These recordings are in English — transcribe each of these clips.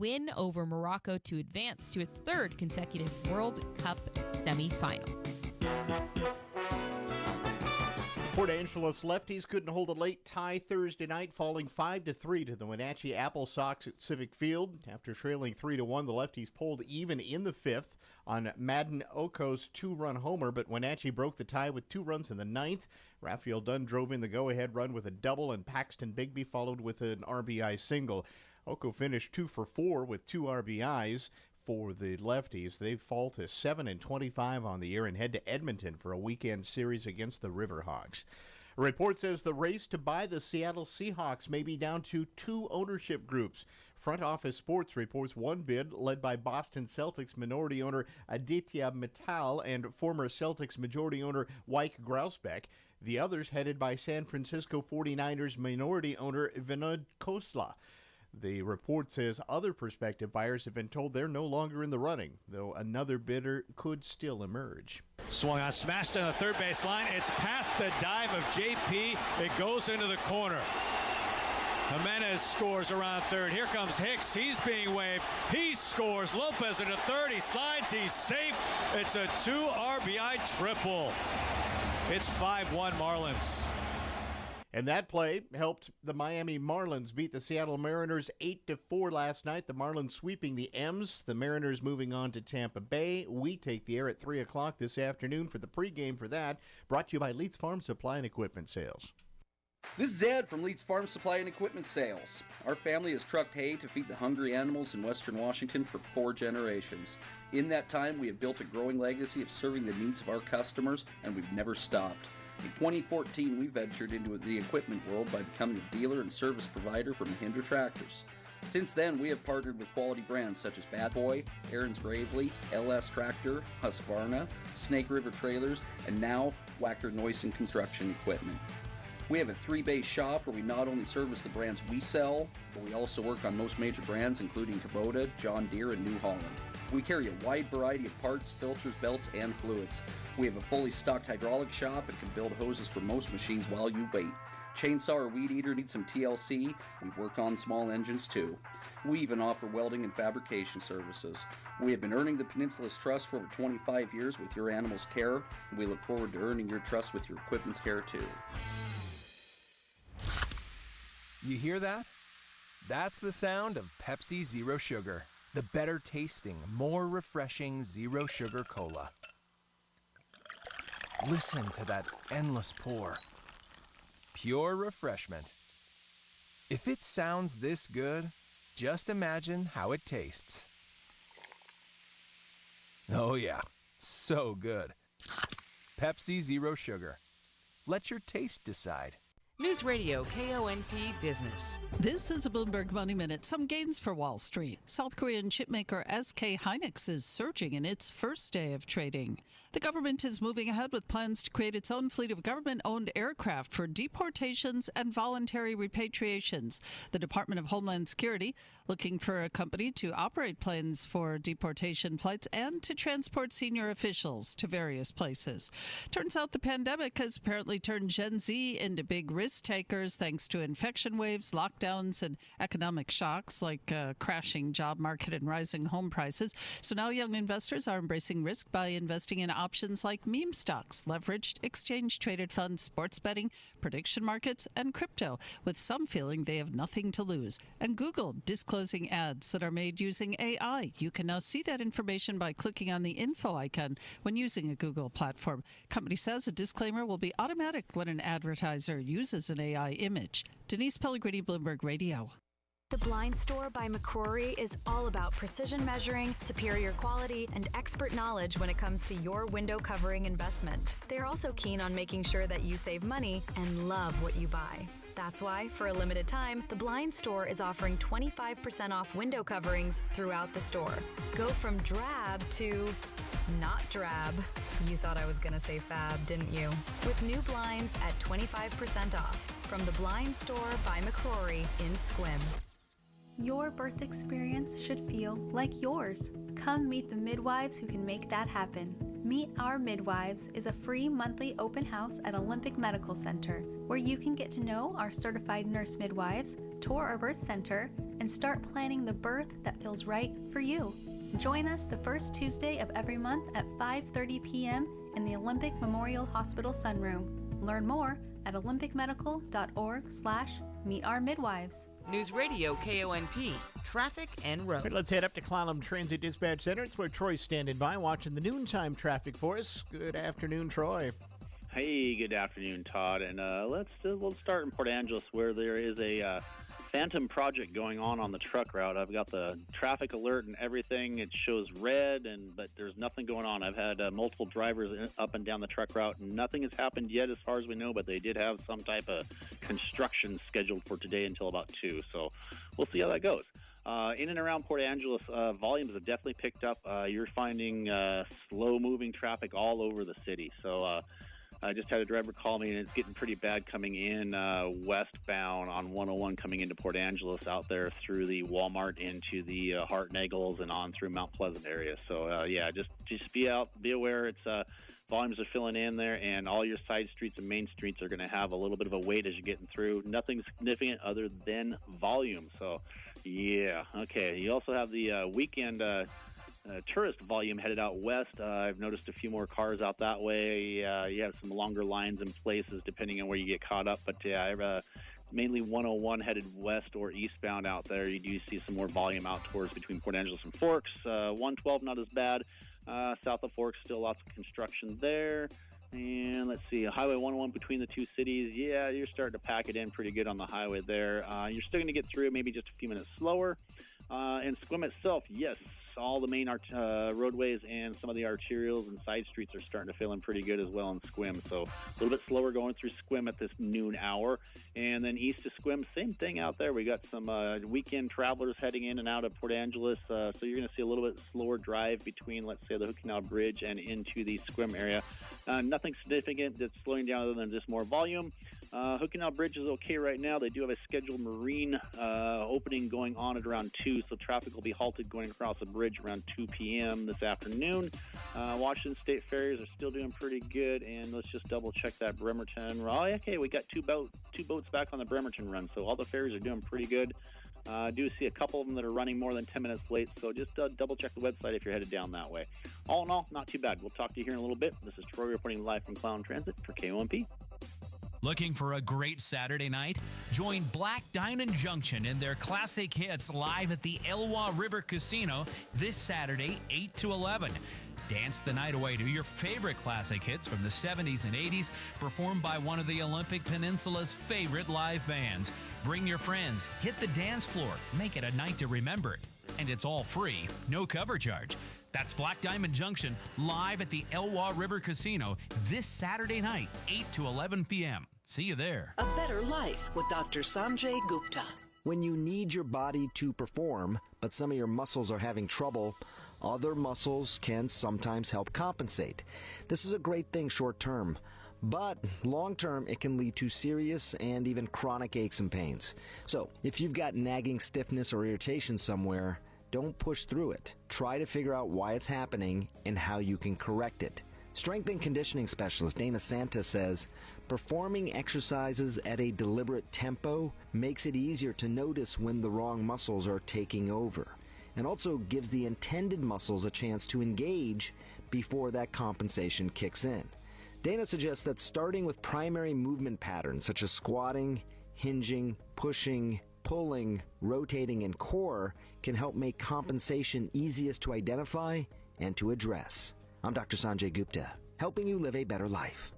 win over Morocco to advance to its third consecutive World Cup semifinal. Port Angeles lefties couldn't hold a late tie Thursday night, falling 5-3 to the Wenatchee Apple Sox at Civic Field. After trailing 3-1, the lefties pulled even in the fifth on Madden Oko's two-run homer, but Wenatchee broke the tie with 2 runs in the ninth. Raphael Dunn drove in the go-ahead run with a double, and Paxton Bigby followed with an RBI single. Oko finished 2 for 4 with 2 RBIs. For the lefties, they fall to 7-25 on the year and head to Edmonton for a weekend series against the Riverhawks. A report says the race to buy the Seattle Seahawks may be down to 2 ownership groups. Front Office Sports reports one bid led by Boston Celtics minority owner Aditya Mittal and former Celtics majority owner Wyke Grousbeck. The others headed by San Francisco 49ers minority owner Vinod Khosla. The report says other prospective buyers have been told they're no longer in the running, though another bidder could still emerge. Swung on, smashed on the third base line. It's past the dive of JP. It goes into the corner. Jimenez scores around third. Here comes Hicks. He's being waved. He scores. Lopez into third. He slides. He's safe. It's a 2 RBI triple. It's 5-1 Marlins. And that play helped the Miami Marlins beat the Seattle Mariners 8-4 last night. The Marlins sweeping the M's. The Mariners moving on to Tampa Bay. We take the air at 3 o'clock this afternoon for the pregame for that. Brought to you by Leeds Farm Supply and Equipment Sales. This is Ed from Leeds Farm Supply and Equipment Sales. Our family has trucked hay to feed the hungry animals in Western Washington for 4 generations. In that time, we have built a growing legacy of serving the needs of our customers, and we've never stopped. In 2014, we ventured into the equipment world by becoming a dealer and service provider for Mahindra tractors. Since then, we have partnered with quality brands such as Bad Boy, Aaron's Gravely, LS Tractor, Husqvarna, Snake River Trailers, and now Wacker Neuson Construction Equipment. We have a 3-bay shop where we not only service the brands we sell, but we also work on most major brands including Kubota, John Deere, and New Holland. We carry a wide variety of parts, filters, belts, and fluids. We have a fully stocked hydraulic shop and can build hoses for most machines while you wait. Chainsaw or weed eater needs some TLC, we work on small engines too. We even offer welding and fabrication services. We have been earning the Peninsula's trust for over 25 years with your animal's care. We look forward to earning your trust with your equipment's care too. You hear that? That's the sound of Pepsi Zero Sugar. The better tasting, more refreshing Zero Sugar Cola. Listen to that endless pour. Pure refreshment. If it sounds this good, just imagine how it tastes. Oh yeah, so good. Pepsi Zero Sugar. Let your taste decide. News Radio KONP Business. This is a Bloomberg Money Minute. Some gains for Wall Street. South Korean chipmaker SK Hynix is surging in its first day of trading. The government is moving ahead with plans to create its own fleet of government-owned aircraft for deportations and voluntary repatriations. The Department of Homeland Security looking for a company to operate planes for deportation flights and to transport senior officials to various places. Turns out the pandemic has apparently turned Gen Z into big risk takers thanks to infection waves, lockdowns, and economic shocks like crashing job market and rising home prices. So now young investors are embracing risk by investing in options like meme stocks, leveraged exchange-traded funds, sports betting, prediction markets, and crypto, with some feeling they have nothing to lose. And Google disclosing ads that are made using AI. You can now see that information by clicking on the info icon when using a Google platform. Company says a disclaimer will be automatic when an advertiser uses an AI image. Denise Pellegrini, Bloomberg Radio. The Blind Store by McCrory is all about precision measuring, superior quality, and expert knowledge when it comes to your window covering investment. They're also keen on making sure that you save money and love what you buy. That's why, for a limited time, the Blind Store is offering 25% off window coverings throughout the store. Go from drab to not drab. You thought I was going to say fab, didn't you? With new blinds at 25% off from the Blind Store by McCrory in Sequim. Your birth experience should feel like yours. Come meet the midwives who can make that happen. Meet Our Midwives is a free monthly open house at Olympic Medical Center where you can get to know our certified nurse midwives, tour our birth center, and start planning the birth that feels right for you. Join us the first Tuesday of every month at 5:30 p.m. in the Olympic Memorial Hospital Sunroom. Learn more at olympicmedical.org/meetourmidwives. News Radio KONP, traffic and roads. Right, let's head up to Clallam Transit Dispatch Center. It's where Troy's standing by watching the noontime traffic for us. Good afternoon, Troy. Hey, good afternoon, Todd. And let's start in Port Angeles, where there is a phantom project going on the truck route. I've got the traffic alert and everything. It shows red, but there's nothing going on. I've had multiple drivers up and down the truck route, and nothing has happened yet as far as we know, but they did have some type of construction scheduled for today until about 2. So we'll see how that goes. In and around Port Angeles, volumes have definitely picked up. You're finding slow-moving traffic all over the city. So I just had a driver call me, and it's getting pretty bad coming in westbound on 101 coming into Port Angeles out there through the Walmart into the Hartnaggles and on through Mount Pleasant area. So, just be aware. It's volumes are filling in there, and all your side streets and main streets are going to have a little bit of a wait as you're getting through. Nothing significant other than volume. So, yeah, okay. You also have the weekend tourist volume headed out west. I've noticed a few more cars out that way. You have some longer lines in places depending on where you get caught up. But I have mainly 101 headed west or eastbound out there. You do see some more volume out towards between Port Angeles and Forks. 112 not as bad. South of Forks, still lots of construction there. And let's see, Highway 101 between the two cities. Yeah, you're starting to pack it in pretty good on the highway there. You're still going to get through maybe just a few minutes slower. And Sequim itself, yes, all the main roadways and some of the arterials and side streets are starting to fill in pretty good as well in Sequim. So a little bit slower going through Sequim at this noon hour. And then east of Sequim, same thing out there. We got some weekend travelers heading in and out of Port Angeles. So you're going to see a little bit slower drive between, let's say, the Hood Canal Bridge and into the Sequim area. Nothing significant that's slowing down other than just more volume. Hood Canal Bridge is okay right now. They do have a scheduled marine opening going on at around 2, so traffic will be halted going across the bridge around 2 p.m. this afternoon. Washington State ferries are still doing pretty good, and let's just double-check that Bremerton. Oh, okay, we got two boats back on the Bremerton run, so all the ferries are doing pretty good. I do see a couple of them that are running more than 10 minutes late, so just double-check the website if you're headed down that way. All in all, not too bad. We'll talk to you here in a little bit. This is Troy reporting live from Clallam Transit for KONP. Looking for a great Saturday night? Join Black Diamond Junction in their classic hits live at the Elwha River Casino this Saturday, 8 to 11. Dance the night away to your favorite classic hits from the 70s and 80s, performed by one of the Olympic Peninsula's favorite live bands. Bring your friends, hit the dance floor, make it a night to remember. And it's all free, no cover charge. That's Black Diamond Junction live at the Elwha River Casino this Saturday night, 8 to 11 p.m. See you there. A better life with Dr. Sanjay Gupta. When you need your body to perform, but some of your muscles are having trouble, other muscles can sometimes help compensate. This is a great thing short term, but long term it can lead to serious and even chronic aches and pains. So if you've got nagging stiffness or irritation somewhere, don't push through it. Try to figure out why it's happening and how you can correct it. Strength and conditioning specialist Dana Santa says, performing exercises at a deliberate tempo makes it easier to notice when the wrong muscles are taking over, and also gives the intended muscles a chance to engage before that compensation kicks in. Dana suggests that starting with primary movement patterns such as squatting, hinging, pushing, pulling, rotating, and core can help make compensation easiest to identify and to address. I'm Dr. Sanjay Gupta, helping you live a better life.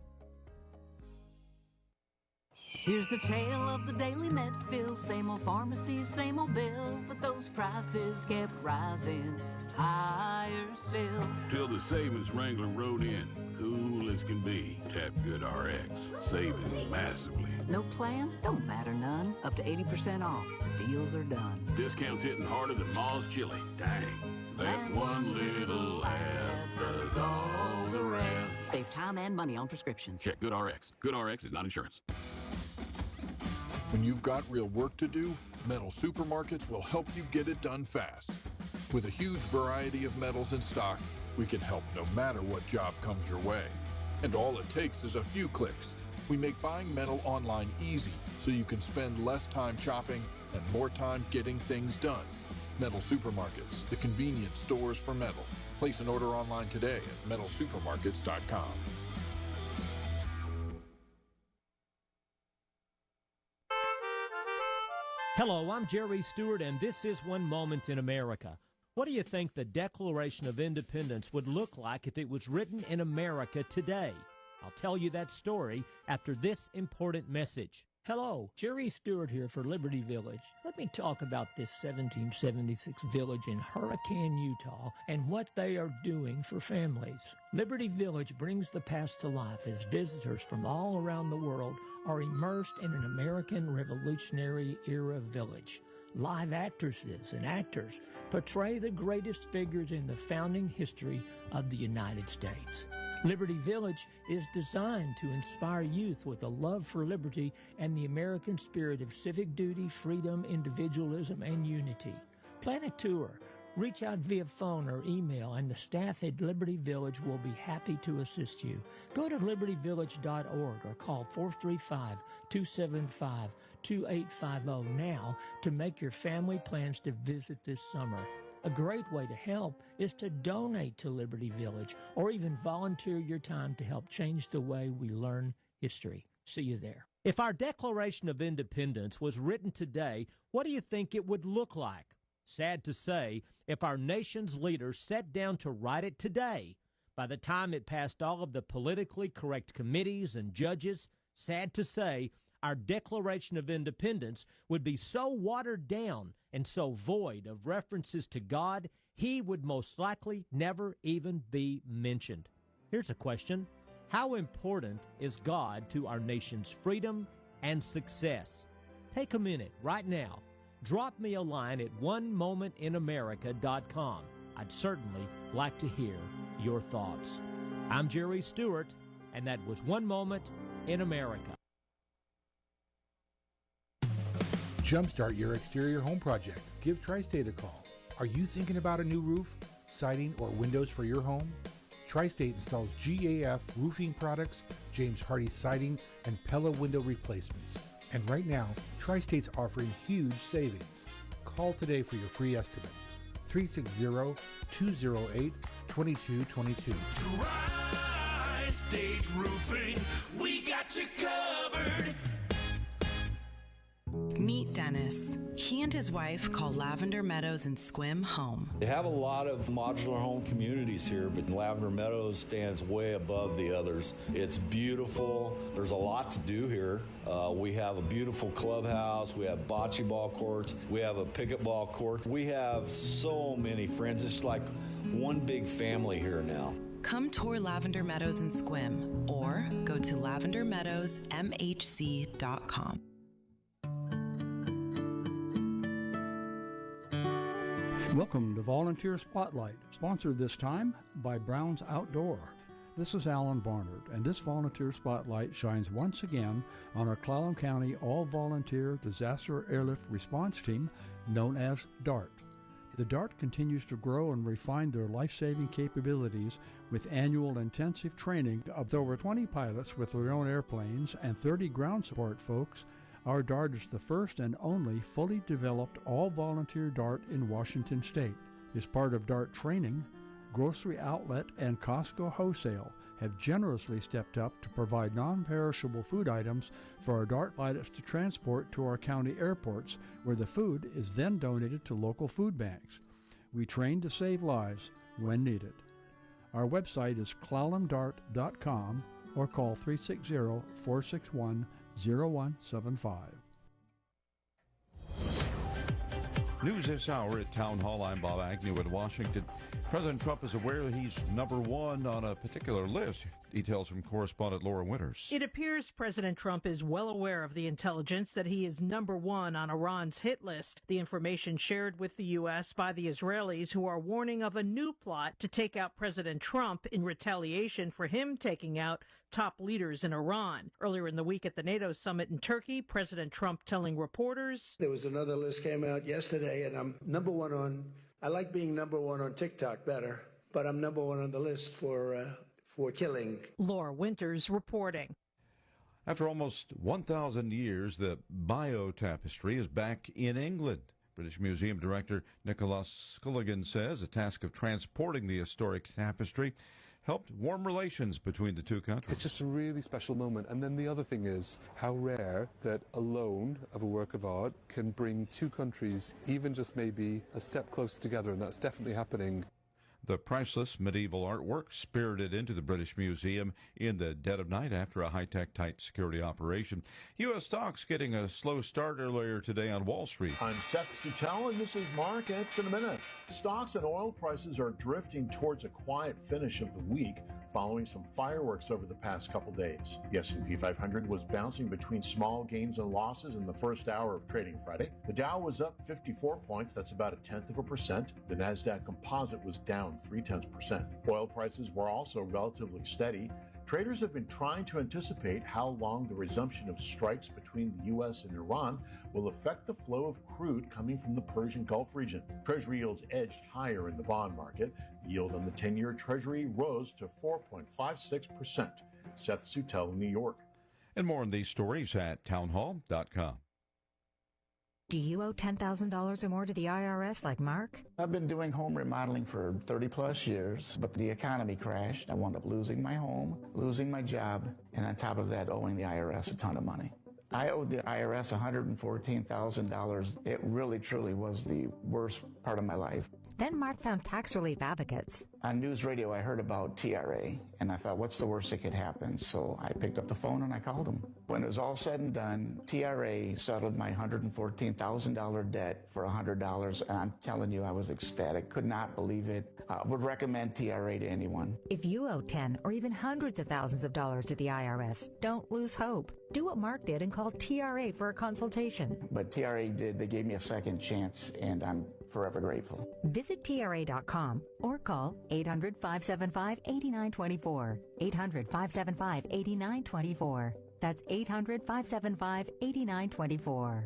Here's the tale of the daily Medfill. Same old pharmacy, same old bill, but those prices kept rising higher still. Till the savings wrangler rode in, cool as can be. Tap Good RX, saving massively. No plan? Don't matter none. Up to 80% off. The deals are done. Discounts hitting harder than Ma's chili. Dang. That one little app does all the rest. Save time and money on prescriptions. Check Good RX. Good RX is not insurance. When you've got real work to do, Metal Supermarkets will help you get it done fast. With a huge variety of metals in stock, we can help no matter what job comes your way. And all it takes is a few clicks. We make buying metal online easy so you can spend less time shopping and more time getting things done. Metal Supermarkets, the convenience stores for metal. Place an order online today at metalsupermarkets.com. Hello, I'm Jerry Stewart, and this is One Moment in America. What do you think the Declaration of Independence would look like if it was written in America today? I'll tell you that story after this important message. Hello, Jerry Stewart here for Liberty Village. Let me talk about this 1776 village in Hurricane, Utah, and what they are doing for families. Liberty Village brings the past to life as visitors from all around the world are immersed in an American Revolutionary era village. Live actresses and actors portray the greatest figures in the founding history of the United States. Liberty Village is designed to inspire youth with a love for liberty and the American spirit of civic duty, freedom, individualism, and unity. Plan a tour. Reach out via phone or email, and the staff at Liberty Village will be happy to assist you. Go to libertyvillage.org or call 435-275-2850 now to make your family plans to visit this summer. A great way to help is to donate to Liberty Village or even volunteer your time to help change the way we learn history. See you there. If our Declaration of Independence was written today, what do you think it would look like? Sad to say, if our nation's leaders sat down to write it today, by the time it passed all of the politically correct committees and judges, sad to say, our Declaration of Independence would be so watered down and so void of references to God, he would most likely never even be mentioned. Here's a question. How important is God to our nation's freedom and success? Take a minute right now. Drop me a line at onemomentinamerica.com. I'd certainly like to hear your thoughts. I'm Jerry Stewart, and that was One Moment in America. Jumpstart your exterior home project. Give Tri-State a call. Are you thinking about a new roof, siding, or windows for your home? Tri-State installs GAF roofing products, James Hardie siding, and Pella window replacements. And right now, Tri-State's offering huge savings. Call today for your free estimate. 360-208-2222. Tri-State Roofing, we got you covered. Meet Dennis. He and his wife call Lavender Meadows and Squim home. They have a lot of modular home communities here, but Lavender Meadows stands way above the others. It's beautiful. There's a lot to do here. We have a beautiful clubhouse. We have bocce ball courts. We have a pickleball court. We have so many friends. It's like one big family here now. Come tour Lavender Meadows and Squim or go to lavendermeadowsmhc.com. Welcome to Volunteer Spotlight, sponsored this time by Brown's Outdoor. This is Alan Barnard, and this Volunteer Spotlight shines once again on our Clallam County All-Volunteer Disaster Airlift Response Team, known as DART. The DART continues to grow and refine their life-saving capabilities with annual intensive training of over 20 pilots with their own airplanes and 30 ground support folks. Our DART is the first and only fully developed all-volunteer DART in Washington State. As part of DART training, Grocery Outlet and Costco Wholesale have generously stepped up to provide non-perishable food items for our DART pilots to transport to our county airports, where the food is then donated to local food banks. We train to save lives when needed. Our website is clallamdart.com or call 360-461-0175. News this hour at Town Hall. I'm Bob Agnew in Washington. President Trump is aware he's number one on a particular list. Details from correspondent Laura Winters. It appears President Trump is well aware of the intelligence that he is number one on Iran's hit list. The information shared with the U.S. by the Israelis, who are warning of a new plot to take out President Trump in retaliation for him taking out top leaders in Iran. Earlier in the week at the NATO summit in Turkey, President Trump telling reporters, there was another list came out yesterday, and I'm number one on, I like being number one on TikTok better, but I'm number one on the list for killing. Laura Winters reporting. After almost 1,000 years, the Bio Tapestry is back in England. British Museum Director Nicholas Sculligan says the task of transporting the historic tapestry helped warm relations between the two countries. It's just a really special moment. And then the other thing is how rare that a loan of a work of art can bring two countries even just maybe a step closer together, and that's definitely happening. The priceless medieval artwork spirited into the British Museum in the dead of night after a high-tech, tight security operation. U.S. stocks getting a slow start earlier today on Wall Street. I'm Seth Sutell, and this is Markets in a Minute. Stocks and oil prices are drifting towards a quiet finish of the week following some fireworks over the past couple days. The S&P 500 was bouncing between small gains and losses in the first hour of trading Friday. The Dow was up 54 points, that's about 0.1%. The Nasdaq Composite was down 0.3%. Oil prices were also relatively steady. Traders have been trying to anticipate how long the resumption of strikes between the U.S. and Iran will affect the flow of crude coming from the Persian Gulf region. Treasury yields edged higher in the bond market. The yield on the 10-year Treasury rose to 4.56%. Seth Sutell, New York. And more on these stories at townhall.com. Do you owe $10,000 or more to the IRS like Mark? I've been doing home remodeling for 30 plus years, but the economy crashed. I wound up losing my home, losing my job, and on top of that, owing the IRS a ton of money. I owed the IRS $114,000. It really, truly was the worst part of my life. Then Mark found tax relief advocates. On news radio, I heard about TRA, and I thought, what's the worst that could happen? So I picked up the phone and I called them. When it was all said and done, TRA settled my $114,000 debt for $100, and I'm telling you, I was ecstatic. Could not believe it. Would recommend TRA to anyone. If you owe 10 or even hundreds of thousands of dollars to the IRS, don't lose hope. Do what Mark did and call TRA for a consultation. But TRA did. They gave me a second chance, and I'm forever grateful. Visit TRA.com or call 800-575-8924. 800-575-8924. That's 800-575-8924.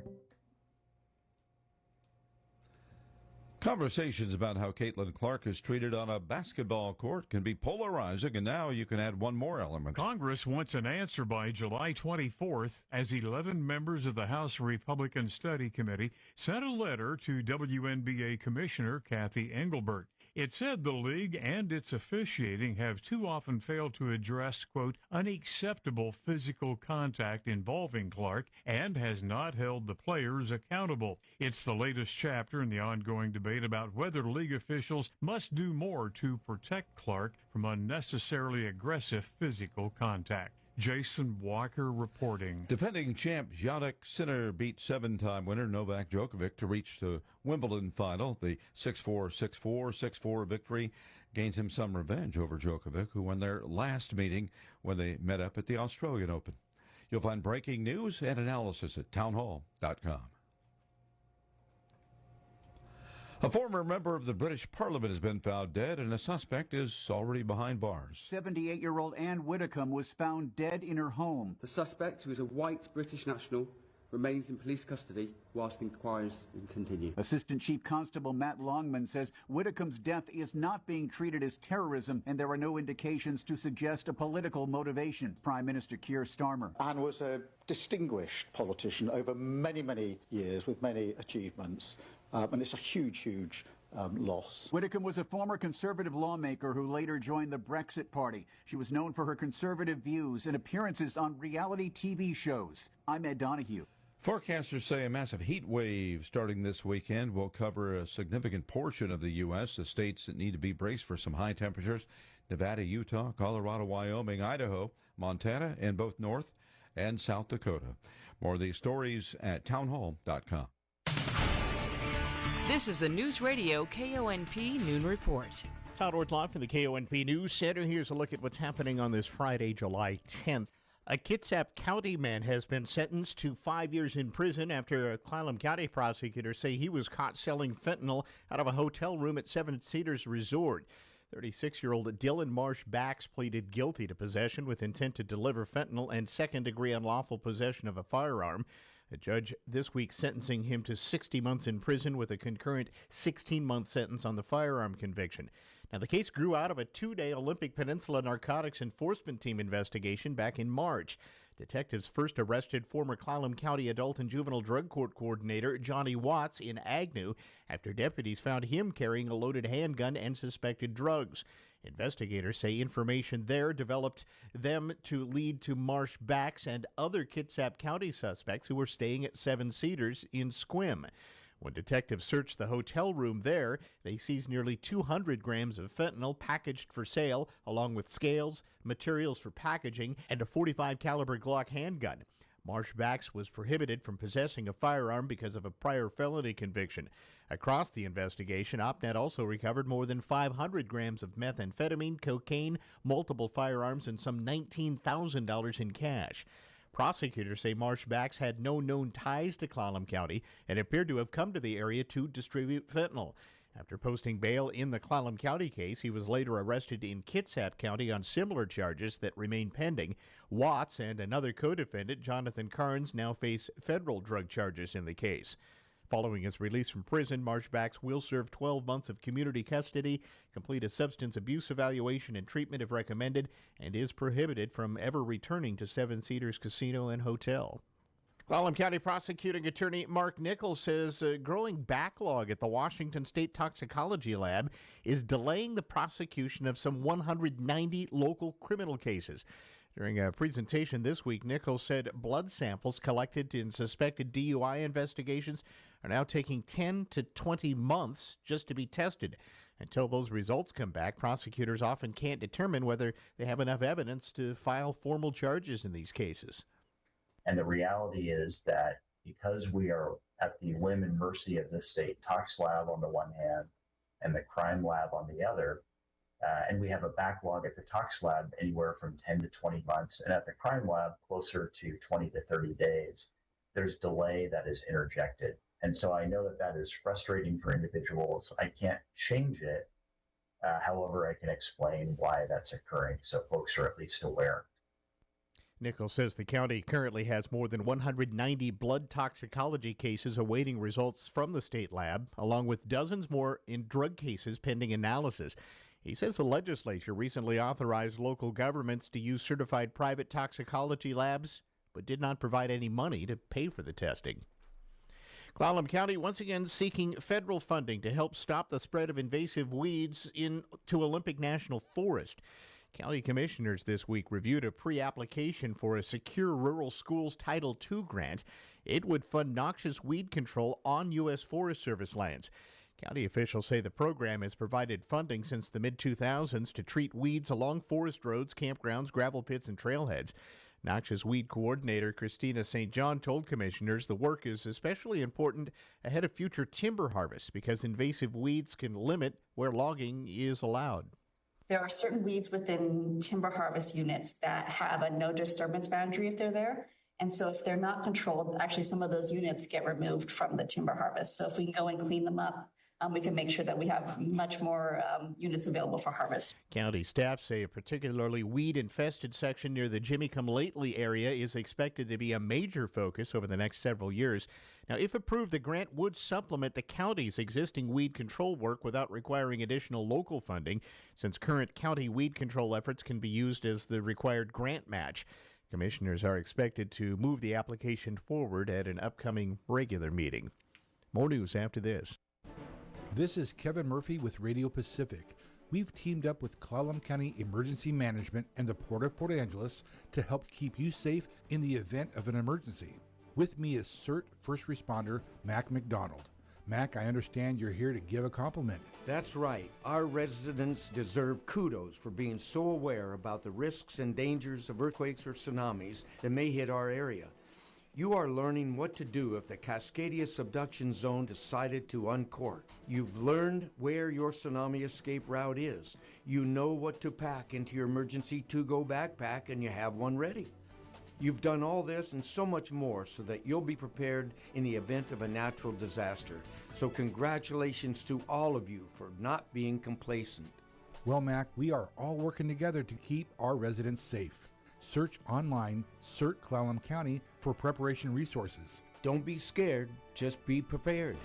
Conversations about how Caitlin Clark is treated on a basketball court can be polarizing, and now you can add one more element. Congress wants an answer by July 24th as 11 members of the House Republican Study Committee sent a letter to WNBA Commissioner Kathy Engelbert. It said the league and its officiating have too often failed to address, quote, unacceptable physical contact involving Clark and has not held the players accountable. It's the latest chapter in the ongoing debate about whether league officials must do more to protect Clark from unnecessarily aggressive physical contact. Jason Walker reporting. Defending champ Jannik Sinner beat seven-time winner Novak Djokovic to reach the Wimbledon final. The 6-4, 6-4, 6-4 victory gains him some revenge over Djokovic, who won their last meeting when they met up at the Australian Open. You'll find breaking news and analysis at townhall.com. A former member of the British Parliament has been found dead, and a suspect is already behind bars. 78-year-old Anne Widdecombe was found dead in her home. The suspect, who is a white British national, remains in police custody whilst inquiries continue. Assistant Chief Constable Matt Longman says Widdecombe's death is not being treated as terrorism, and there are no indications to suggest a political motivation. Prime Minister Keir Starmer. Anne was a distinguished politician over many, many years with many achievements. And it's a huge, huge loss. Widdecombe was a former Conservative lawmaker who later joined the Brexit Party. She was known for her conservative views and appearances on reality TV shows. I'm Ed Donahue. Forecasters say a massive heat wave starting this weekend will cover a significant portion of the U.S. The states that need to be braced for some high temperatures: Nevada, Utah, Colorado, Wyoming, Idaho, Montana, and both North and South Dakota. More of these stories at townhall.com. This is the News Radio KONP Noon Report. Todd Ortloff from the KONP News Center. Here's a look at what's happening on this Friday, July 10th. A Kitsap County man has been sentenced to 5 years in prison after Clallam County prosecutors say he was caught selling fentanyl out of a hotel room at Seven Cedars Resort. 36-year-old Dylan Marsh Bax pleaded guilty to possession with intent to deliver fentanyl and second-degree unlawful possession of a firearm. A judge this week sentencing him to 60 months in prison with a concurrent 16-month sentence on the firearm conviction. Now, the case grew out of a 2-day Olympic Peninsula Narcotics Enforcement Team investigation back in March. Detectives first arrested former Clallam County Adult and Juvenile Drug Court Coordinator Johnny Watts in Agnew after deputies found him carrying a loaded handgun and suspected drugs. Investigators say information there developed them to lead to Marsh Bax and other Kitsap County suspects who were staying at Seven Cedars in Sequim. When detectives searched the hotel room there, they seized nearly 200 grams of fentanyl packaged for sale, along with scales, materials for packaging, and a .45 caliber Glock handgun. Marsh Bax was prohibited from possessing a firearm because of a prior felony conviction. Across the investigation, OpNet also recovered more than 500 grams of methamphetamine, cocaine, multiple firearms, and some $19,000 in cash. Prosecutors say Marsh Bax had no known ties to Clallam County and appeared to have come to the area to distribute fentanyl. After posting bail in the Clallam County case, he was later arrested in Kitsap County on similar charges that remain pending. Watts and another co-defendant, Jonathan Carnes, now face federal drug charges in the case. Following his release from prison, Marsh Bax will serve 12 months of community custody, complete a substance abuse evaluation and treatment if recommended, and is prohibited from ever returning to Seven Cedars Casino and Hotel. Clallam County Prosecuting Attorney Mark Nichols says a growing backlog at the Washington State Toxicology Lab is delaying the prosecution of some 190 local criminal cases. During a presentation this week, Nichols said blood samples collected in suspected DUI investigations are now taking 10 to 20 months just to be tested. Until those results come back, prosecutors often can't determine whether they have enough evidence to file formal charges in these cases. And the reality is that because we are at the whim and mercy of the state tox lab on the one hand and the crime lab on the other, and we have a backlog at the tox lab anywhere from 10 to 20 months, and at the crime lab closer to 20 to 30 days, there's delay that is interjected. And so I know that that is frustrating for individuals. I can't change it. However, I can explain why that's occurring so folks are at least aware. Nichols says the county currently has more than 190 blood toxicology cases awaiting results from the state lab, along with dozens more in drug cases pending analysis. He says the legislature recently authorized local governments to use certified private toxicology labs, but did not provide any money to pay for the testing. Clallam County once again seeking federal funding to help stop the spread of invasive weeds into Olympic National Forest. County commissioners this week reviewed a pre-application for a Secure Rural Schools Title II grant. It would fund noxious weed control on U.S. Forest Service lands. County officials say the program has provided funding since the mid-2000s to treat weeds along forest roads, campgrounds, gravel pits, and trailheads. Noxious weed coordinator Christina St. John told commissioners the work is especially important ahead of future timber harvests because invasive weeds can limit where logging is allowed. There are certain weeds within timber harvest units that have a no disturbance boundary if they're there. And so if they're not controlled, actually some of those units get removed from the timber harvest. So if we can go and clean them up, we can make sure that we have much more units available for harvest. County staff say a particularly weed-infested section near the Jimmy-Come-Lately area is expected to be a major focus over the next several years. Now, if approved, the grant would supplement the county's existing weed control work without requiring additional local funding, since current county weed control efforts can be used as the required grant match. Commissioners are expected to move the application forward at an upcoming regular meeting. More news after this. This is Kevin Murphy with Radio Pacific. We've teamed up with Clallam County Emergency Management and the Port of Port Angeles to help keep you safe in the event of an emergency. With me is CERT First Responder Mac McDonald. Mac, I understand you're here to give a compliment. That's right. Our residents deserve kudos for being so aware about the risks and dangers of earthquakes or tsunamis that may hit our area. You are learning what to do if the Cascadia subduction zone decided to uncork. You've learned where your tsunami escape route is. You know what to pack into your emergency to-go backpack, and you have one ready. You've done all this and so much more so that you'll be prepared in the event of a natural disaster. So congratulations to all of you for not being complacent. Well, Mac, we are all working together to keep our residents safe. Search online, CERT Clallam County for preparation resources. Don't be scared, just be prepared.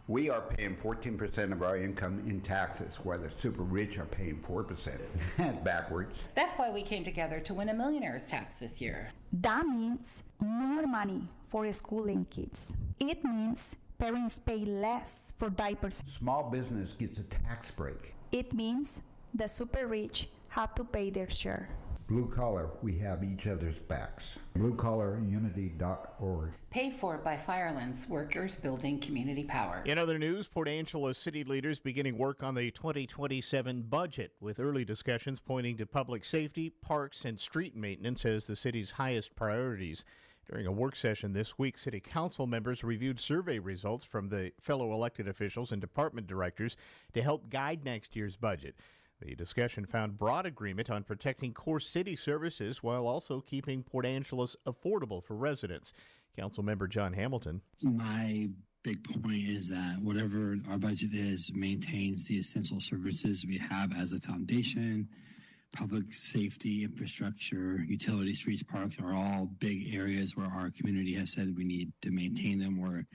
We are paying 14% of our income in taxes, while the super rich are paying 4%. That's backwards. That's why we came together to win a millionaire's tax this year. That means more money for schooling kids. It means parents pay less for diapers. Small business gets a tax break. It means the super rich have to pay their share. Blue collar, we have each other's backs. BlueCollarUnity.org. Paid for by Firelands Workers Building Community Power. In other news, Port Angeles city leaders beginning work on the 2027 budget, with early discussions pointing to public safety, parks, and street maintenance as the city's highest priorities. During a work session this week, city council members reviewed survey results from the fellow elected officials and department directors to help guide next year's budget. The discussion found broad agreement on protecting core city services while also keeping Port Angeles affordable for residents. Councilmember John Hamilton. My big point is that whatever our budget is maintains the essential services we have as a foundation. Public safety, infrastructure, utility, streets, parks are all big areas where our community has said we need to maintain them or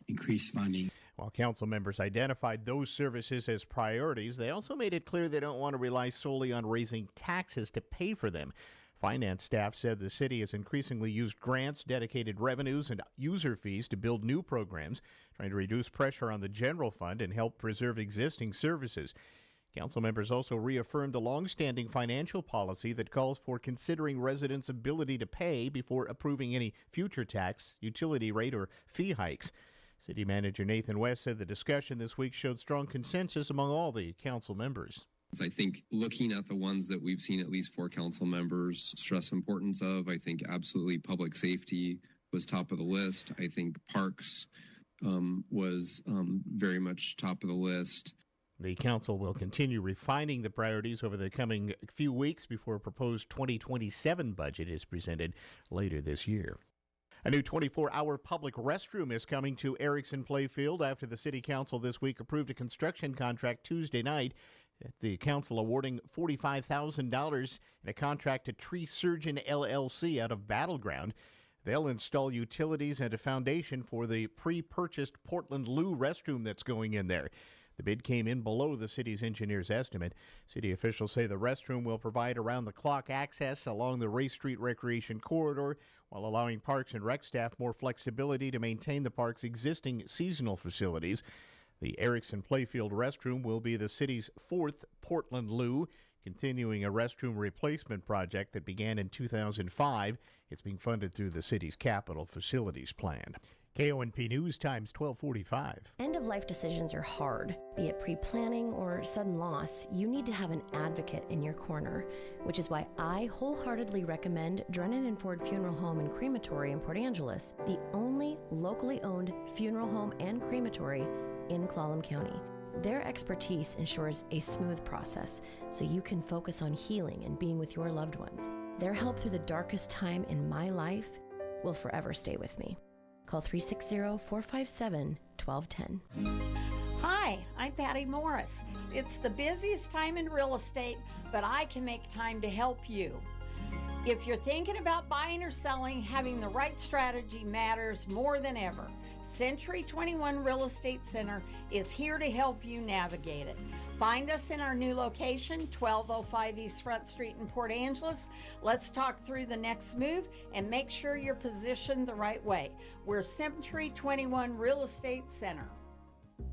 increase funding. While council members identified those services as priorities, they also made it clear they don't want to rely solely on raising taxes to pay for them. Finance staff said the city has increasingly used grants, dedicated revenues, and user fees to build new programs, trying to reduce pressure on the general fund and help preserve existing services. Council members also reaffirmed a long-standing financial policy that calls for considering residents' ability to pay before approving any future tax, utility rate, or fee hikes. City Manager Nathan West said the discussion this week showed strong consensus among all the council members. I think looking at the ones that we've seen at least 4 council members stress importance of, I think absolutely public safety was top of the list. I think parks was very much top of the list. The council will continue refining the priorities over the coming few weeks before a proposed 2027 budget is presented later this year. A new 24-hour public restroom is coming to Erickson Playfield after the city council this week approved a construction contract Tuesday night. The council awarding $45,000 in a contract to Tree Surgeon LLC out of Battleground. They'll install utilities and a foundation for the pre-purchased Portland Loo restroom that's going in there. The bid came in below the city's engineer's estimate. City officials say the restroom will provide around-the-clock access along the Ray Street Recreation Corridor while allowing Parks and Rec staff more flexibility to maintain the park's existing seasonal facilities. The Erickson Playfield restroom will be the city's 4th Portland Loo, continuing a restroom replacement project that began in 2005. It's being funded through the city's capital facilities plan. KONP News Times 1245. End-of-life decisions are hard. Be it pre-planning or sudden loss, you need to have an advocate in your corner, which is why I wholeheartedly recommend Drennan and Ford Funeral Home and Crematory in Port Angeles, the only locally owned funeral home and crematory in Clallam County. Their expertise ensures a smooth process so you can focus on healing and being with your loved ones. Their help through the darkest time in my life will forever stay with me. Call 360-457-1210. Hi, I'm Patty Morris. It's the busiest time in real estate, but I can make time to help you. If you're thinking about buying or selling, having the right strategy matters more than ever. Century 21 Real Estate Center is here to help you navigate it. Find us in our new location, 1205 East Front Street in Port Angeles. Let's talk through the next move and make sure you're positioned the right way. We're Century 21 Real Estate Center.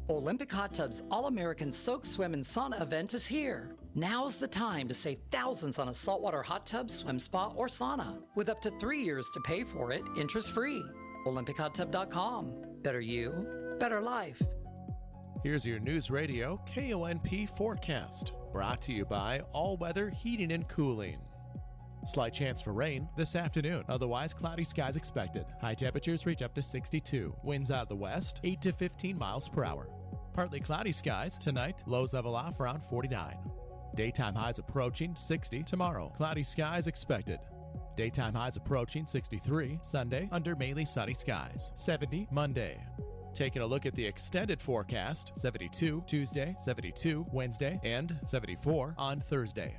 Olympic Hot Tub's All-American Soak, Swim, and Sauna event is here. Now's the time to save thousands on a saltwater hot tub, swim spa, or sauna. With up to 3 years to pay for it, interest-free. OlympicHotTub.com. Better you, better life. Here's your News Radio KONP forecast, brought to you by All Weather Heating and Cooling. Slight chance for rain this afternoon, otherwise cloudy skies expected. High temperatures reach up to 62. Winds out of the west, 8 to 15 miles per hour. Partly cloudy skies tonight, lows level off around 49. Daytime highs approaching 60 tomorrow. Cloudy skies expected. Daytime highs approaching 63 Sunday under mainly sunny skies. 70 Monday. Taking a look at the extended forecast, 72 Tuesday, 72 Wednesday, and 74 on Thursday.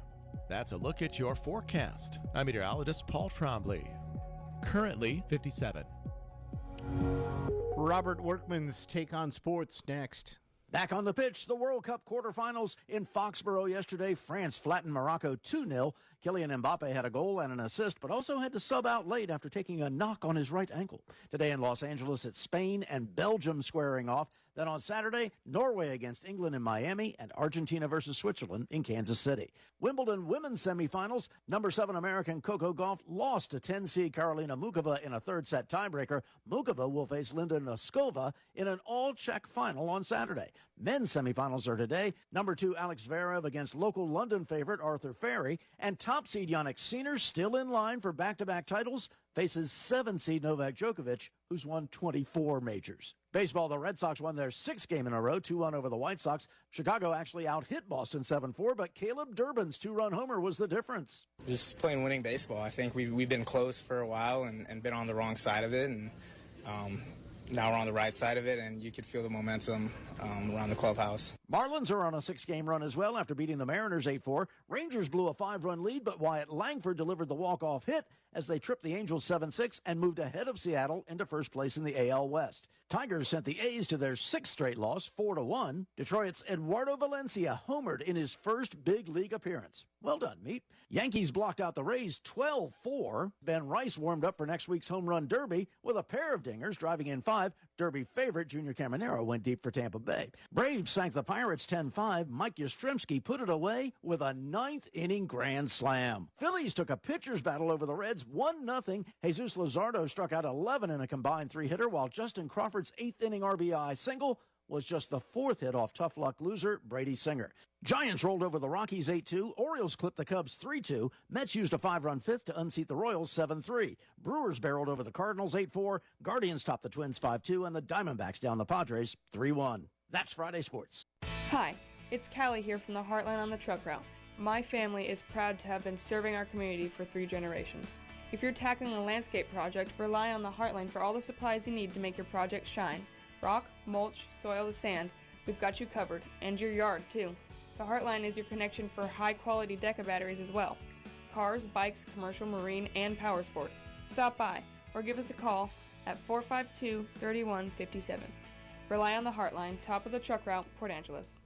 That's a look at your forecast. I'm meteorologist Paul Trombley. Currently 57. Robert Workman's Take on Sports next. Back on the pitch, the World Cup quarterfinals in Foxborough yesterday. France flattened Morocco 2-0. Kylian Mbappe had a goal and an assist, but also had to sub out late after taking a knock on his right ankle. Today in Los Angeles, it's Spain and Belgium squaring off. Then on Saturday, Norway against England in Miami and Argentina versus Switzerland in Kansas City. Wimbledon women's semifinals, number 7 American Coco Gauff lost to 10-seed Karolina Mukova in a third-set tiebreaker. Mukova will face Linda Noskova in an all-Czech final on Saturday. Men's semifinals are today. Number 2 Alex Zverev against local London favorite Arthur Ferry. And top seed Jannik Sinner, still in line for back-to-back titles, faces 7-seed Novak Djokovic, who's won 24 majors. Baseball, the Red Sox won their 6th game in a row, 2-1 over the White Sox. Chicago actually out-hit Boston 7-4, but Caleb Durbin's 2-run homer was the difference. Just playing winning baseball. I think we've been close for a while and been on the wrong side of it, and now we're on the right side of it, and you could feel the momentum around the clubhouse. Marlins are on a 6-game run as well after beating the Mariners 8-4. Rangers blew a 5-run lead, but Wyatt Langford delivered the walk-off hit as they tripped the Angels 7-6 and moved ahead of Seattle into first place in the AL West. Tigers sent the A's to their 6th straight loss, 4-1. Detroit's Eduardo Valencia homered in his first big league appearance. Well done, Meat. Yankees blocked out the Rays 12-4. Ben Rice warmed up for next week's home run derby with a pair of dingers, driving in 5. Derby favorite Junior Caminero went deep for Tampa Bay. Braves sank the Pirates 10-5. Mike Yastrzemski put it away with a 9th-inning grand slam. Phillies took a pitcher's battle over the Reds 1-0. Jesus Luzardo struck out 11 in a combined 3-hitter, while Justin Crawford's 8th-inning RBI single was just the 4th hit off tough luck loser Brady Singer. Giants rolled over the Rockies 8-2. Orioles clipped the Cubs 3-2. Mets used a 5-run fifth to unseat the Royals 7-3. Brewers barreled over the Cardinals 8-4. Guardians topped the Twins 5-2, and the Diamondbacks down the Padres 3-1. That's Friday Sports. Hi, it's Callie here from the Heartline on the truck route. My family is proud to have been serving our community for 3 generations. If you're tackling a landscape project, rely on the Heartline for all the supplies you need to make your project shine. Rock, mulch, soil to sand, we've got you covered, and your yard too. The Heartline is your connection for high-quality Deca batteries as well. Cars, bikes, commercial, marine, and power sports. Stop by or give us a call at 452-3157. Rely on the Heartline, top of the truck route, Port Angeles.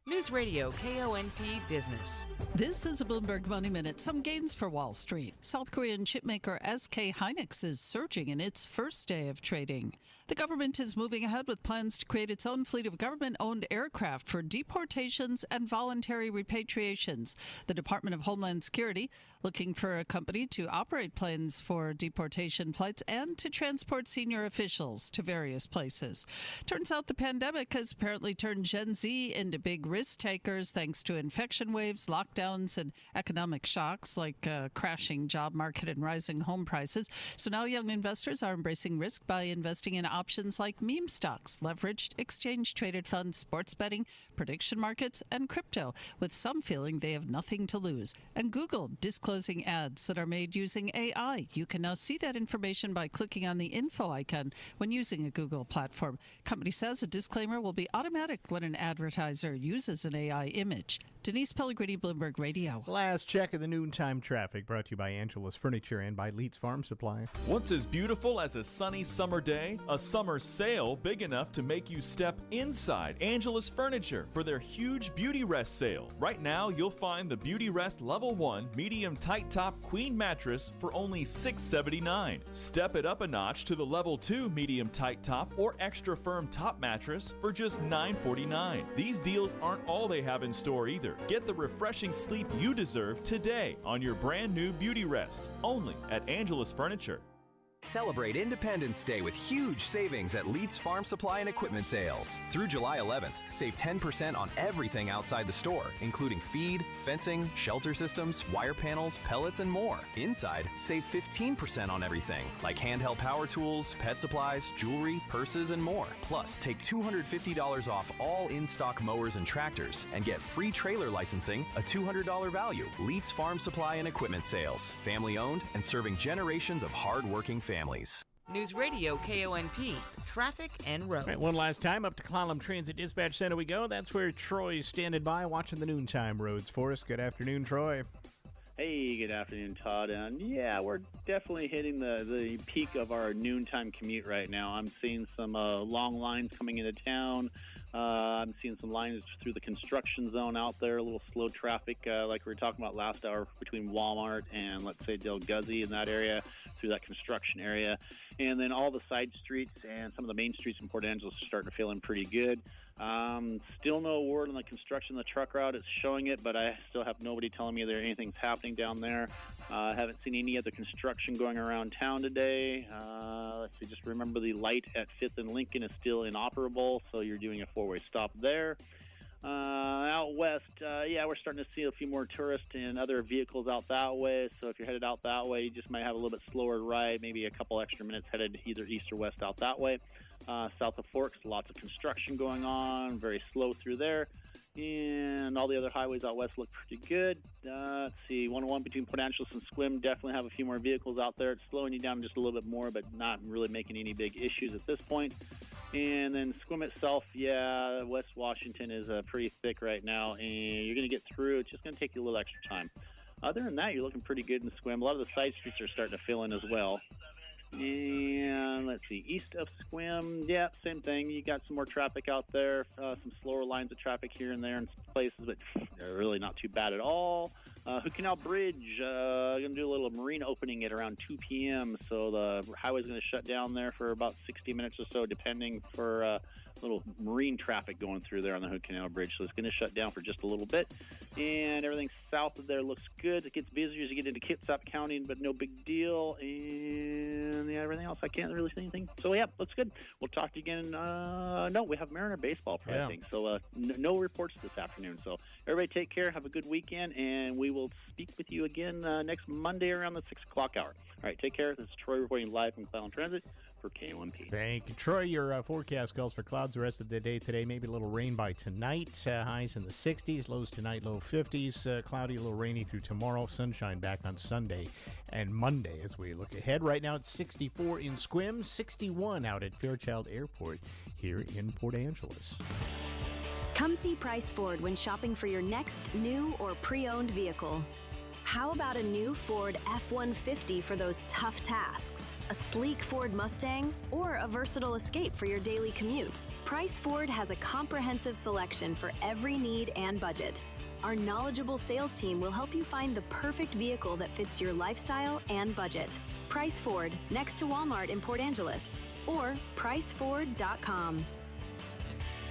News Radio KONP Business. This is a Bloomberg Money Minute. Some gains for Wall Street. South Korean chipmaker SK Hynix is surging in its first day of trading. The government is moving ahead with plans to create its own fleet of government-owned aircraft for deportations and voluntary repatriations. The Department of Homeland Security looking for a company to operate planes for deportation flights and to transport senior officials to various places. Turns out the pandemic has apparently turned Gen Z into big risk takers thanks to infection waves, lockdowns, and economic shocks like crashing job market and rising home prices. So now young investors are embracing risk by investing in options like meme stocks, leveraged exchange-traded funds, sports betting, prediction markets, and crypto, with some feeling they have nothing to lose. And Google disclosing ads that are made using AI. You can now see that information by clicking on the info icon when using a Google platform. Company says a disclaimer will be automatic when an advertiser uses an AI image. Denise Pellegrini, Bloomberg Radio. Last check of the noontime traffic brought to you by Angela's Furniture and by Leeds Farm Supply. What's as beautiful as a sunny summer day? A summer sale big enough to make you step inside Angela's Furniture for their huge Beauty Rest sale. Right now, you'll find the Beauty Rest Level 1 Medium Tight Top Queen Mattress for only $679. Step it up a notch to the Level 2 Medium Tight Top or Extra Firm Top Mattress for just $949. These deals aren't all they have in store either. Get the refreshing sleep you deserve today on your brand new Beauty Rest, only at Angela's Furniture. Celebrate Independence Day with huge savings at Leeds Farm Supply and Equipment Sales. Through July 11th, save 10% on everything outside the store, including feed, fencing, shelter systems, wire panels, pellets, and more. Inside, save 15% on everything, like handheld power tools, pet supplies, jewelry, purses, and more. Plus, take $250 off all in-stock mowers and tractors, and get free trailer licensing, a $200 value. Leeds Farm Supply and Equipment Sales. Family-owned and serving generations of hard-working families. News Radio KONP, traffic and roads. All right, one last time up to Clallam Transit Dispatch Center we go. That's where Troy's standing by watching the noontime roads for us. Good afternoon, Troy. Hey, good afternoon, Todd. And yeah, we're definitely hitting the peak of our noontime commute right now. I'm seeing some long lines coming into town. I'm seeing some lines through the construction zone out there, a little slow traffic like we were talking about last hour between Walmart and, let's say, Del Guzzi in that area, through that construction area. And then all the side streets and some of the main streets in Port Angeles are starting to feel in pretty good. Still no word on the construction of the truck route. It's showing it, but I still have nobody telling me that anything's happening down there. I haven't seen any other construction going around town today. Let's see, just remember the light at 5th and Lincoln is still inoperable, so you're doing a four-way stop there. Out west, we're starting to see a few more tourists and other vehicles out that way. So if you're headed out that way, you just might have a little bit slower ride, maybe a couple extra minutes headed either east or west out that way. South of Forks, lots of construction going on, very slow through there. And all the other highways out west look pretty good. Let's see, 101 between Port Angeles and Sequim, definitely have a few more vehicles out there. It's slowing you down just a little bit more, but not really making any big issues at this point. And then Sequim itself, West Washington is pretty thick right now, and you're going to get through. It's just going to take you a little extra time. Other than that, you're looking pretty good in Sequim. A lot of the side streets are starting to fill in as well. And let's see, east of Sequim, same thing. You got some more traffic out there, some slower lines of traffic here and there in places, but they're really not too bad at all. Hood Canal Bridge, going to do a little marine opening at around 2 p.m., so the highway's going to shut down there for about 60 minutes or so, depending for little marine traffic going through there on the Hood Canal Bridge, so it's going to shut down for just a little bit. And everything south of there looks good. It gets busier as you get into Kitsap County, but no big deal. And everything else, I can't really see anything. So looks good. We'll talk to you again. No, we have Mariner baseball, I think. So no reports this afternoon. So everybody take care. Have a good weekend, and we will speak with you again next Monday around the 6 o'clock hour. All right, take care. This is Troy reporting live from Cloud Transit for KOMP. Thank you, Troy. Your forecast calls for clouds the rest of the day today. Maybe a little rain by tonight. Highs in the 60s, lows tonight, low 50s. Cloudy, a little rainy through tomorrow. Sunshine back on Sunday and Monday as we look ahead. Right now it's 64 in Sequim, 61 out at Fairchild Airport here in Port Angeles. Come see Price Ford when shopping for your next new or pre-owned vehicle. How about a new Ford F-150 for those tough tasks, a sleek Ford Mustang, or a versatile Escape for your daily commute? Price Ford has a comprehensive selection for every need and budget. Our knowledgeable sales team will help you find the perfect vehicle that fits your lifestyle and budget. Price Ford, next to Walmart in Port Angeles, or priceford.com.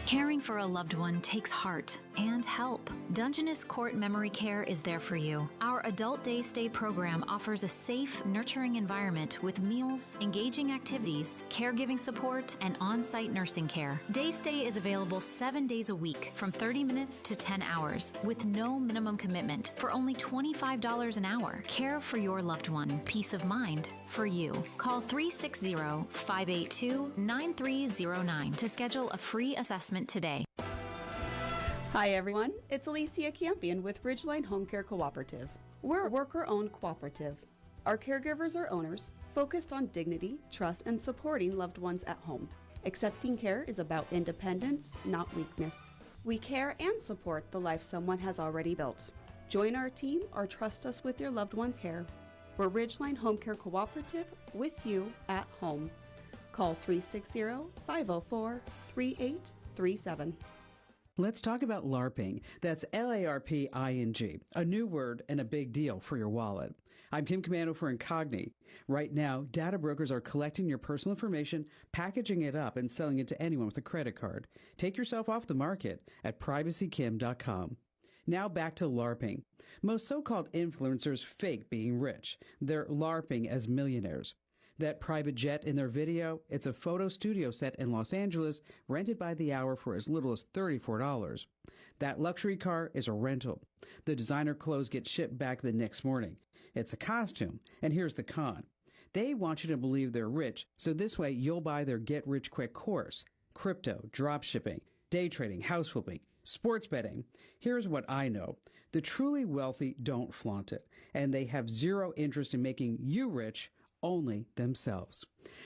Caring for a loved one takes heart and help. Dungeness Court Memory Care is there for you. Our adult day stay program offers a safe, nurturing environment with meals, engaging activities, caregiving support, and on-site nursing care. Day stay is available 7 days a week from 30 minutes to 10 hours with no minimum commitment for only $25 an hour. Care for your loved one. Peace of mind for you. Call 360-582-9309 to schedule a free assessment today. Hi everyone, it's Alicia Campion with Ridgeline Home Care Cooperative. We're a worker-owned cooperative. Our caregivers are owners, focused on dignity, trust, and supporting loved ones at home. Accepting care is about independence, not weakness. We care and support the life someone has already built. Join our team or trust us with your loved one's care. We're Ridgeline Home Care Cooperative with you at home. Call 360-504-3837. Let's talk about LARPing. That's LARPING, a new word and a big deal for your wallet. I'm Kim Commando for Incogni. Right now, data brokers are collecting your personal information, packaging it up, and selling it to anyone with a credit card. Take yourself off the market at privacykim.com. Now back to LARPing. Most so-called influencers fake being rich. They're LARPing as millionaires. That private jet in their video, it's a photo studio set in Los Angeles, rented by the hour for as little as $34. That luxury car is a rental. The designer clothes get shipped back the next morning. It's a costume, and here's the con. They want you to believe they're rich, so this way you'll buy their get-rich-quick course. Crypto, drop shipping, day trading, house flipping, sports betting. Here's what I know. The truly wealthy don't flaunt it, and they have zero interest in making you rich, only themselves.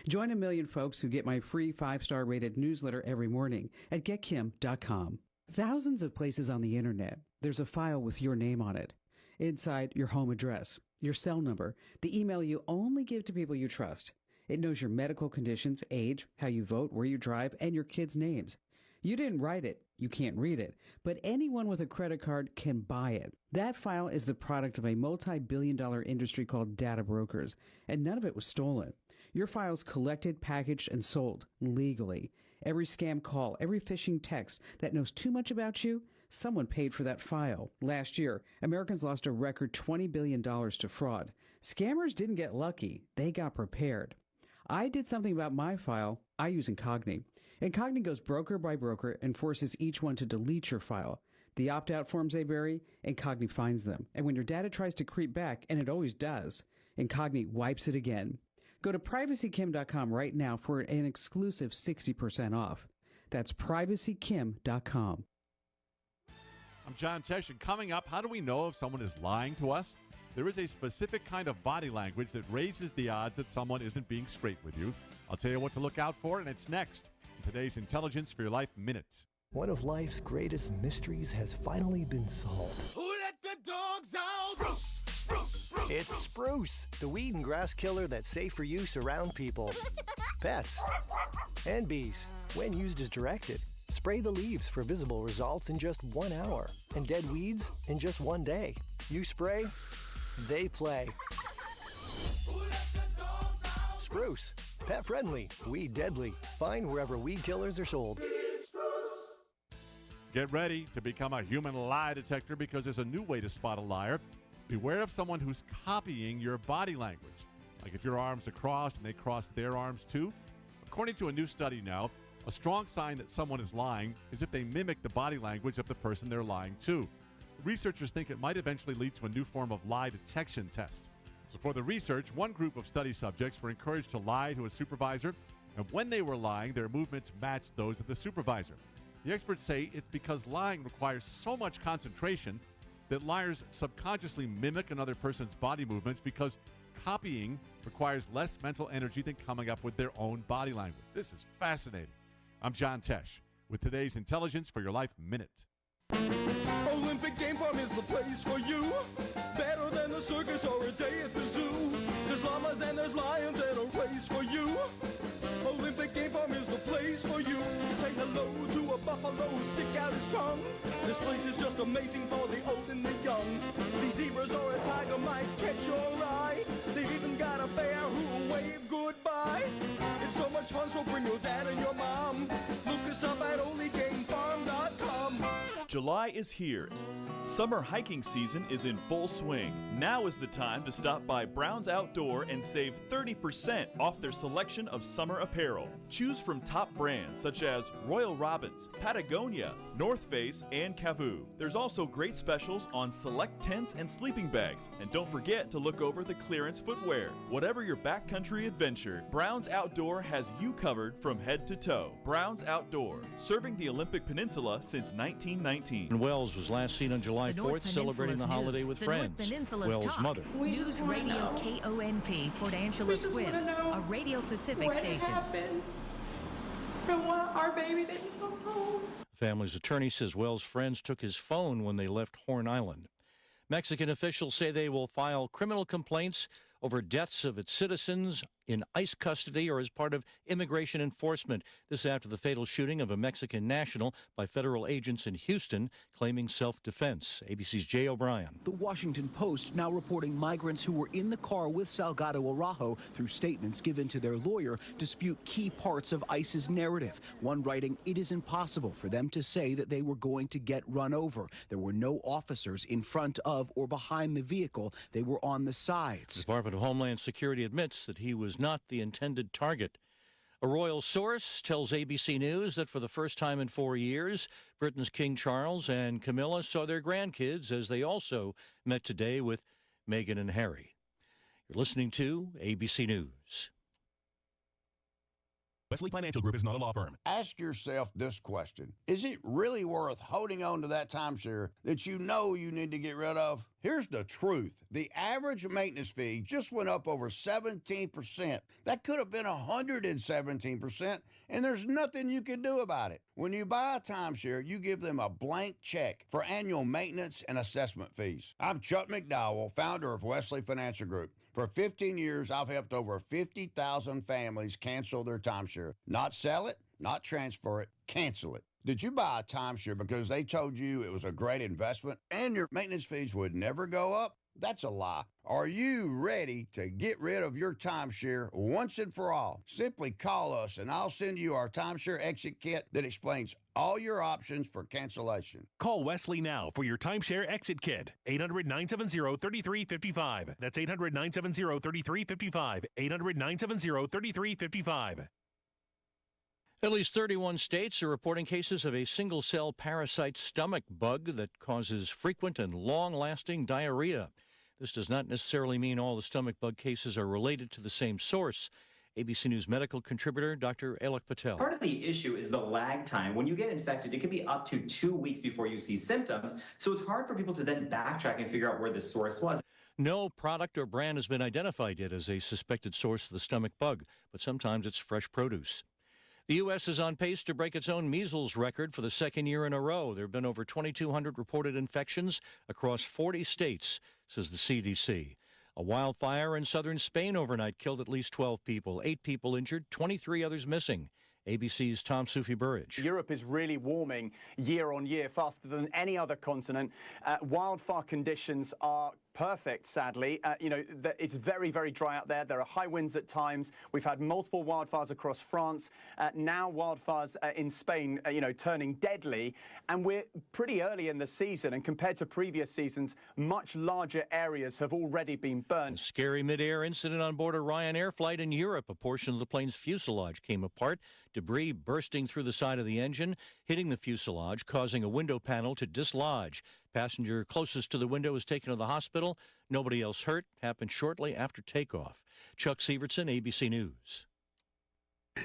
Join a million folks who get my free 5-star rated newsletter every morning at getkim.com. Thousands of places on the internet, there's a file with your name on it. Inside, your home address, your cell number, the email you only give to people you trust. It knows your medical conditions, age, how you vote, where you drive, and your kids' names. You didn't write it, you can't read it, but anyone with a credit card can buy it. That file is the product of a multi-billion-dollar industry called data brokers, and none of it was stolen. Your file's collected, packaged, and sold legally. Every scam call, every phishing text that knows too much about you, someone paid for that file. Last year, Americans lost a record $20 billion to fraud. Scammers didn't get lucky, they got prepared. I did something about my file. I use Incogni. Incogni goes broker by broker and forces each one to delete your file. The opt-out forms they bury, Incogni finds them. And when your data tries to creep back, and it always does, Incogni wipes it again. Go to privacykim.com right now for an exclusive 60% off. That's privacykim.com. I'm John Tesh, and coming up, how do we know if someone is lying to us? There is a specific kind of body language that raises the odds that someone isn't being straight with you. I'll tell you what to look out for, and it's next in today's Intelligence for Your Life Minute. One of life's greatest mysteries has finally been solved. Who let the dogs out? Spruce, spruce, spruce. It's spruce, the weed and grass killer that's safe for use around people, pets, and bees. When used as directed, spray the leaves for visible results in just 1 hour, and dead weeds in just 1 day. You spray, they play. Spruce, pet friendly, weed deadly. Find wherever weed killers are sold. Get ready to become a human lie detector because there's a new way to spot a liar. Beware of someone who's copying your body language. Like if your arms are crossed and they cross their arms too. According to a new study now, a strong sign that someone is lying is if they mimic the body language of the person they're lying to. Researchers think it might eventually lead to a new form of lie detection test. So for the research, one group of study subjects were encouraged to lie to a supervisor, and when they were lying, their movements matched those of the supervisor. The experts say it's because lying requires so much concentration that liars subconsciously mimic another person's body movements because copying requires less mental energy than coming up with their own body language. This is fascinating. I'm John Tesh with today's Intelligence for Your Life Minute. Olympic Game Farm is the place for you. Better than the circus or a day at the zoo. There's llamas and there's lions and a race for you. Olympic Game Farm is the place for you. Say hello to a buffalo, stick out his tongue. This place is just amazing for the old and the young. These zebras or a tiger might catch your eye. They've even got a bear who'll wave goodbye. It's so much fun, so bring your dad and your mom. Look us up at onlygamefarm.com. July is here. Summer hiking season is in full swing. Now is the time to stop by Brown's Outdoor and save 30% off their selection of summer apparel. Choose from top brands such as Royal Robbins, Patagonia, North Face, and Cavoo. There's also great specials on select tents and sleeping bags. And don't forget to look over the clearance footwear. Whatever your backcountry adventure, Brown's Outdoor has you covered from head to toe. Brown's Outdoor, serving the Olympic Peninsula since 1919. Wells was last seen on July 4th celebrating the holiday with friends. Wells' mother. News Radio KONP, Port Angeles Squid, a Radio Pacific station. Our baby didn't come home. Family's attorney says Wells' friends took his phone when they left Horn Island. Mexican officials say they will file criminal complaints over deaths of its citizens in ICE custody or as part of immigration enforcement. This after the fatal shooting of a Mexican national by federal agents in Houston claiming self-defense. ABC's Jay O'Brien. The Washington Post now reporting migrants who were in the car with Salgado Araujo, through statements given to their lawyer, dispute key parts of ICE's narrative. One writing, it is impossible for them to say that they were going to get run over. There were no officers in front of or behind the vehicle. They were on the sides. The Department of Homeland Security admits that he was not the intended target. A royal source tells ABC News that for the first time in 4 years, Britain's King Charles and Camilla saw their grandkids as they also met today with Meghan and Harry. You're listening to ABC News. Wesley Financial Group is not a law firm. Ask yourself this question. Is it really worth holding on to that timeshare that you know you need to get rid of? Here's the truth. The average maintenance fee just went up over 17%. That could have been 117%, and there's nothing you can do about it. When you buy a timeshare, you give them a blank check for annual maintenance and assessment fees. I'm Chuck McDowell, founder of Wesley Financial Group. For 15 years, I've helped over 50,000 families cancel their timeshare. Not sell it, not transfer it, cancel it. Did you buy a timeshare because they told you it was a great investment and your maintenance fees would never go up? That's a lie. Are you ready to get rid of your timeshare once and for all? Simply call us and I'll send you our timeshare exit kit that explains all your options for cancellation. Call Wesley now for your timeshare exit kit. 800-970-3355. That's 800-970-3355. 800-970-3355. At least 31 states are reporting cases of a single-cell parasite stomach bug that causes frequent and long-lasting diarrhea. This does not necessarily mean all the stomach bug cases are related to the same source. ABC News medical contributor Dr. Alok Patel. Part of the issue is the lag time. When you get infected, it can be up to 2 weeks before you see symptoms, so it's hard for people to then backtrack and figure out where the source was. No product or brand has been identified yet as a suspected source of the stomach bug, but sometimes it's fresh produce. The U.S. is on pace to break its own measles record for the second year in a row. There have been over 2,200 reported infections across 40 states, says the CDC. A wildfire in southern Spain overnight killed at least 12 people, 8 people injured, 23 others missing. ABC's Tom Sufi-Burridge. Europe is really warming year on year, faster than any other continent. Wildfire conditions are perfect, sadly. It's very, very dry out there. There are high winds at times. We've had multiple wildfires across France. Now wildfires in Spain, turning deadly. And we're pretty early in the season. And compared to previous seasons, much larger areas have already been burned. A scary mid-air incident on board a Ryanair flight in Europe. A portion of the plane's fuselage came apart. Debris bursting through the side of the engine, hitting the fuselage, causing a window panel to dislodge. Passenger closest to the window was taken to the hospital. Nobody else hurt. Happened shortly after takeoff. Chuck Severson, ABC News.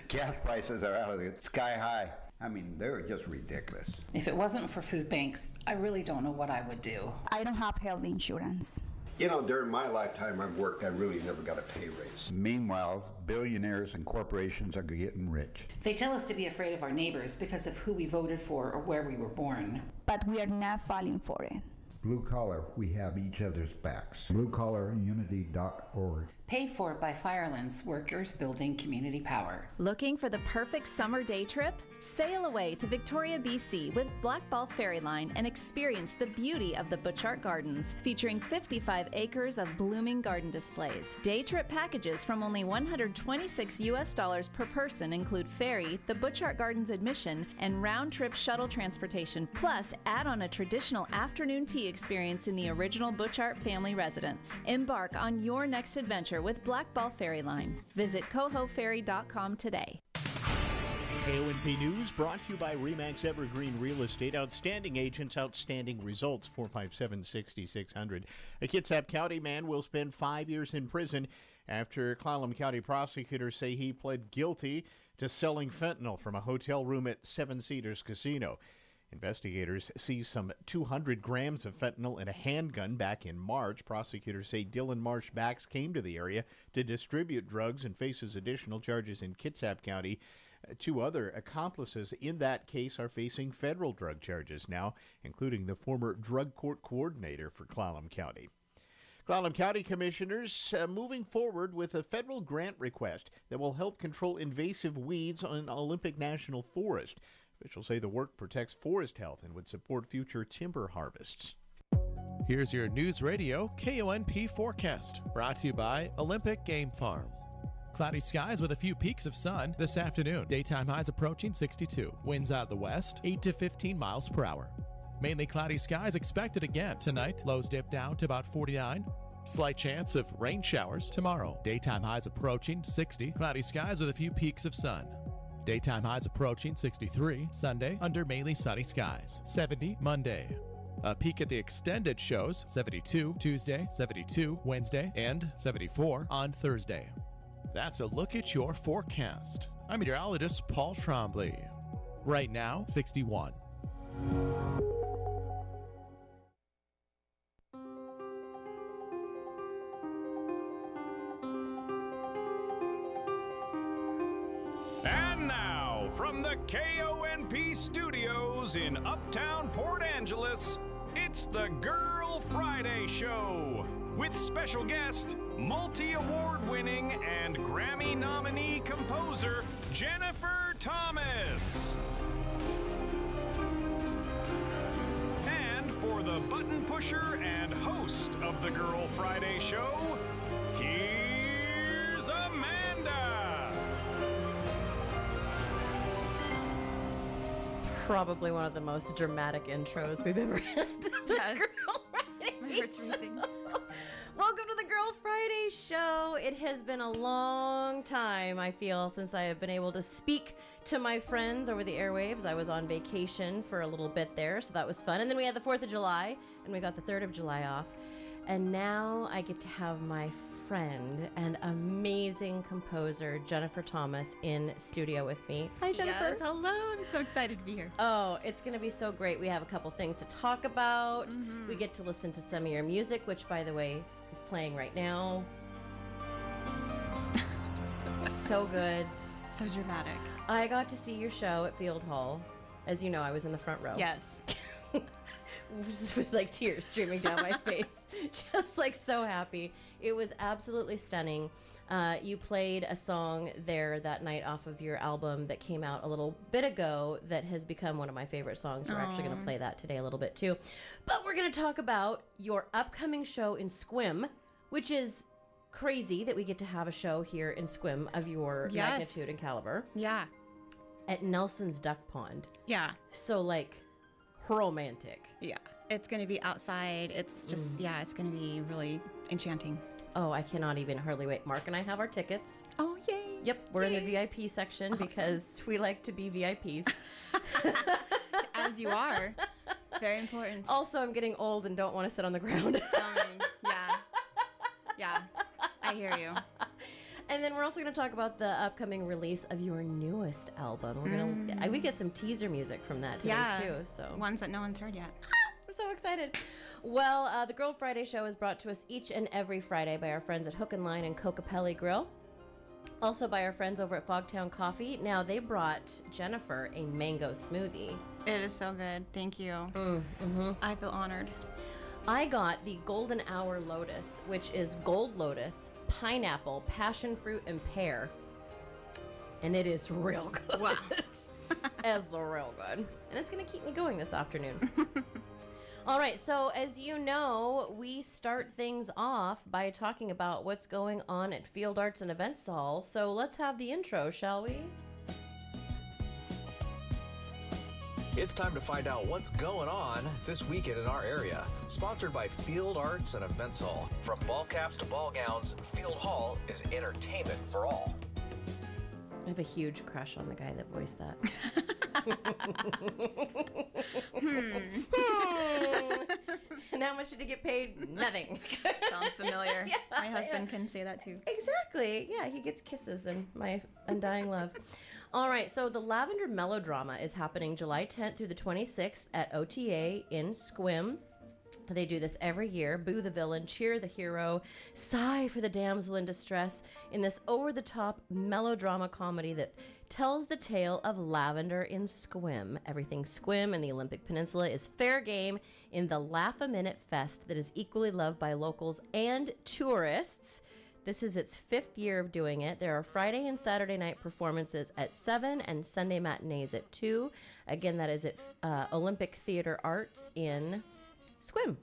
Gas prices are out of the sky high. I mean, they're just ridiculous. If it wasn't for food banks, I really don't know what I would do. I don't have health insurance. During my lifetime I've worked, I really never got a pay raise. Meanwhile, billionaires and corporations are getting rich. They tell us to be afraid of our neighbors because of who we voted for or where we were born. But we are not falling for it. Blue Collar, we have each other's backs. BlueCollarUnity.org. Paid for by Firelands, workers building community power. Looking for the perfect summer day trip? Sail away to Victoria, BC with Black Ball Ferry Line and experience the beauty of the Butchart Gardens, featuring 55 acres of blooming garden displays. Day trip packages from only $126 per person include ferry, the Butchart Gardens admission, and round-trip shuttle transportation. Plus, add on a traditional afternoon tea experience in the original Butchart family residence. Embark on your next adventure with Black Ball Ferry Line. Visit cohoferry.com today. KONP News brought to you by RE/MAX Evergreen Real Estate. Outstanding agents, outstanding results. 457-6600. A Kitsap County man will spend 5 years in prison after Clallam County prosecutors say he pled guilty to selling fentanyl from a hotel room at Seven Cedars Casino. Investigators seized some 200 grams of fentanyl in a handgun back in March. Prosecutors say Dylan Marsh Bax came to the area to distribute drugs and faces additional charges in Kitsap County. 2 other accomplices in that case are facing federal drug charges now, including the former drug court coordinator for Clallam County. Clallam County commissioners moving forward with a federal grant request that will help control invasive weeds on Olympic National Forest. Officials say the work protects forest health and would support future timber harvests. Here's your News Radio KONP forecast, brought to you by Olympic Game Farm. Cloudy skies with a few peaks of sun this afternoon. Daytime highs approaching 62. Winds out of the west, 8 to 15 miles per hour. Mainly cloudy skies expected again tonight. Lows dip down to about 49. Slight chance of rain showers tomorrow. Daytime highs approaching 60. Cloudy skies with a few peaks of sun. Daytime highs approaching 63. Sunday under mainly sunny skies. 70 Monday. A peek at the extended shows. 72 Tuesday, 72 Wednesday, and 74 on Thursday. That's a look at your forecast. I'm meteorologist Paul Trombley. Right now, 61. From the KONP studios in Uptown Port Angeles, it's the Girl Friday Show with special guest, multi-award winning and Grammy nominee composer Jennifer Thomas. And for the button pusher and host of the Girl Friday Show, here's Amanda. Probably one of the most dramatic intros we've ever had to the Yes. Girl Friday My heart's racing. Show. Welcome to the Girl Friday Show. It has been a long time, I feel, since I have been able to speak to my friends over the airwaves. I was on vacation for a little bit there, so that was fun. And then we had the 4th of July, and we got the 3rd of July off. And now I get to have my friend and amazing composer Jennifer Thomas in studio with me. Hi, Jennifer. Yes, hello. I'm so excited to be here. Oh, it's going to be so great. We have a couple things to talk about. We get to listen to some of your music, which, by the way, is playing right now. So good. So dramatic. I got to see your show at Field Hall. As you know, I was in the front row. Yes. Just with like tears streaming down my face. Just like so happy. It was absolutely stunning. You played a song there that night off of your album that came out a little bit ago that has become one of my favorite songs. We're actually going to play that today a little bit too. But we're going to talk about your upcoming show in Sequim, which is crazy that we get to have a show here in Sequim of your magnitude and caliber. Yeah. At Nelson's Duck Pond. Yeah. So like romantic. Yeah. It's going to be outside. It's just, yeah, it's going to be really enchanting. Oh, I cannot even hardly wait. Mark and I have our tickets. Oh, yay. Yep, we're in the VIP section because we like to be VIPs. As you are. Very important. Also, I'm getting old and don't want to sit on the ground. Yeah. Yeah. I hear you. And then we're also going to talk about the upcoming release of your newest album. We're gonna we get some teaser music from that today too. So ones that no one's heard yet. I'm so excited. Well, the Girl Friday Show is brought to us each and every Friday by our friends at Hook and Line and Cocapelli Grill. Also by our friends over at Fogtown Coffee. Now, they brought Jennifer a mango smoothie. It is so good. Thank you. I feel honored. I got the Golden Hour Lotus, which is gold lotus, pineapple, passion fruit, and pear. And it is real good. Wow. It's real good. And it's going to keep me going this afternoon. All right, so as you know, we start things off by talking about what's going on at Field Arts and Events Hall. So let's have the intro, shall we? It's time to find out what's going on this weekend in our area. Sponsored by Field Arts and Events Hall. From ball caps to ball gowns, Field Hall is entertainment for all. I have a huge crush on the guy that voiced that. And how much did he get paid? Nothing. Sounds familiar. Yeah, my husband can say that too. Exactly. Yeah, he gets kisses and my undying love. All right, so the Lavender Melodrama is happening July 10th through the 26th at OTA in Sequim. They do this every year. Boo the villain, cheer the hero, sigh for the damsel in distress in this over-the-top melodrama comedy that tells the tale of lavender in Sequim. Everything Sequim and the Olympic Peninsula is fair game in the Laugh-A-Minute Fest that is equally loved by locals and tourists. This is its 5th year of doing it. There are Friday and Saturday night performances at 7 and Sunday matinees at 2. Again, that is at Olympic Theater Arts in Sequim.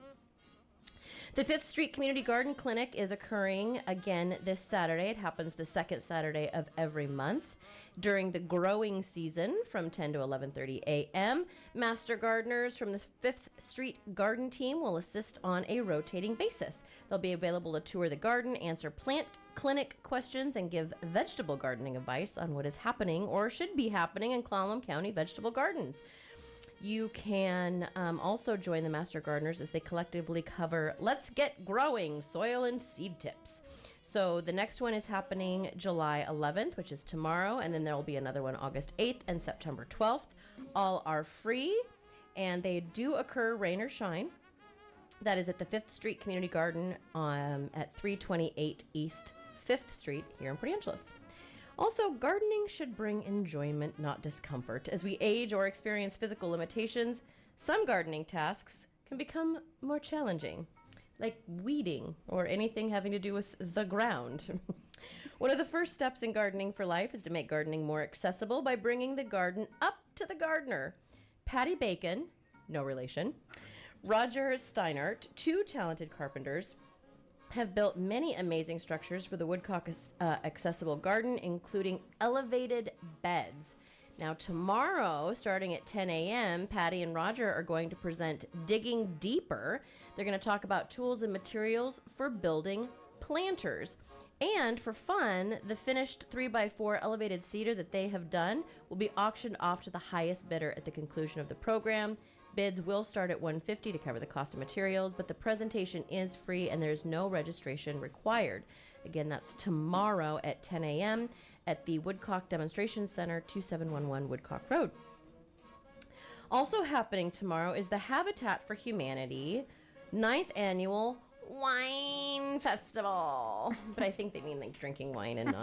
The 5th Street Community Garden Clinic is occurring again this Saturday. It happens the second Saturday of every month. During the growing season from 10 to 11:30 a.m., master gardeners from the 5th Street Garden Team will assist on a rotating basis. They'll be available to tour the garden, answer plant clinic questions, and give vegetable gardening advice on what is happening or should be happening in Clallam County vegetable gardens. You can also join the Master Gardeners as they collectively cover Let's Get Growing soil and seed tips. So the next one is happening July 11th, which is tomorrow, and then there will be another one August 8th and September 12th. All are free, and they do occur rain or shine. That is at the 5th Street Community Garden at 328 East 5th Street here in Port Angeles. Also, gardening should bring enjoyment, not discomfort. As we age or experience physical limitations, some gardening tasks can become more challenging, like weeding or anything having to do with the ground. One of the first steps in gardening for life is to make gardening more accessible by bringing the garden up to the gardener. Patty Bacon, no relation, Roger Steinert, two talented carpenters, have built many amazing structures for the Woodcock Accessible Garden, including elevated beds. Now, tomorrow, starting at 10 a.m., Patty and Roger are going to present Digging Deeper. They're going to talk about tools and materials for building planters. And for fun, the finished 3x4 elevated cedar that they have done will be auctioned off to the highest bidder at the conclusion of the program. Bids will start at $150 to cover the cost of materials, but the presentation is free and there's no registration required. Again, that's tomorrow at 10 a.m. at the Woodcock Demonstration Center, 2711 Woodcock Road. Also happening tomorrow is the Habitat for Humanity 9th Annual Wine Festival. But I think they mean like drinking wine and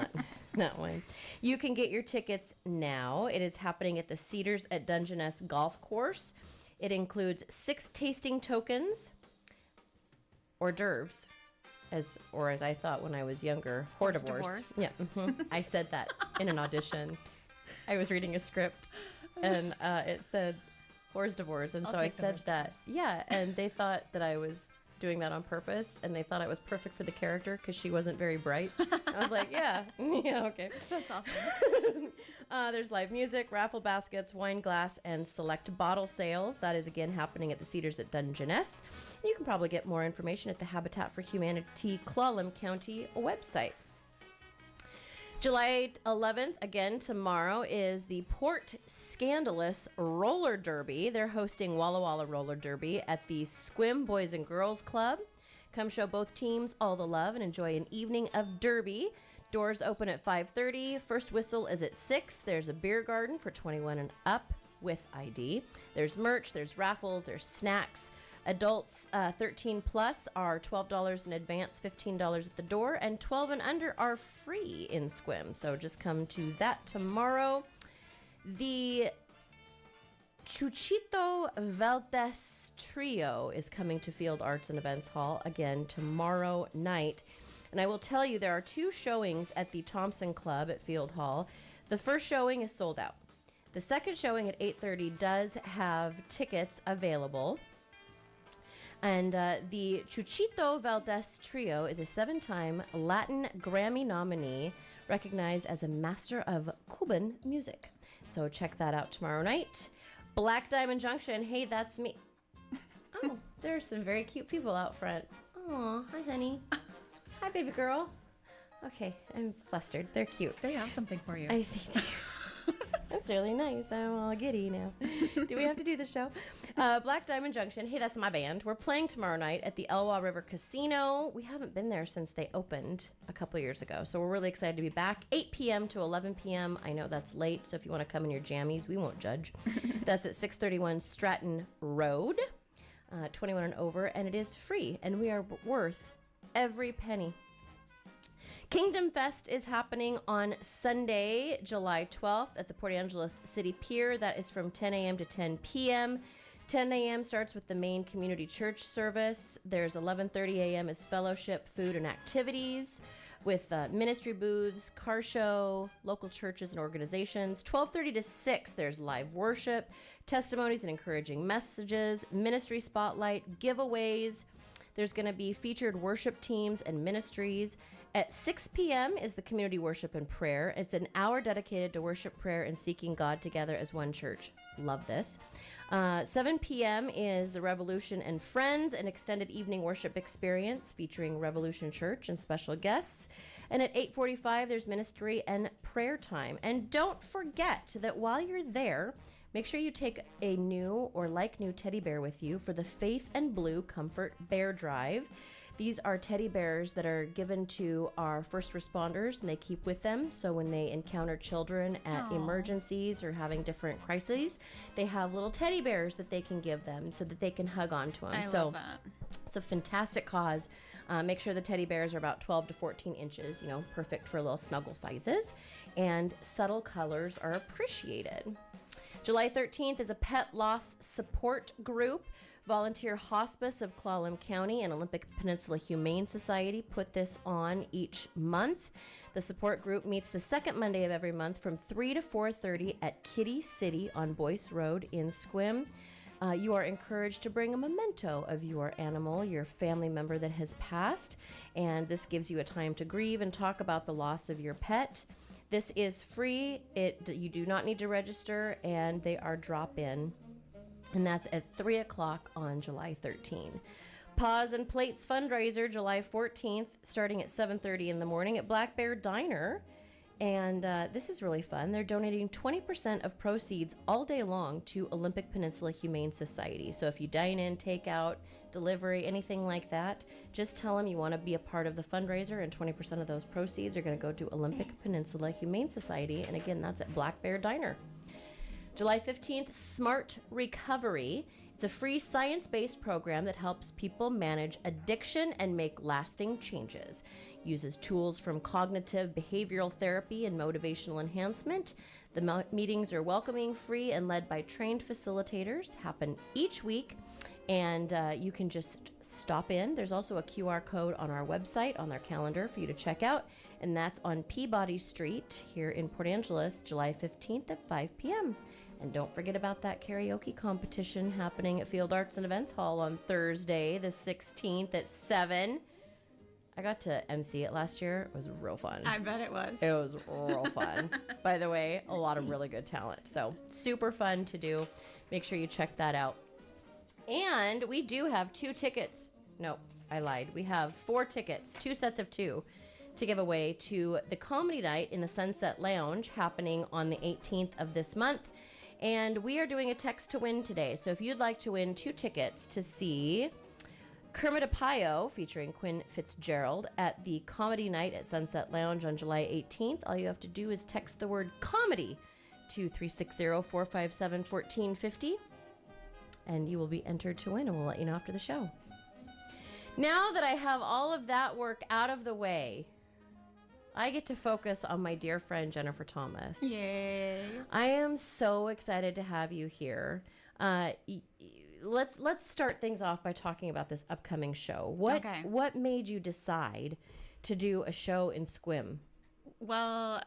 not wine. You can get your tickets now. It is happening at the Cedars at Dungeness Golf Course. It includes 6 tasting tokens, hors d'oeuvres, as I thought when I was younger, hors d'oeuvres. Yeah, I said that in an audition. I was reading a script, and it said hors d'oeuvres, and so I said that. Yeah, and they thought that I was doing that on purpose, and they thought I was perfect for the character because she wasn't very bright. I was like, yeah, okay. That's awesome. There's live music, raffle baskets, wine glass, and select bottle sales. That is again happening at the Cedars at Dungeness. You can probably get more information at the Habitat for Humanity Clallam County website. July 11th, again tomorrow, is the Port Scandalous Roller Derby. They're hosting Walla Walla Roller Derby at the Squim Boys and Girls Club. Come show both teams all the love and enjoy an evening of derby. Doors open at 5:30. First whistle is at 6. There's a beer garden for 21 and up with ID. There's merch, there's raffles, there's snacks. Adults 13 plus are $12 in advance, $15 at the door, and 12 and under are free in Squim. So just come to that tomorrow. The Chuchito Valdez Trio is coming to Field Arts and Events Hall again tomorrow night. And I will tell you, there are 2 showings at the Thompson Club at Field Hall. The first showing is sold out. The second showing at 8:30 does have tickets available. And the Chuchito Valdez Trio is a 7-time Latin Grammy nominee, recognized as a master of Cuban music. So check that out tomorrow night. Black Diamond Junction. Hey, that's me. Oh, there's some very cute people out front. Oh, hi, honey. Hi, baby girl. Okay, I'm flustered. They're cute. They have something for you. I think they do. That's really nice. I'm all giddy now. Do we have to do the show? Black Diamond Junction. Hey, that's my band. We're playing tomorrow night at the Elwha River Casino. We haven't been there since they opened a couple years ago, so we're really excited to be back. 8 p.m. to 11 p.m. I know that's late, so if you want to come in your jammies, we won't judge. That's at 631 Stratton Road, 21 and over, and it is free, and we are worth every penny. Kingdom Fest is happening on Sunday, July 12th at the Port Angeles City Pier. That is from 10 a.m. to 10 p.m. 10 a.m. starts with the main community church service. There's 11:30 a.m. is fellowship, food, and activities with ministry booths, car show, local churches and organizations. 12:30 to 6, there's live worship, testimonies and encouraging messages, ministry spotlight, giveaways. There's going to be featured worship teams and ministries. At 6 p.m. is the community worship and prayer. It's an hour dedicated to worship, prayer, and seeking God together as one church. Love this. 7 p.m. is the Revolution and Friends, an extended evening worship experience featuring Revolution Church and special guests. And at 8:45, there's ministry and prayer time. And don't forget that while you're there, make sure you take a new or like new teddy bear with you for the Faith and Blue Comfort Bear Drive. These are teddy bears that are given to our first responders, and they keep with them. So when they encounter children at emergencies or having different crises, they have little teddy bears that they can give them so that they can hug onto them. I love that. It's a fantastic cause. Make sure the teddy bears are about 12 to 14 inches, perfect for little snuggle sizes. And subtle colors are appreciated. July 13th is a pet loss support group. Volunteer Hospice of Clallam County and Olympic Peninsula Humane Society put this on each month. The support group meets the second Monday of every month from 3 to 4:30 at Kitty City on Boyce Road in Sequim. You are encouraged to bring a memento of your animal, your family member that has passed, and this gives you a time to grieve and talk about the loss of your pet. This is free. You do not need to register, and they are drop-in. And that's at 3 o'clock on July 13. Paws and Plates fundraiser, July 14th, starting at 7:30 in the morning at Black Bear Diner. And this is really fun. They're donating 20% of proceeds all day long to Olympic Peninsula Humane Society. So if you dine in, takeout, delivery, anything like that, just tell them you want to be a part of the fundraiser, and 20% of those proceeds are going to go to Olympic Peninsula Humane Society. And again, that's at Black Bear Diner. July 15th, Smart Recovery. It's a free science-based program that helps people manage addiction and make lasting changes. Uses tools from cognitive behavioral therapy and motivational enhancement. The meetings are welcoming, free, and led by trained facilitators. Happen each week, and you can just stop in. There's also a QR code on our website, on their calendar for you to check out, and that's on Peabody Street here in Port Angeles, July 15th at 5 p.m. And don't forget about that karaoke competition happening at Field Arts and Events Hall on Thursday, the 16th at 7. I got to MC it last year. It was real fun. I bet it was. It was real fun. By the way, a lot of really good talent. So super fun to do. Make sure you check that out. And we do have 2 tickets. No, I lied. We have 4 tickets, 2 sets of 2 to give away to the comedy night in the Sunset Lounge happening on the 18th of this month. And we are doing a text to win today. So if you'd like to win 2 tickets to see Kermit Apio featuring Quinn Fitzgerald at the Comedy Night at Sunset Lounge on July 18th, all you have to do is text the word comedy to 360-457-1450, and you will be entered to win, and we'll let you know after the show. Now that I have all of that work out of the way, I get to focus on my dear friend Jennifer Thomas. Yay. I am so excited to have you here. Let's start things off by talking about this upcoming show. What made you decide to do a show in Sequim? Well,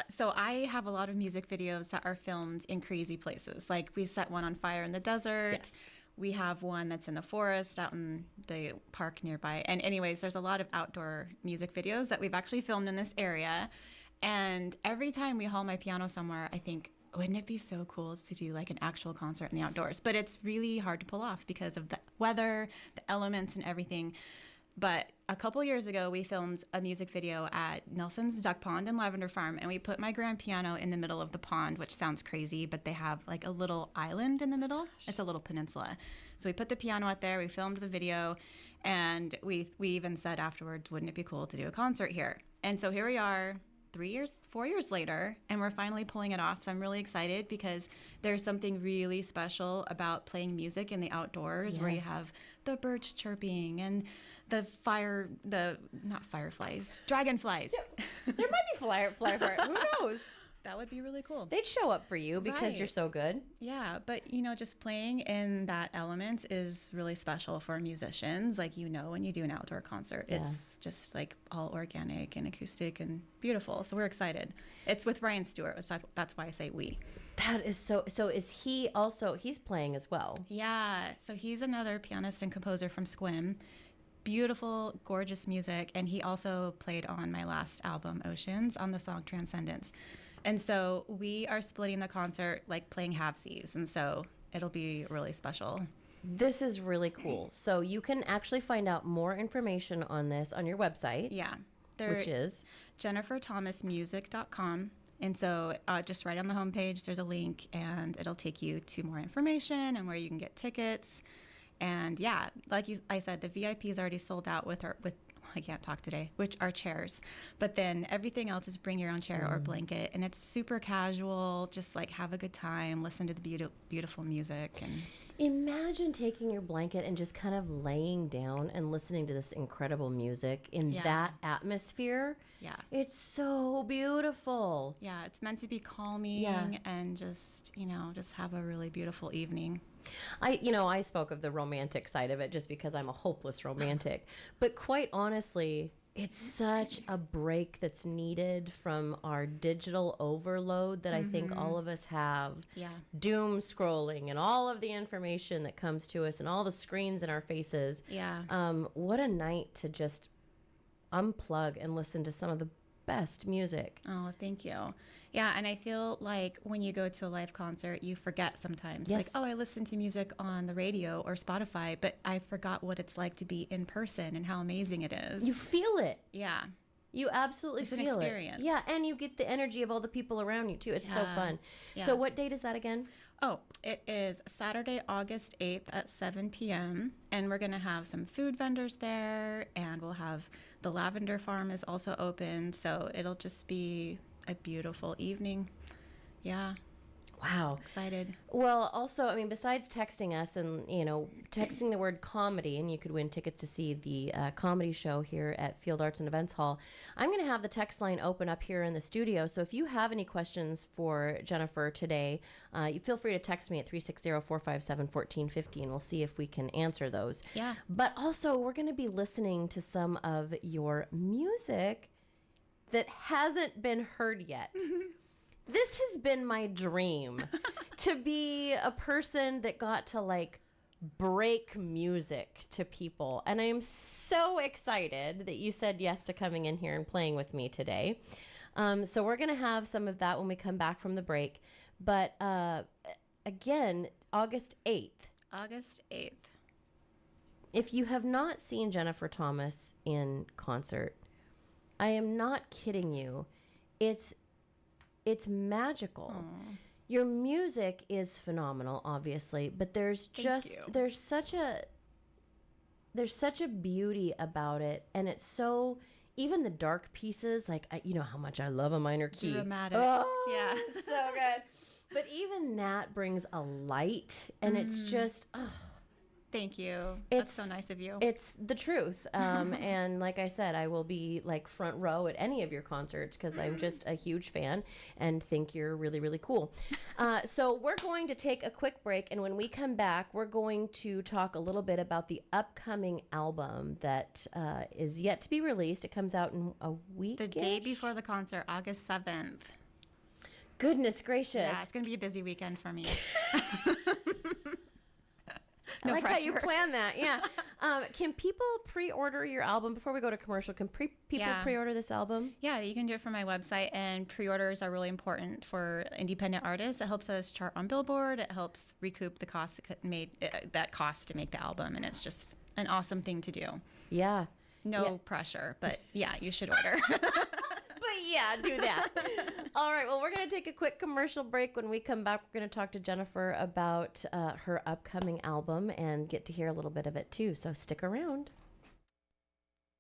so I have a lot of music videos that are filmed in crazy places. Like we set one on fire in the desert. Yes. We have one that's in the forest out in the park nearby. And anyways, there's a lot of outdoor music videos that we've actually filmed in this area. And every time we haul my piano somewhere, I think, wouldn't it be so cool to do like an actual concert in the outdoors? But it's really hard to pull off because of the weather, the elements, and everything. But a couple years ago, we filmed a music video at Nelson's Duck Pond in Lavender Farm, and we put my grand piano in the middle of the pond, which sounds crazy, but they have like a little island in the middle. It's a little peninsula. So we put the piano out there, we filmed the video, and we even said afterwards, wouldn't it be cool to do a concert here? And so here we are, 4 years later, and we're finally pulling it off. So I'm really excited because there's something really special about playing music in the outdoors where you have the birds chirping and dragonflies. Yeah, there might be fly Who knows? That would be really cool. They'd show up for you because you're so good. Yeah, but just playing in that element is really special for musicians. Like, when you do an outdoor concert, it's just like all organic and acoustic and beautiful. So we're excited. It's with Ryan Stewart. That's why I say we. That is so is he also, he's playing as well? Yeah, so he's another pianist and composer from Sequim. Beautiful, gorgeous music. And he also played on my last album, Oceans, on the song Transcendence. And so we are splitting the concert, like playing halfsies. And so it'll be really special. This is really cool. So you can actually find out more information on this on your website. Yeah. Which is jenniferthomasmusic.com. And so just right on the homepage, there's a link, and it'll take you to more information and where you can get tickets. And yeah, like I said, the VIP is already sold out with I can't talk today, which are chairs. But then everything else is bring your own chair or blanket. And it's super casual, just like have a good time, listen to the beautiful music. And Imagine taking your blanket and just kind of laying down and listening to this incredible music in that atmosphere. Yeah. It's so beautiful. Yeah, it's meant to be calming and just, just have a really beautiful evening. I spoke of the romantic side of it just because I'm a hopeless romantic. But quite honestly, it's such a break that's needed from our digital overload that I think all of us have. Yeah. Doom scrolling and all of the information that comes to us and all the screens in our faces. Yeah. What a night to just unplug and listen to some of the best music. Oh, thank you. Yeah, and I feel like when you go to a live concert, you forget sometimes. Yes. Like, oh, I listen to music on the radio or Spotify, but I forgot what it's like to be in person and how amazing it is. You feel it. Yeah. You absolutely It's feel an experience. it. Yeah, and you get the energy of all the people around you too. It's so fun. Yeah. So what date is that again? Oh, it is Saturday, August 8th at 7 p.m. And we're going to have some food vendors there, and we'll have the lavender farm is also open. So it'll just be a beautiful evening. Yeah. Wow. Excited. Well, also, I mean, besides texting us and, texting the word comedy, and you could win tickets to see the comedy show here at Field Arts and Events Hall, I'm going to have the text line open up here in the studio. So if you have any questions for Jennifer today, you feel free to text me at 360-457-1450, and we'll see if we can answer those. Yeah. But also, we're going to be listening to some of your music that hasn't been heard yet. This has been my dream, to be a person that got to break music to people. And I am so excited that you said yes to coming in here and playing with me today. So we're going to have some of that when we come back from the break. But again, August 8th. August 8th. If you have not seen Jennifer Thomas in concert, I am not kidding you. It's magical. Aww. Your music is phenomenal, obviously, but there's such a beauty about it, and it's so, even the dark pieces, you know how much I love a minor key. Dramatic. Oh, yeah. So good. But even that brings a light, and it's just, Thank you. That's so nice of you. It's the truth. And like I said, I will be front row at any of your concerts because I'm just a huge fan and think you're really, really cool. So we're going to take a quick break. And when we come back, we're going to talk a little bit about the upcoming album that is yet to be released. It comes out in a week. The day before the concert, August 7th. Goodness gracious. Yeah, it's going to be a busy weekend for me. I like how you plan that. Yeah. Can people pre-order your album before we go to commercial? Can people pre-order this album? Yeah, you can do it from my website, and pre-orders are really important for independent artists. It helps us chart on Billboard. It helps recoup the cost that cost to make the album, and it's just an awesome thing to do. Yeah. No pressure, but yeah, you should order. But yeah, do that. All right, well, we're going to take a quick commercial break. When we come back, we're going to talk to Jennifer about her upcoming album and get to hear a little bit of it too, so stick around.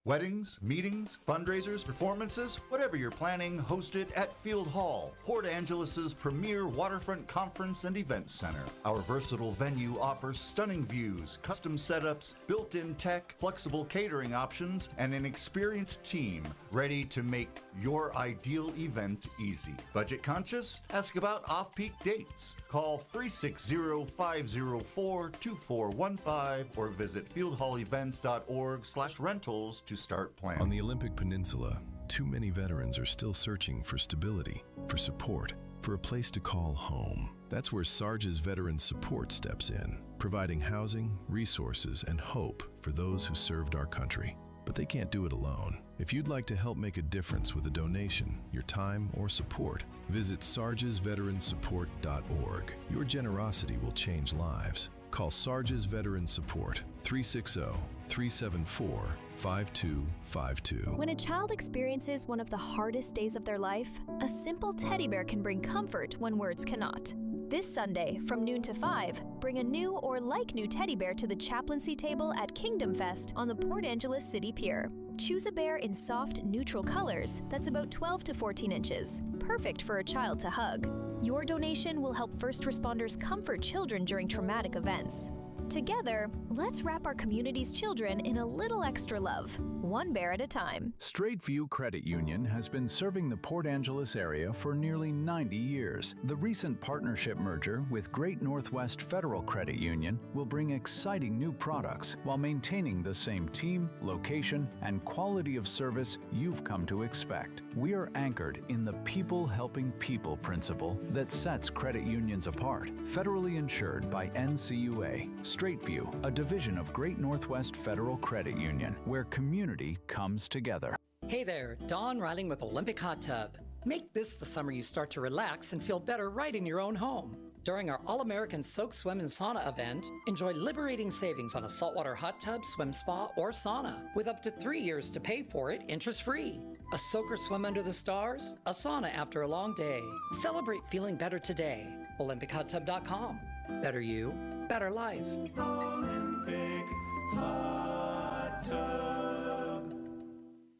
Weddings, meetings, fundraisers, performances, whatever you're planning, hosted at Field Hall, Port Angeles' premier waterfront conference and event center. Our versatile venue offers stunning views, custom setups, built-in tech, flexible catering options, and an experienced team ready to make your ideal event easy. Budget conscious? Ask about off-peak dates. Call 360-504-2415 or visit fieldhallevents.org/rentals to start planning. On the Olympic Peninsula, too many veterans are still searching for stability, for support, for a place to call home. That's where Sarge's Veteran Support steps in, providing housing, resources, and hope for those who served our country. But they can't do it alone. If you'd like to help make a difference with a donation, your time, or support, visit sargesveteransupport.org. Your generosity will change lives. Call Sarge's Veteran Support, 360-374-5252. When a child experiences one of the hardest days of their life, a simple teddy bear can bring comfort when words cannot. This Sunday, from noon to 5, bring a new or like-new teddy bear to the chaplaincy table at Kingdom Fest on the Port Angeles City Pier. Choose a bear in soft, neutral colors that's about 12 to 14 inches, perfect for a child to hug. Your donation will help first responders comfort children during traumatic events. Together, let's wrap our community's children in a little extra love, one bear at a time. Straight View Credit Union has been serving the Port Angeles area for nearly 90 years. The recent partnership merger with Great Northwest Federal Credit Union will bring exciting new products while maintaining the same team, location, and quality of service you've come to expect. We are anchored in the people helping people principle that sets credit unions apart. Federally insured by NCUA. Straight View, a division of Great Northwest Federal Credit Union, where community comes together. Hey there, Don Riling with Olympic Hot Tub. Make this the summer you start to relax and feel better right in your own home. During our All-American Soak, Swim, and Sauna event, enjoy liberating savings on a saltwater hot tub, swim spa, or sauna, with up to 3 years to pay for it interest-free. A soak or swim under the stars, a sauna after a long day. Celebrate feeling better today. OlympicHotTub.com. Better you, better life. Olympic Hot Tub.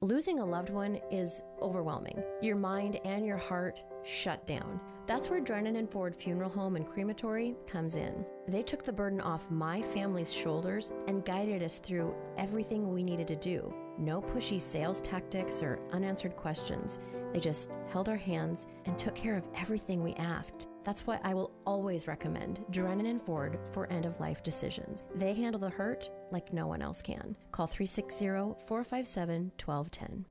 Losing a loved one is overwhelming. Your mind and your heart shut down. That's where Drennan & Ford Funeral Home and Crematory comes in. They took the burden off my family's shoulders and guided us through everything we needed to do. No pushy sales tactics or unanswered questions. They just held our hands and took care of everything we asked. That's why I will always recommend Drennan & Ford for end-of-life decisions. They handle the hurt like no one else can. Call 360-457-1210.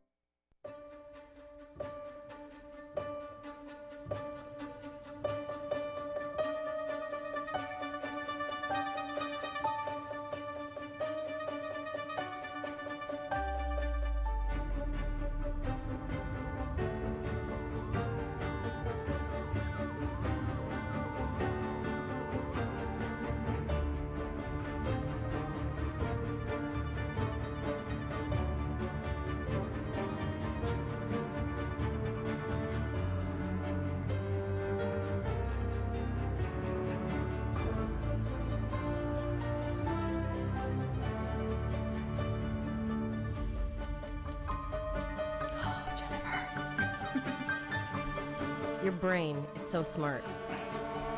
Your brain is so smart.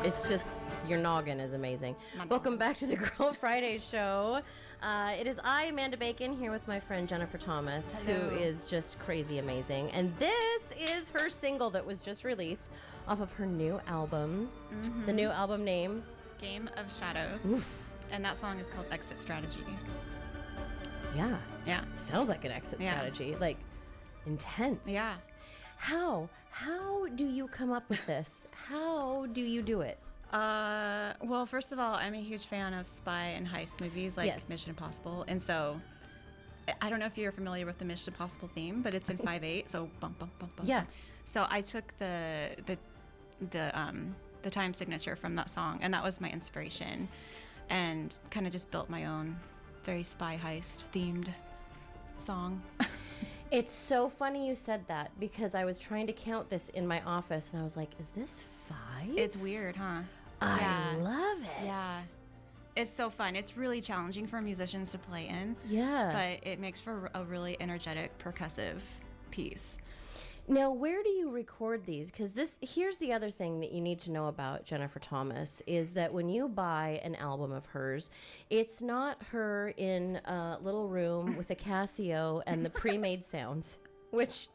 It's just, your noggin is amazing. Welcome back to the Girl Friday show. It is I, Amanda Bacon, here with my friend Jennifer Thomas, Hello. who is just crazy amazing. And this is her single that was just released off of her new album. Mhm. The new album name? Game of Shadows. Oof. And that song is called Exit Strategy. Yeah. Yeah. Sounds like an exit Yeah. strategy. Like, intense. Yeah. How do you come up with this? How do you do it? Well, first of all, I'm a huge fan of spy and heist movies like Yes. Mission Impossible. And so, I don't know if you're familiar with the Mission Impossible theme, but it's in 5/8, so bump, bump, bump, bump. Yeah. Bump. So I took the time signature from that song, and that was my inspiration, and kind of just built my own very spy heist themed song. It's so funny you said that, because I was trying to count this in my office and I was like, is this 5? It's weird, huh? I love it. Yeah. It's so fun. It's really challenging for musicians to play in. Yeah. But it makes for a really energetic, percussive piece. Now, where do you record these? Because here's the other thing that you need to know about Jennifer Thomas is that when you buy an album of hers, it's not her in a little room with a Casio and the pre-made sounds, which,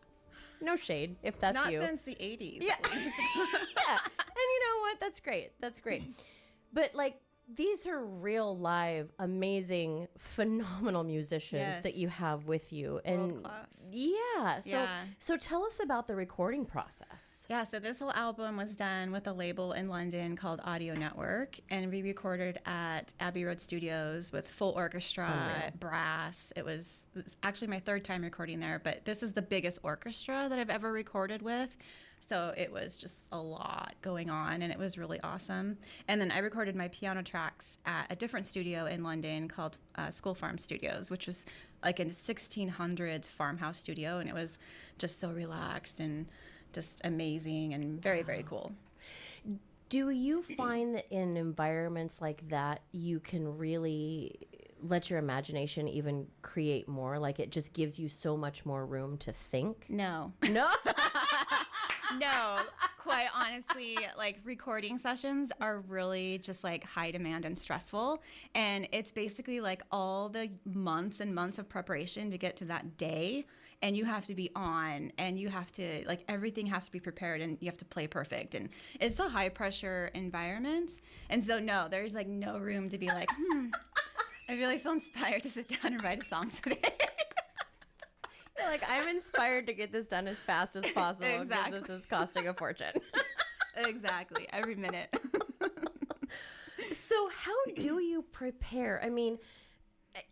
no shade if that's Not you. since the 80s. Yeah. Yeah. And you know what? That's great. That's great. But like, these are real live, amazing, phenomenal musicians that you have with you. And World-class. Yeah. Yeah. So tell us about the recording process. Yeah, so this whole album was done with a label in London called Audio Network, and we recorded at Abbey Road Studios with full orchestra, Unreal. brass. It's actually my third time recording there, but this is the biggest orchestra that I've ever recorded with. So it was just a lot going on, and it was really awesome. And then I recorded my piano tracks at a different studio in London called School Farm Studios, which was like a 1600s farmhouse studio, and it was just so relaxed and just amazing and very, very cool. Do you find that in environments like that, you can really let your imagination even create more? Like it just gives you so much more room to think? No. No? No, quite honestly, like recording sessions are really just like high demand and stressful. And it's basically like all the months and months of preparation to get to that day. And you have to be on, and you have to, like, everything has to be prepared, and you have to play perfect. And it's a high pressure environment. And so, no, there's like no room to be like, I really feel inspired to sit down and write a song today. You're like, I'm inspired to get this done as fast as possible because Exactly. this is costing a fortune. Exactly, every minute. So how do you prepare? I mean,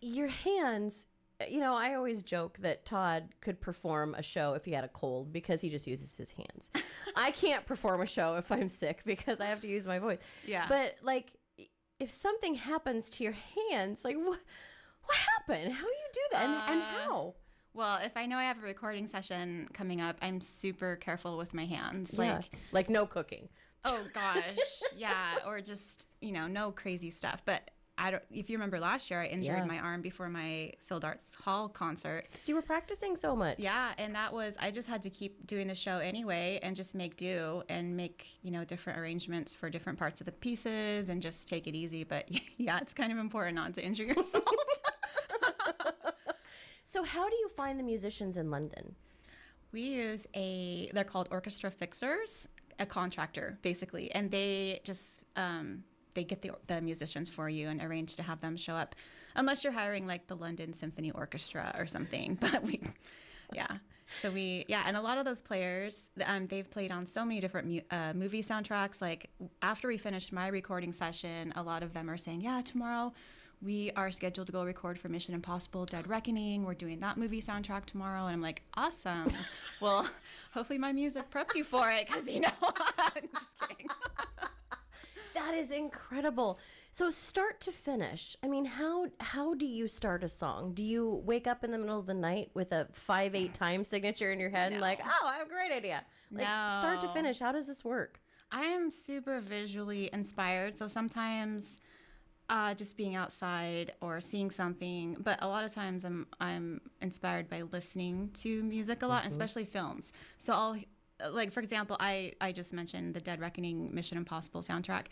your hands, I always joke that Todd could perform a show if he had a cold because he just uses his hands. I can't perform a show if I'm sick because I have to use my voice. Yeah. But like, if something happens to your hands, like what happened? How do you do that? And how? Well, if I know I have a recording session coming up, I'm super careful with my hands. Yeah. Like no cooking. Oh gosh, yeah, or just no crazy stuff. But if you remember last year, I injured my arm before my Field Arts Hall concert. So you were practicing so much. Yeah, and I just had to keep doing the show anyway, and just make do and make different arrangements for different parts of the pieces, and just take it easy. But yeah, it's kind of important not to injure yourself. So how do you find the musicians in London? We use they're called orchestra fixers, a contractor basically, and they just they get the musicians for you and arrange to have them show up, unless you're hiring like the London Symphony Orchestra or something. But and a lot of those players, they've played on so many different movie soundtracks. Like after we finished my recording session, a lot of them are saying, yeah, tomorrow we are scheduled to go record for Mission Impossible Dead Reckoning. We're doing that movie soundtrack tomorrow. And I'm like, awesome. Well, hopefully my music prepped you for it, because I'm just kidding. That is incredible. So start to finish, I mean, how do you start a song? Do you wake up in the middle of the night with a 5/8 time signature in your head and like, oh, I have a great idea? Like, start to finish, how does this work? I am super visually inspired. So sometimes just being outside or seeing something, but a lot of times I'm inspired by listening to music a lot, especially films. So I'll, like, for example, I just mentioned the Dead Reckoning Mission Impossible soundtrack.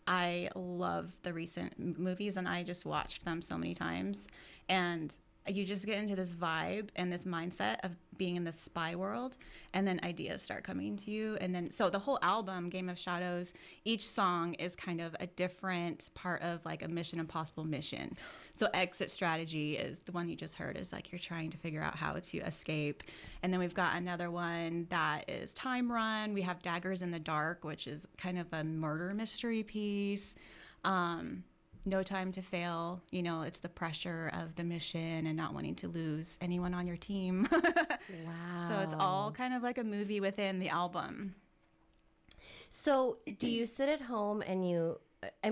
I love the recent movies, and I just watched them so many times. And you just get into this vibe and this mindset of being in this spy world, and then ideas start coming to you. And then, so the whole album, Game of Shadows, each song is kind of a different part of like a Mission Impossible mission. So Exit Strategy is the one you just heard, is like you're trying to figure out how to escape. And then we've got another one that is Time Run. We have Daggers in the Dark, which is kind of a murder mystery piece. No Time to Fail, it's the pressure of the mission and not wanting to lose anyone on your team. Wow. So it's all kind of like a movie within the album. So do you sit at home and you're a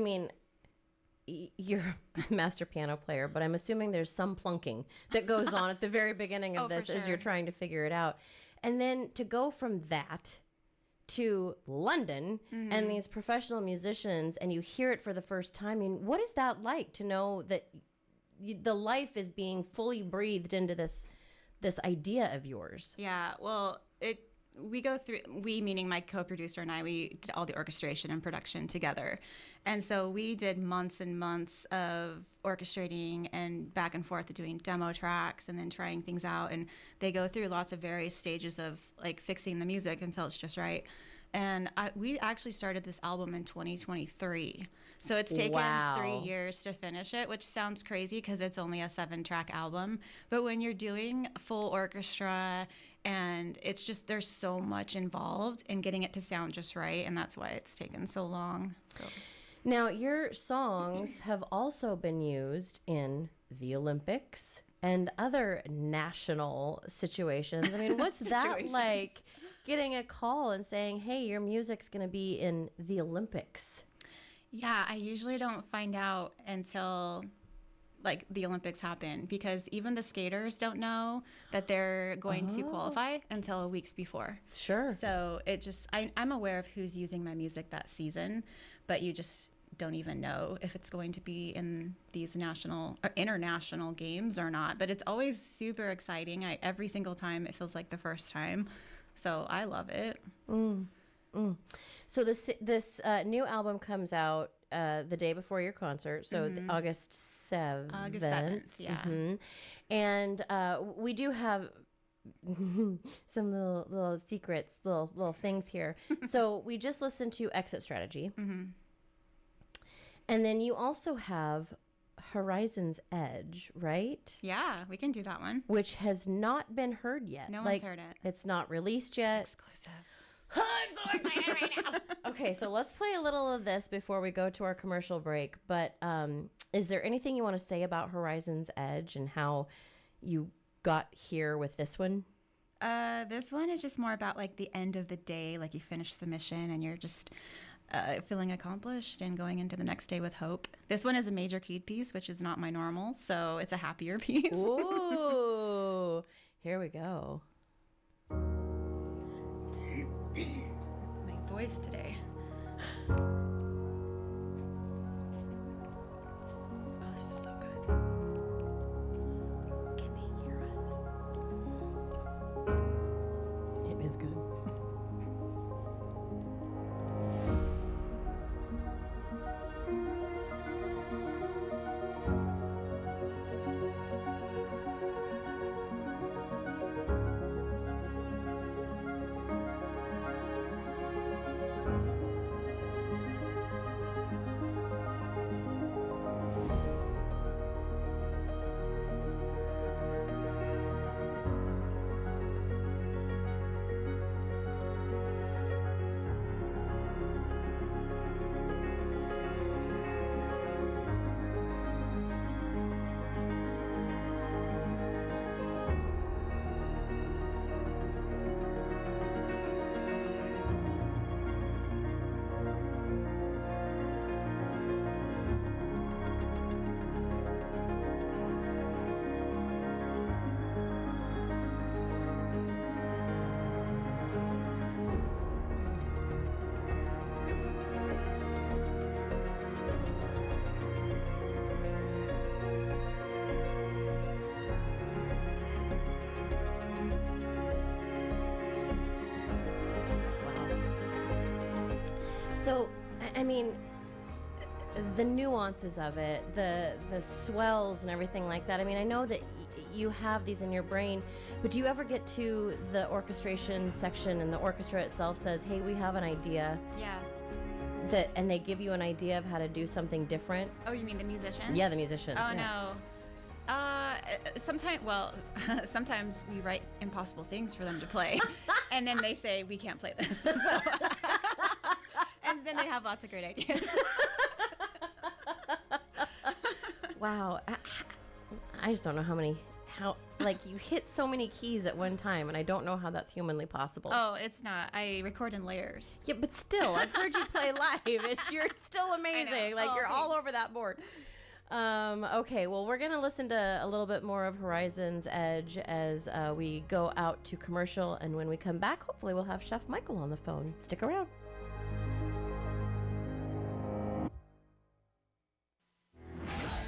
master piano player, but I'm assuming there's some plunking that goes on at the very beginning of this as you're trying to figure it out. And then to go from that to London and these professional musicians, and you hear it for the first time. I mean, what is that like to know that the life is being fully breathed into this idea of yours? Yeah, well, we go through, we meaning my co-producer and I, we did all the orchestration and production together. And so we did months and months of orchestrating and back and forth doing demo tracks and then trying things out. And they go through lots of various stages of like fixing the music until it's just right. And we actually started this album in 2023. So it's taken 3 years to finish it, which sounds crazy because it's only a 7-track album. But when you're doing full orchestra, and it's just, there's so much involved in getting it to sound just right. And that's why it's taken so long. So. Now, your songs have also been used in the Olympics and other national situations. I mean, what's that like, getting a call and saying, hey, your music's going to be in the Olympics? Yeah, I usually don't find out until like the Olympics happen, because even the skaters don't know that they're going to qualify until weeks before. Sure. So it just, I'm aware of who's using my music that season, but you just don't even know if it's going to be in these national or international games or not. But it's always super exciting. Every single time it feels like the first time. So I love it. So this new album comes out the day before your concert, so August 7th. August 7th, yeah. And we do have some little secrets, little things here. So we just listened to Exit Strategy. And then you also have Horizon's Edge, right? Yeah, we can do that one. Which has not been heard yet. No one's heard it. It's not released yet. It's exclusive. I'm so excited right now. Okay, so let's play a little of this before we go to our commercial break. But is there anything you want to say about Horizon's Edge and how you got here with this one? This one is just more about like the end of the day, like you finish the mission and you're just feeling accomplished and going into the next day with hope. This one is a major keyed piece, which is not my normal, so it's a happier piece. Ooh, here we go. My voice today. Oh, this is so good. Can they hear us? It is good. So, I mean, the nuances of it, the swells and everything like that. I mean, I know that you have these in your brain, but do you ever get to the orchestration section and the orchestra itself says, hey, we have an idea? Yeah. And they give you an idea of how to do something different? Oh, you mean the musicians? Yeah, the musicians. Oh, yeah. no. Sometimes we write impossible things for them to play, and then they say, we can't play this. So and then they have lots of great ideas. Wow. I just don't know how you hit so many keys at one time, and I don't know how that's humanly possible. Oh, it's not. I record in layers. Yeah, but still, I've heard you play live. You're still amazing. Like, you're all over that board. Okay, well, we're going to listen to a little bit more of Horizon's Edge as we go out to commercial, and when we come back, hopefully we'll have Chef Michael on the phone. Stick around.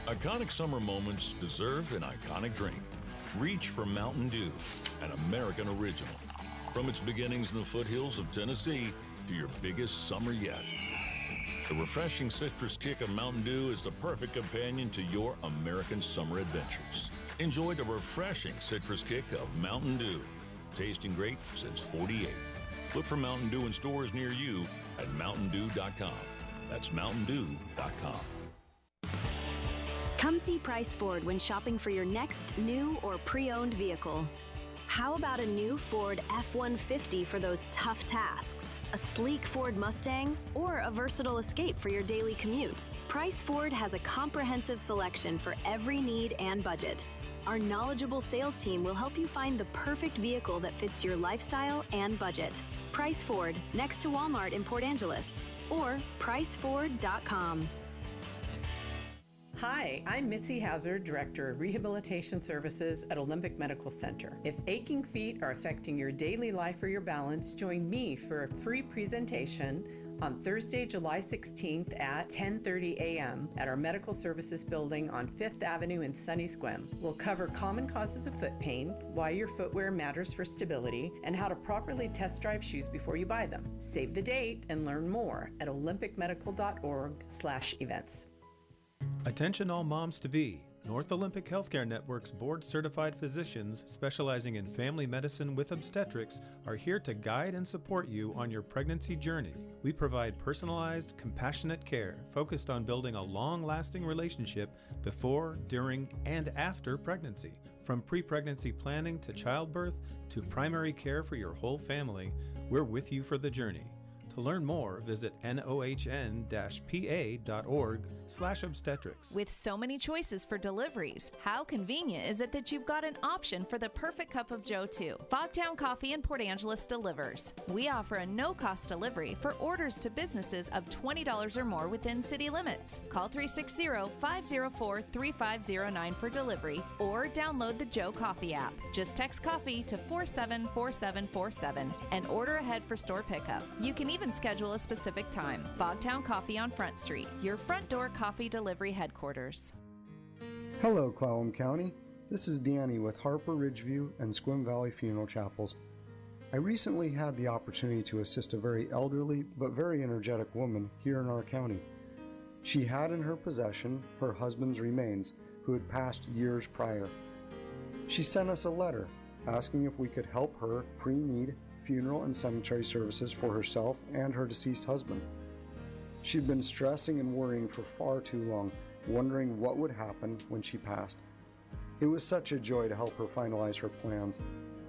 Iconic summer moments deserve an iconic drink. Reach for Mountain Dew, an American original. From its beginnings in the foothills of Tennessee to your biggest summer yet. The refreshing citrus kick of Mountain Dew is the perfect companion to your American summer adventures. Enjoy the refreshing citrus kick of Mountain Dew. Tasting great since '48. Look for Mountain Dew in stores near you at mountaindew.com. That's mountaindew.com. Come see Price Ford when shopping for your next new or pre-owned vehicle. How about a new Ford F-150 for those tough tasks, a sleek Ford Mustang, or a versatile Escape for your daily commute? Price Ford has a comprehensive selection for every need and budget. Our knowledgeable sales team will help you find the perfect vehicle that fits your lifestyle and budget. Price Ford, next to Walmart in Port Angeles, or priceford.com. Hi, I'm Mitzi Hazard, Director of Rehabilitation Services at Olympic Medical Center. If aching feet are affecting your daily life or your balance, join me for a free presentation on Thursday, July 16th at 10:30 a.m. at our Medical Services building on 5th Avenue in Sunny Squim. We'll cover common causes of foot pain, why your footwear matters for stability, and how to properly test drive shoes before you buy them. Save the date and learn more at olympicmedical.org/events. Attention all moms-to-be. North Olympic Healthcare Network's board-certified physicians specializing in family medicine with obstetrics are here to guide and support you on your pregnancy journey. We provide personalized, compassionate care focused on building a long-lasting relationship before, during, and after pregnancy. From pre-pregnancy planning to childbirth to primary care for your whole family, we're with you for the journey. To learn more, visit nohn-pa.org/obstetrics. With so many choices for deliveries, how convenient is it that you've got an option for the perfect cup of joe too? Fogtown Coffee in Port Angeles delivers. We offer a no-cost delivery for orders to businesses of $20 or more within city limits. Call 360-504-3509 for delivery or download the Joe Coffee app. Just text coffee to 474747 and order ahead for store pickup. You can even schedule a specific time. Fogtown Coffee on Front Street, your front door coffee delivery headquarters. Hello, Clallam County. This is Danny with Harper Ridgeview and Squim Valley Funeral Chapels. I recently had the opportunity to assist a very elderly but very energetic woman here in our county. She had in her possession her husband's remains, who had passed years prior. She sent us a letter asking if we could help her pre-need funeral and cemetery services for herself and her deceased husband. She'd been stressing and worrying for far too long, wondering what would happen when she passed. It was such a joy to help her finalize her plans.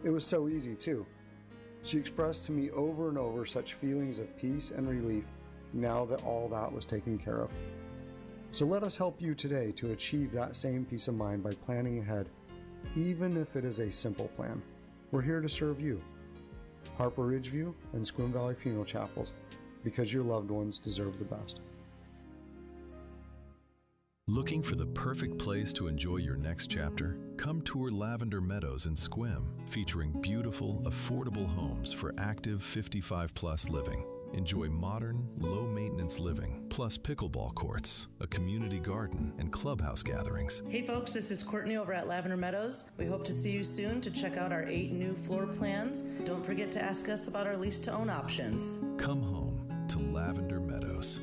It was so easy too. She expressed to me over and over such feelings of peace and relief now that all that was taken care of. So let us help you today to achieve that same peace of mind by planning ahead, even if it is a simple plan. We're here to serve you. Harper Ridgeview and Squim Valley Funeral Chapels, because your loved ones deserve the best. Looking for the perfect place to enjoy your next chapter? Come tour Lavender Meadows in Squim, featuring beautiful, affordable homes for active 55-plus living. Enjoy modern, low-maintenance living, plus pickleball courts, a community garden, and clubhouse gatherings. Hey folks, this is Courtney over at Lavender Meadows. We hope to see you soon to check out our 8 new floor plans. Don't forget to ask us about our lease-to-own options. Come home to Lavender Meadows.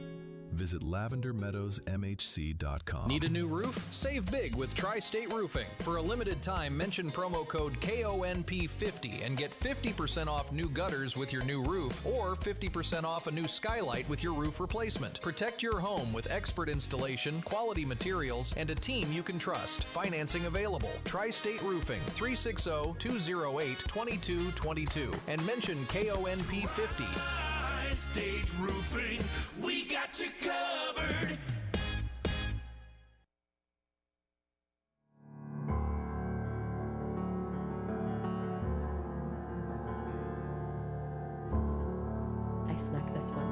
Visit lavendermeadowsmhc.com. Need a new roof? Save big with Tri-State Roofing. For a limited time, mention promo code KONP50 and get 50% off new gutters with your new roof or 50% off a new skylight with your roof replacement. Protect your home with expert installation, quality materials, and a team you can trust. Financing available. Tri-State Roofing, 360-208-2222 and mention KONP50. State Roofing, we got you covered. I snuck this one.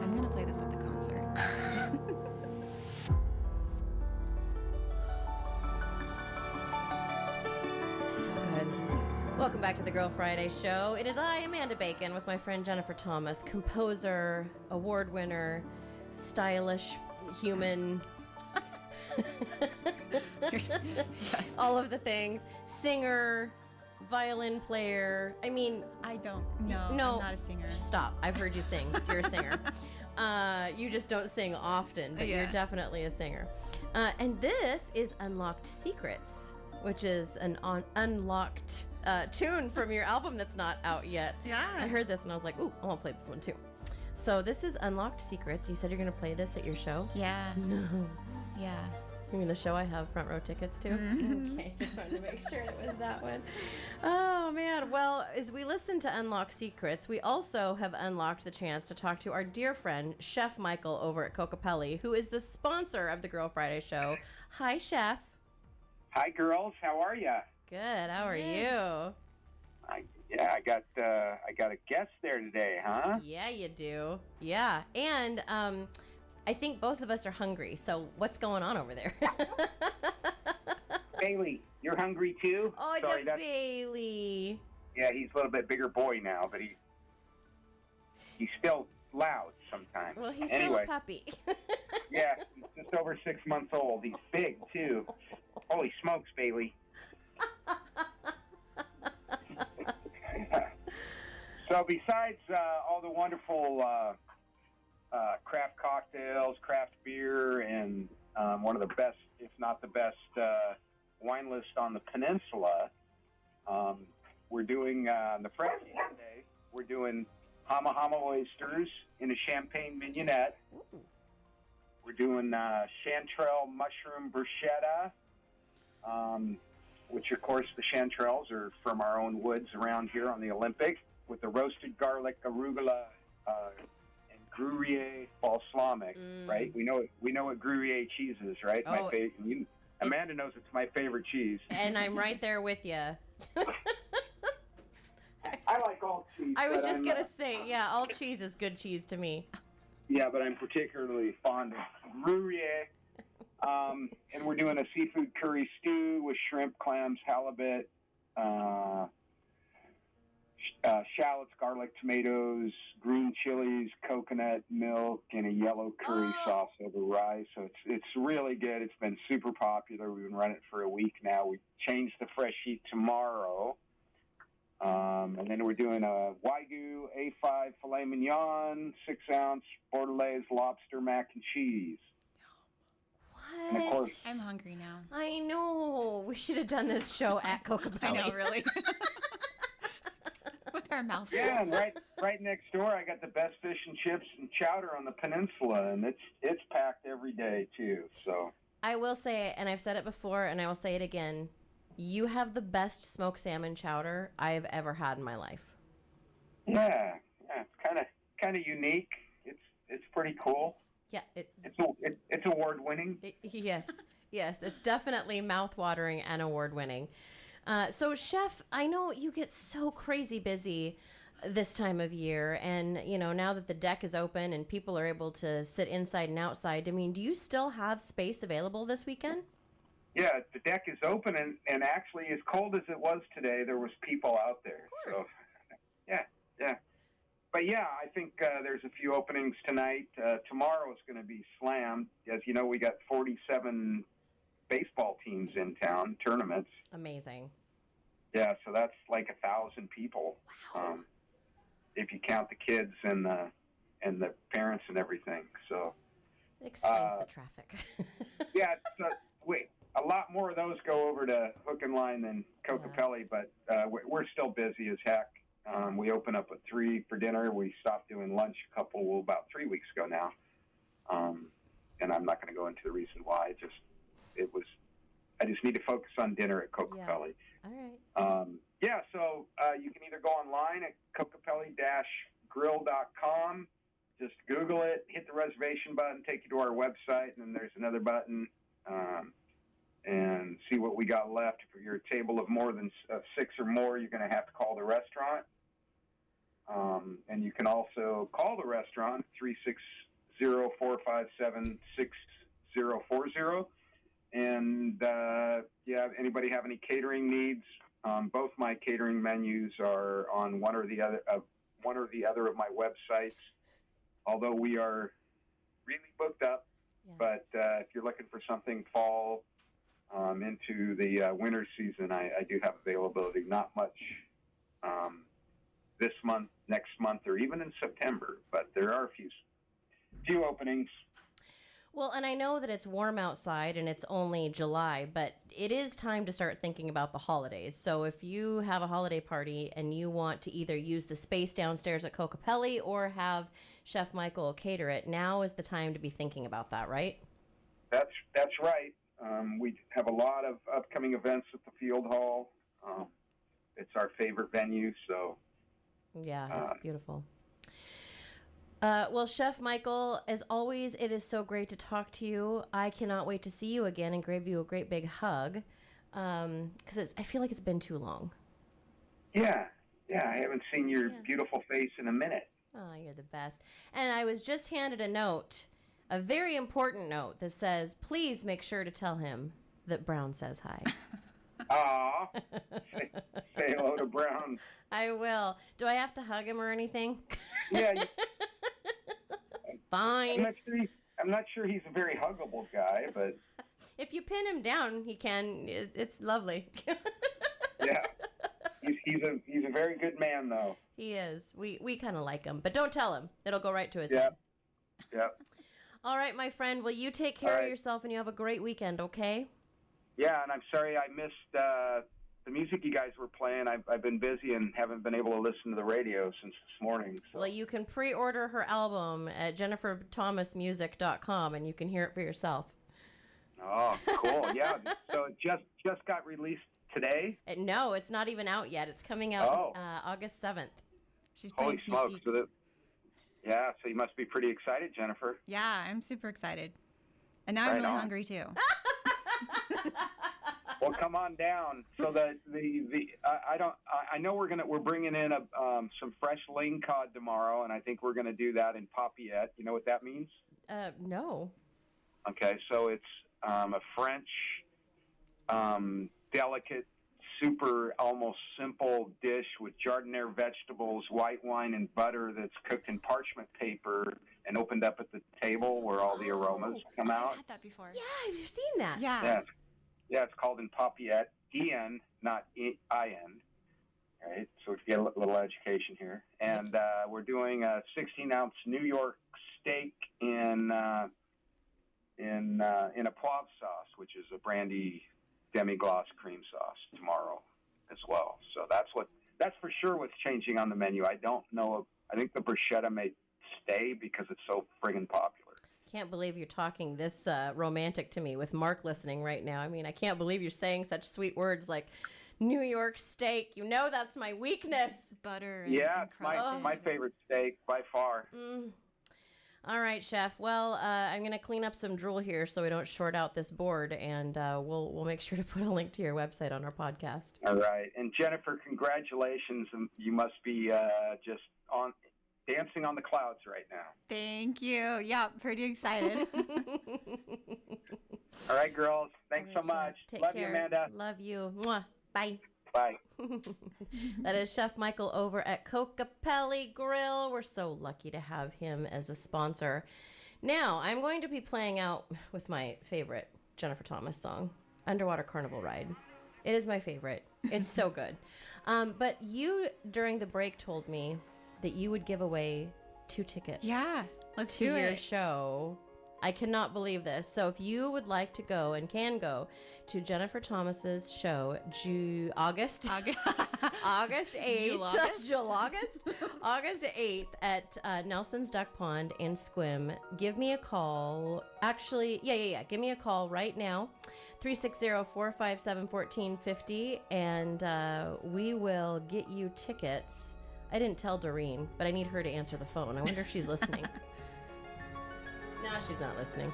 I'm gonna play this at the concert. So good. Welcome back to the Girl Friday Show. It is I, Amanda Bacon, with my friend Jennifer Thomas, composer, award winner, stylish human. Yes. All of the things. Singer, violin player. I mean, I don't know. No, I'm not a singer. Stop. I've heard you sing. You're a singer. You just don't sing often, but you're definitely a singer. And this is Unlocked Secrets, which is an unlocked tune from your album that's not out yet. Yeah. I heard this and I was like, ooh, I want to play this one too. So this is Unlocked Secrets. You said you're going to play this at your show? Yeah. No. Yeah. You mean the show I have front row tickets to? Mhm. Okay, just wanted to make sure it was that one. Oh, man. Well, as we listen to Unlock Secrets, we also have unlocked the chance to talk to our dear friend, Chef Michael over at Cocapelli, who is the sponsor of the Girl Friday Show. Hi, Chef. Hi, girls. How are you? Good. How are you? I got a guest there today, huh? Yeah, you do. Yeah. And I think both of us are hungry. So what's going on over there? Bailey, you're hungry too? Oh, Sorry, yeah, Bailey. Yeah, he's a little bit bigger boy now, but he's still loud sometimes. Well, he's anyway, still a puppy. Yeah, he's just over 6 months old. He's big too. Holy smokes, Bailey. So besides all the wonderful craft cocktails, craft beer, and one of the best, if not the best, wine list on the peninsula, we're doing the French today. We're doing Hama Hama oysters in a champagne mignonette. We're doing chanterelle mushroom bruschetta, which of course the chanterelles are from our own woods around here on the Olympic, with the roasted garlic, arugula, and Gruyere balsamic. Right? We know what Gruyere cheese is, right? Oh, my favorite. Amanda knows it's my favorite cheese. And I'm right there with you. I like all cheese. I was but just I'm going to not- say, yeah, all cheese is good cheese to me. Yeah, but I'm particularly fond of Gruyere. And we're doing a seafood curry stew with shrimp, clams, halibut, shallots, garlic, tomatoes, green chilies, coconut milk, and a yellow curry sauce over rye. So it's really good. It's been super popular. We've been running it for a week now. We changed the fresh heat tomorrow. And then we're doing a Wagyu A5 filet mignon, 6-ounce Bordelaise lobster mac and cheese. What? And of course, I'm hungry now. I know. We should have done this show at Cocopelli. I know, really. With our mouths full. yeah, and right next door, I got the best fish and chips and chowder on the peninsula, and it's packed every day too. So I will say, and I've said it before, and I will say it again, you have the best smoked salmon chowder I have ever had in my life. yeah, it's kind of unique. It's pretty cool. Yeah, It's award winning. Yes, it's definitely mouth-watering and award-winning. So, Chef, I know you get so crazy busy this time of year, and now that the deck is open and people are able to sit inside and outside, I mean, do you still have space available this weekend? Yeah, the deck is open, and actually, as cold as it was today, there was people out there. Of course. So, yeah. But yeah, I think there's a few openings tonight. Tomorrow is going to be slammed. As you know, we got 47 baseball teams in town, tournaments. Amazing. Yeah, so that's like 1,000 people. Wow. If you count the kids and the parents and everything. So It explains the traffic. yeah, a lot more of those go over to Hook and Line than Cocopelli, but we're still busy as heck. We open up at 3 for dinner. We stopped doing lunch about 3 weeks ago now. And I'm not going to go into the reason why. I just need to focus on dinner at Cocopelli. Yeah. All right. So you can either go online at cocopelli-grill.com, just Google it, hit the reservation button, take you to our website, and then there's another button, and see what we got left. If you're a table of more than 6 or more, you're going to have to call the restaurant. And you can also call the restaurant, 360-457-6040. And anybody have any catering needs? Both my catering menus are on one or the other of my websites. Although we are really booked up, but if you're looking for something fall into the winter season, I do have availability. Not much this month, next month, or even in September, but there are a few openings. Well, and I know that it's warm outside and it's only July, but it is time to start thinking about the holidays. So if you have a holiday party and you want to either use the space downstairs at Cocopelli or have Chef Michael cater it, now is the time to be thinking about that, right? That's right. We have a lot of upcoming events at the Field Hall. It's our favorite venue, so... Yeah, it's beautiful. Well, Chef Michael, as always, it is so great to talk to you. I cannot wait to see you again and give you a great big hug, because I feel like it's been too long. Yeah, I haven't seen your beautiful face in a minute. Oh, you're the best. And I was just handed a note a very important note that says, please make sure to tell him that Brown says hi. Aw. Say hello to Brown. I will. Do I have to hug him or anything? Yeah. Fine. I'm not sure he's a very huggable guy, but... If you pin him down, he can. It's lovely. Yeah. He's a very good man, though. He is. We kind of like him. But don't tell him. It'll go right to his head. Yep. All right, my friend. Well, you take care of yourself and you have a great weekend, okay? Yeah, and I'm sorry I missed the music you guys were playing. I've been busy and haven't been able to listen to the radio since this morning. So. Well, you can pre-order her album at jenniferthomasmusic.com and you can hear it for yourself. Oh, cool. Yeah. So it just got released today? No, it's not even out yet. It's coming out August 7th. She's Holy smokes. So you must be pretty excited, Jennifer. Yeah, I'm super excited. And now I'm really hungry too. Well, come on down. So I know we're bringing in some fresh ling cod tomorrow, and I think we're going to do that in Papillette. You know what that means? No. Okay, so it's a French delicate, super almost simple dish with jardiniere vegetables, white wine, and butter that's cooked in parchment paper and opened up at the table where all the aromas come out. I've had that before. Yeah, have you seen that? Yeah. Yeah, it's called in Papillette, E-N, not I-N. Right, so we get a little education here. And we're doing a 16-ounce New York steak in a poivre sauce, which is a brandy demi-glace cream sauce tomorrow as well. So that's for sure what's changing on the menu. I don't know. I think the bruschetta may stay because it's so friggin' popular. Can't believe you're talking this romantic to me with Mark listening right now. I mean, I can't believe you're saying such sweet words like New York steak. You know that's my weakness. Butter. Yeah, it's my favorite steak by far. All right, Chef. Well, I'm going to clean up some drool here so we don't short out this board, and we'll make sure to put a link to your website on our podcast. All right. And Jennifer, congratulations. You must be just dancing on the clouds right now. Thank you. Yeah, pretty excited. All right, girls. Thanks so much. Love you, Amanda. Love you. Mwah. Bye. Bye. That is Chef Michael over at Cocapelli Grill. We're so lucky to have him as a sponsor. Now, I'm going to be playing out with my favorite Jennifer Thomas song, Underwater Carnival Ride. It is my favorite. It's so good. But you, during the break, told me that you would give away 2 tickets. Yeah, let's to do your it. show. I cannot believe this. So if you would like to go and can go to Jennifer Thomas's show, August 8th, August 8th at Nelson's Duck Pond in Squim, give me a call. Actually, yeah. Give me a call right now, 360-457-1450, and we will get you tickets. I didn't tell Doreen, but I need her to answer the phone. I wonder if she's listening. No, she's not listening.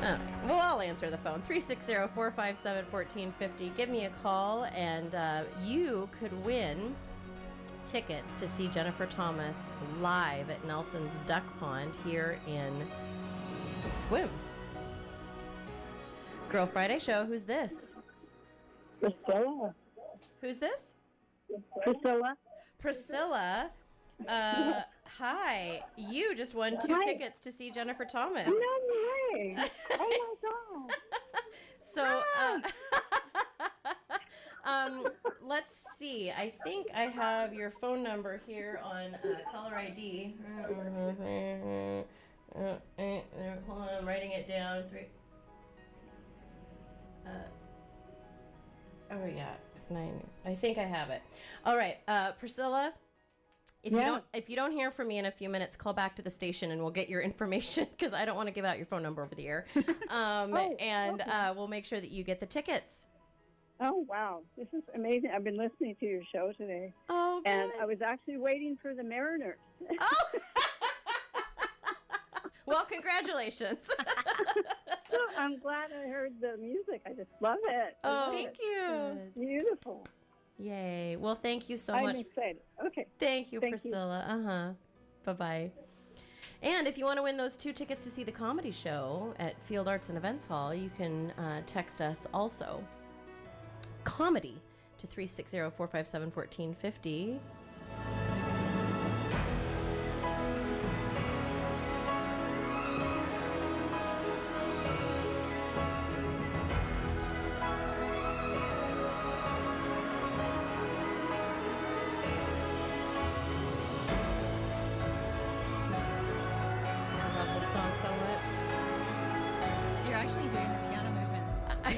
Oh, well, I'll answer the phone. 360-457-1450. Give me a call, and you could win tickets to see Jennifer Thomas live at Nelson's Duck Pond here in Squim. Girl Friday show. Who's this? Priscilla. Who's this? Priscilla. Priscilla. Hi. You just won 2 tickets to see Jennifer Thomas. No way. Oh my God. So, let's see. I think I have your phone number here on caller ID. Hold on, I'm writing it down. Oh yeah, 9. I think I have it. All right, Priscilla. If you don't hear from me in a few minutes, call back to the station and we'll get your information because I don't want to give out your phone number over the air. We'll make sure that you get the tickets. Oh, wow. This is amazing. I've been listening to your show today. Oh, good. And I was actually waiting for the Mariners. Oh! Well, congratulations. I'm glad I heard the music. I just love it. Thank you. Beautiful. Yay. Well, thank you so much. I'm excited. Okay. Thank you, Priscilla. Bye-bye. And if you want to win those 2 tickets to see the comedy show at Field Arts and Events Hall, you can text us also comedy to 360-457-1450.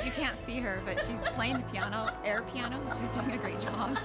You can't see her, but she's playing the piano, air piano. She's doing a great job.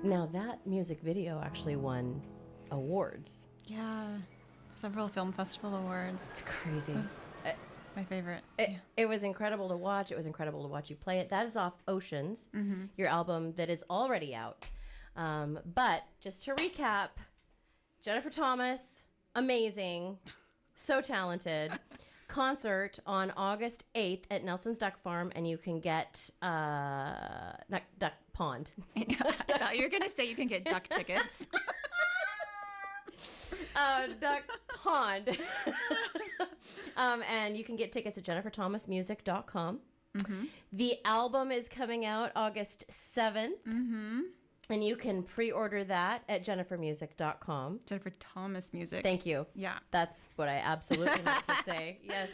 Now that music video actually won awards. Yeah, several film festival awards. It's crazy. My favorite. It was incredible to watch. It was incredible to watch you play it. That is off Oceans, your album that is already out. But just to recap, Jennifer Thomas, amazing, so talented. Concert on August 8th at Nelson's Duck Farm, and you can get Duck Pond. I thought you were going to say you can get duck tickets. Duck Pond. And you can get tickets at jenniferthomasmusic.com. The album is coming out August 7th. And you can pre-order that at jennifermusic.com. Jennifer Thomas Music. Thank you. Yeah. That's what I absolutely meant to say. Yes,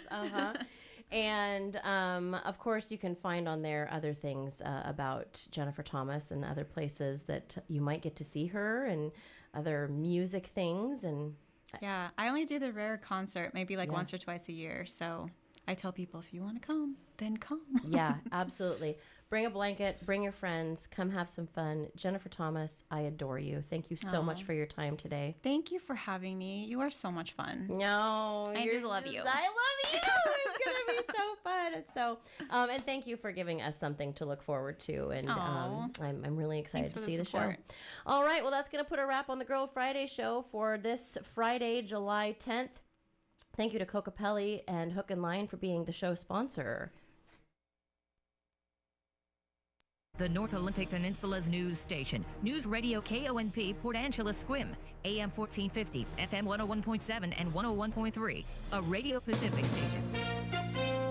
And, of course, you can find on there other things about Jennifer Thomas and other places that you might get to see her and other music things. And yeah, I only do the rare concert maybe like once or twice a year. So I tell people, if you want to come, then come. Yeah, absolutely. Bring a blanket, bring your friends, come have some fun. Jennifer Thomas, I adore you. Thank you so much for your time today. Thank you for having me. You are so much fun. No, I just love you. I love you. It's going to be so fun. And so, and thank you for giving us something to look forward to. And I'm really excited to see the show. All right, well, that's going to put a wrap on the Girl Friday show for this Friday, July 10th. Thank you to Cocapelli and Hook and Line for being the show sponsor. The North Olympic Peninsula's news station. News Radio KONP Port Angeles Squim. AM 1450, FM 101.7 and 101.3. A Radio Pacific station.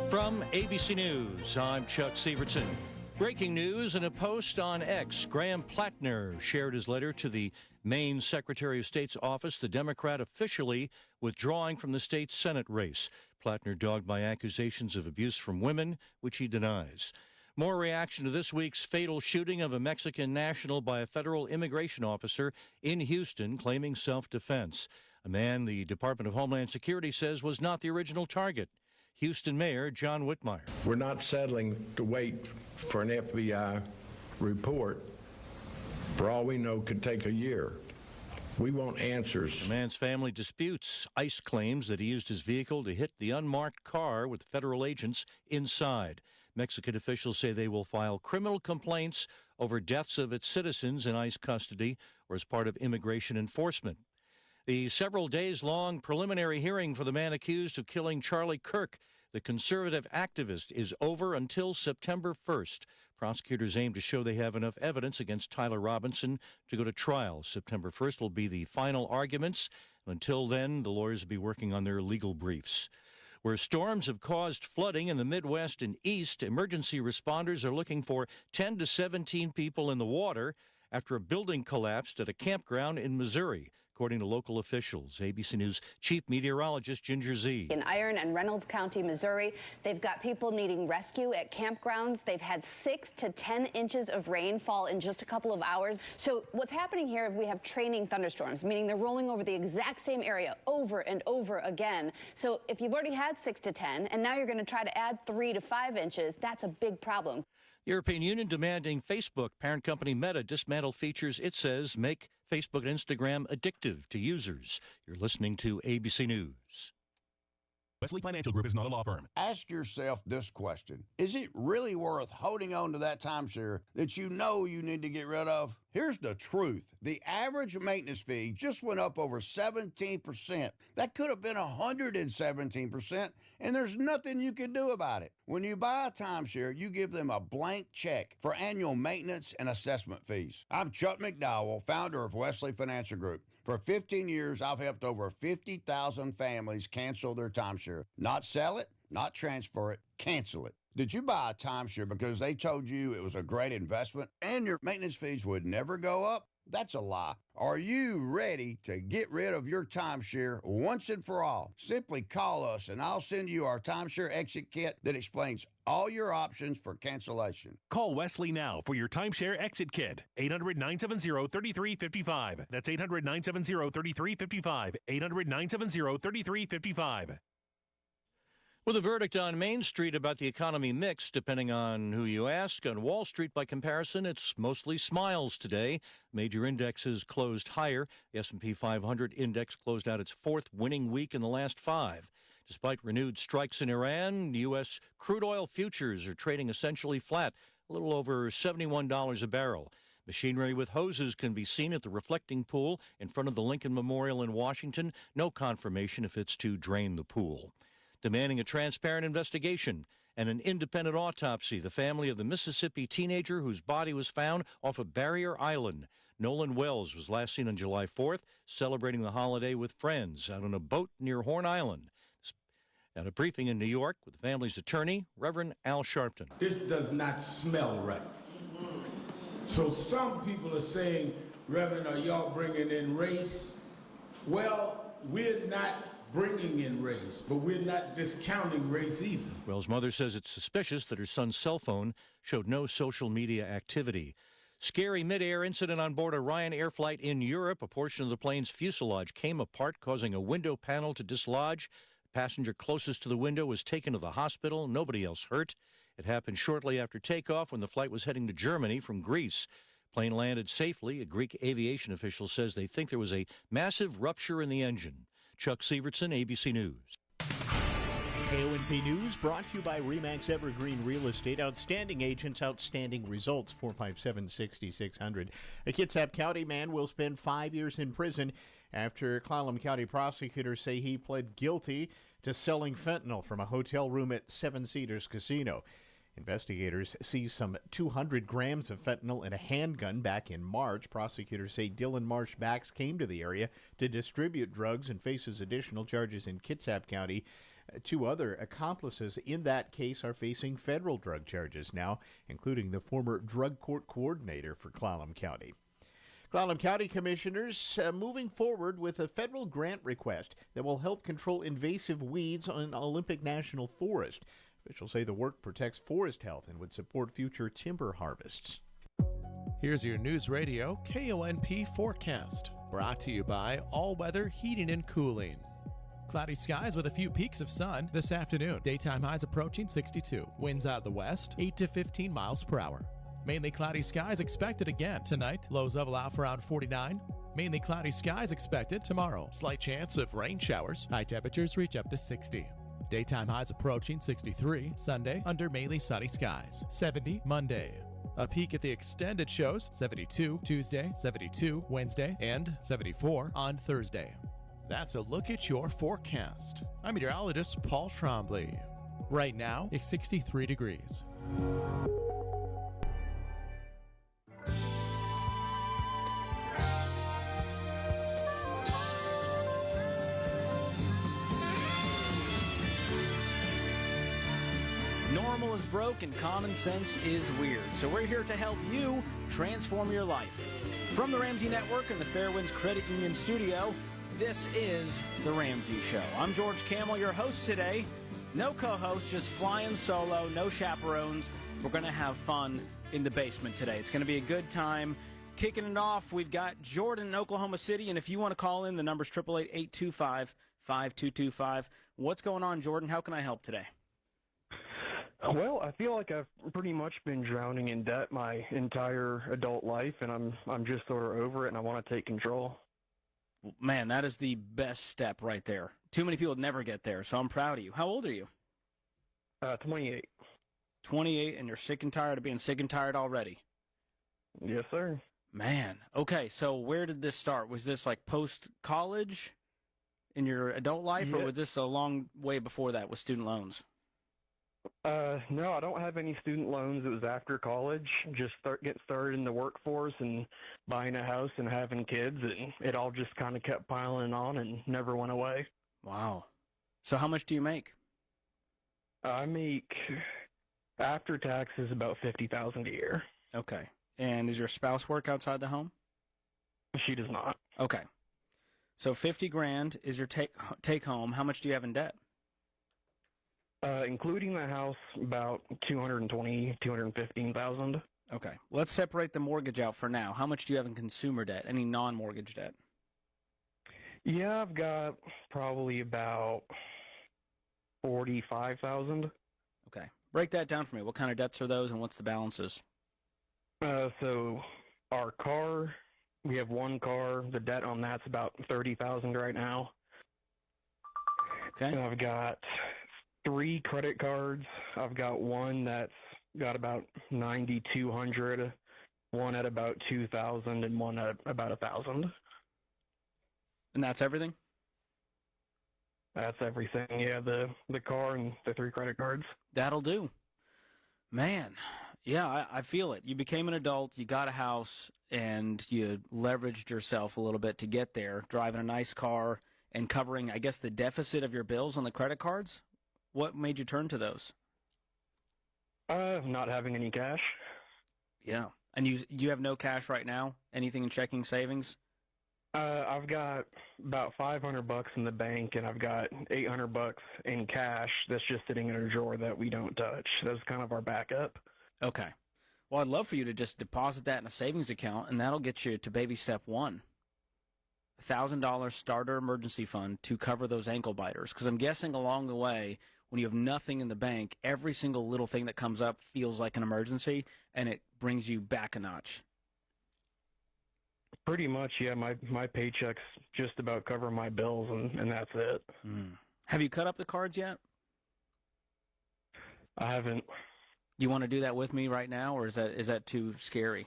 From ABC News, I'm Chuck Sievertson. Breaking news in a post on X. Graham Plattner shared his letter to the Maine Secretary of State's office, the Democrat officially withdrawing from the state Senate race. Plattner dogged by accusations of abuse from women, which he denies. More reaction to this week's fatal shooting of a Mexican national by a federal immigration officer in Houston claiming self-defense. A man the Department of Homeland Security says was not the original target. Houston Mayor John Whitmire. We're not settling to wait for an FBI report. For all we know, could take a year. We want answers. The man's family disputes ICE claims that he used his vehicle to hit the unmarked car with federal agents inside. Mexican officials say they will file criminal complaints over deaths of its citizens in ICE custody or as part of immigration enforcement. The several days-long preliminary hearing for the man accused of killing Charlie Kirk, the conservative activist, is over until September 1st. Prosecutors aim to show they have enough evidence against Tyler Robinson to go to trial. September 1st will be the final arguments. Until then, the lawyers will be working on their legal briefs. Where storms have caused flooding in the Midwest and East, emergency responders are looking for 10 to 17 people in the water after a building collapsed at a campground in Missouri. according to local officials. ABC News Chief Meteorologist Ginger Z. In Iron and Reynolds County, Missouri, they've got people needing rescue at campgrounds. They've had 6 to 10 inches of rain fall in just a couple of hours. So what's happening here is we have training thunderstorms, meaning they're rolling over the exact same area over and over again. So if you've already had 6 to 10 and now you're going to try to add 3 to 5 inches, that's a big problem. The European Union demanding Facebook parent company Meta dismantle features it says make Facebook and Instagram addictive to users. You're listening to ABC News. Wesley Financial Group is not a law firm. Ask yourself this question. Is it really worth holding on to that timeshare that you know you need to get rid of? Here's the truth. The average maintenance fee just went up over 17%. That could have been 117%, and there's nothing you can do about it. When you buy a timeshare, you give them a blank check for annual maintenance and assessment fees. I'm Chuck McDowell, founder of Wesley Financial Group. For 15 years, I've helped over 50,000 families cancel their timeshare. Not sell it, not transfer it, cancel it. Did you buy a timeshare because they told you it was a great investment and your maintenance fees would never go up? That's a lie. Are you ready to get rid of your timeshare once and for all? Simply call us and I'll send you our timeshare exit kit that explains all your options for cancellation. Call Wesley now for your timeshare exit kit. 800-970-3355. That's 800-970-3355. 800-970-3355. With a verdict on Main Street about the economy mixed, depending on who you ask. On Wall Street, by comparison, it's mostly smiles today. Major indexes closed higher. The S&P 500 index closed out its 4th winning week in the last 5. Despite renewed strikes in Iran, U.S. crude oil futures are trading essentially flat, a little over $71 a barrel. Machinery with hoses can be seen at the reflecting pool in front of the Lincoln Memorial in Washington. No confirmation if it's to drain the pool. Demanding a transparent investigation and an independent autopsy, the family of the Mississippi teenager whose body was found off of Barrier Island. Nolan Wells was last seen on July 4th, celebrating the holiday with friends out on a boat near Horn Island. At a briefing in New York with the family's attorney, Reverend Al Sharpton. This does not smell right. So some people are saying, Reverend, are y'all bringing in race? Well, we're not bringing in race, but we're not discounting race either. Wells' mother says it's suspicious that her son's cell phone showed no social media activity. Scary mid-air incident on board a Ryanair flight in Europe. A portion of the plane's fuselage came apart, causing a window panel to dislodge. The passenger closest to the window was taken to the hospital. Nobody else hurt. It happened shortly after takeoff when the flight was heading to Germany from Greece. Plane landed safely. A Greek aviation official says they think there was a massive rupture in the engine. Chuck Sievertson, ABC News. KONP News brought to you by RE/MAX Evergreen Real Estate. Outstanding agents, outstanding results. 457-6600. A Kitsap County man will spend 5 years in prison after Clallam County prosecutors say he pled guilty to selling fentanyl from a hotel room at Seven Cedars Casino. Investigators seized some 200 grams of fentanyl in a handgun back in March. Prosecutors say Dylan Marsh Bax came to the area to distribute drugs and faces additional charges in Kitsap County. 2 other accomplices in that case are facing federal drug charges now, including the former drug court coordinator for Clallam County. Clallam County commissioners moving forward with a federal grant request that will help control invasive weeds on Olympic National Forest. Officials say the work protects forest health and would support future timber harvests. Here's your News Radio KONP forecast, brought to you by All Weather Heating and Cooling. Cloudy skies with a few peaks of sun this afternoon. Daytime highs approaching 62. Winds out of the west, 8 to 15 miles per hour. Mainly cloudy skies expected again tonight. Lows level out for around 49. Mainly cloudy skies expected tomorrow. Slight chance of rain showers. High temperatures reach up to 60. Daytime highs approaching 63 Sunday under mainly sunny skies. 70 Monday. A peek at the extended shows, 72 Tuesday, 72 Wednesday, and 74 on Thursday. That's a look at your forecast. I'm meteorologist Paul Trombley. Right now, it's 63 degrees. Normal is broke and common sense is weird. So we're here to help you transform your life. From the Ramsey Network and the Fairwinds Credit Union studio, this is The Ramsey Show. I'm George Camel, your host today. No co-host, just flying solo, no chaperones. We're going to have fun in the basement today. It's going to be a good time. Kicking it off, we've got Jordan in Oklahoma City, and if you want to call in, the number's 888-825-5225. What's going on, Jordan? How can I help today? Well, I feel like I've pretty much been drowning in debt my entire adult life, and I'm just sort of over it, and I want to take control. Man, that is the best step right there. Too many people never get there, so I'm proud of you. How old are you? 28. 28, and you're sick and tired of being sick and tired already? Yes, sir. Man, okay, so where did this start? Was this like post-college in your adult life, or was this a long way before that with student loans? No, I don't have any student loans. It was after college, just get started in the workforce and buying a house and having kids, and it all just kind of kept piling on and never went away. Wow. So how much do you make? I make, after taxes, about $50,000 a year. Okay. And does your spouse work outside the home? She does not. Okay. So $50,000 is your take home. How much do you have in debt? Including the house, about $215,000. Okay. Let's separate the mortgage out for now. How much do you have in consumer debt? Any non-mortgage debt? Yeah, I've got probably about $45,000. Okay. Break that down for me. What kind of debts are those, and what's the balances? So our car, we have one car. The debt on that's about $30,000 right now. Okay. And I've got 3 credit cards. I've got one that's got about $9,200, one at about $2,000, and one at about $1,000. And that's everything? That's everything. Yeah, the car and the 3 credit cards. That'll do. Man, yeah, I feel it. You became an adult, you got a house, and you leveraged yourself a little bit to get there, driving a nice car and covering, I guess, the deficit of your bills on the credit cards? What made you turn to those? Not having any cash. Yeah. And you have no cash right now? Anything in checking savings? I've got about $500 in the bank, and I've got $800 in cash that's just sitting in a drawer that we don't touch. That's kind of our backup. Okay. Well, I'd love for you to just deposit that in a savings account, and that'll get you to baby step 1. $1,000 starter emergency fund to cover those ankle biters. Because I'm guessing along the way, when you have nothing in the bank, every single little thing that comes up feels like an emergency, and it brings you back a notch. Pretty much, yeah. My paychecks just about cover my bills, and that's it. Have you cut up the cards yet? I haven't. You want to do that with me right now, or is that too scary?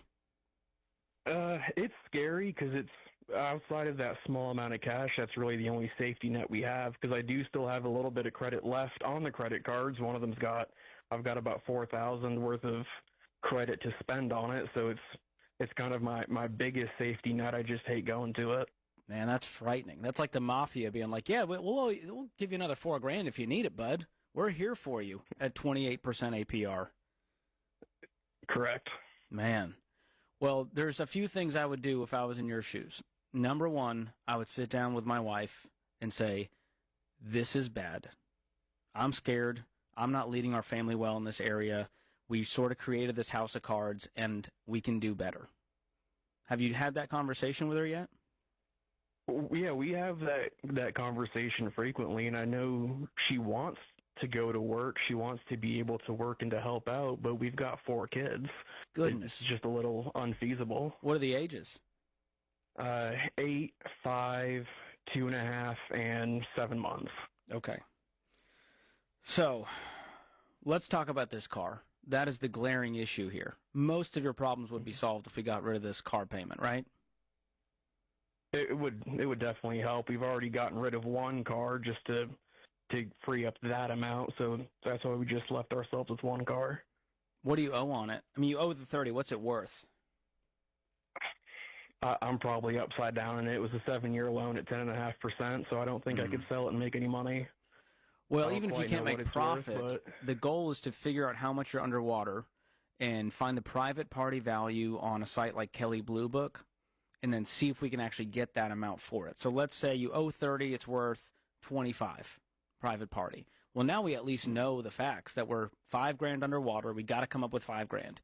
It's scary because it's outside of that small amount of cash. That's really the only safety net we have, because I do still have a little bit of credit left on the credit cards. One of them's I've got about $4,000 worth of credit to spend on it, so it's kind of my biggest safety net. I just hate going to it. Man, that's frightening. That's like the mafia being like, yeah, we'll give you another $4,000 if you need it, bud. We're here for you at 28% APR. Correct. Man. Well, there's a few things I would do if I was in your shoes. Number 1, I would sit down with my wife and say, this is bad. I'm scared. I'm not leading our family well in this area. We sort of created this house of cards, and we can do better. Have you had that conversation with her yet? Yeah, we have that conversation frequently, and I know she wants to go to work. She wants to be able to work and to help out, but we've got 4 kids. Goodness. It's just a little unfeasible. What are the ages? 8, 5, 2.5, and 7 months. Okay. So, let's talk about this car. That is the glaring issue here. Most of your problems would be solved if we got rid of this car payment, right? It would definitely help. We've already gotten rid of one car just to free up that amount, so that's why we just left ourselves with one car. What do you owe on it? I mean, you owe the 30. What's it worth? I'm probably upside down, and it was a 7-year loan at 10.5%, so I don't think I could sell it and make any money. Well, don't even if you quite can't know what make it's worth, profit, but- the goal is to figure out how much you're underwater and find the private party value on a site like Kelley Blue Book, and then see if we can actually get that amount for it. So let's say you owe 30, it's worth 25, private party. Well, now we at least know the facts that we're $5,000 underwater. We got to come up with $5,000.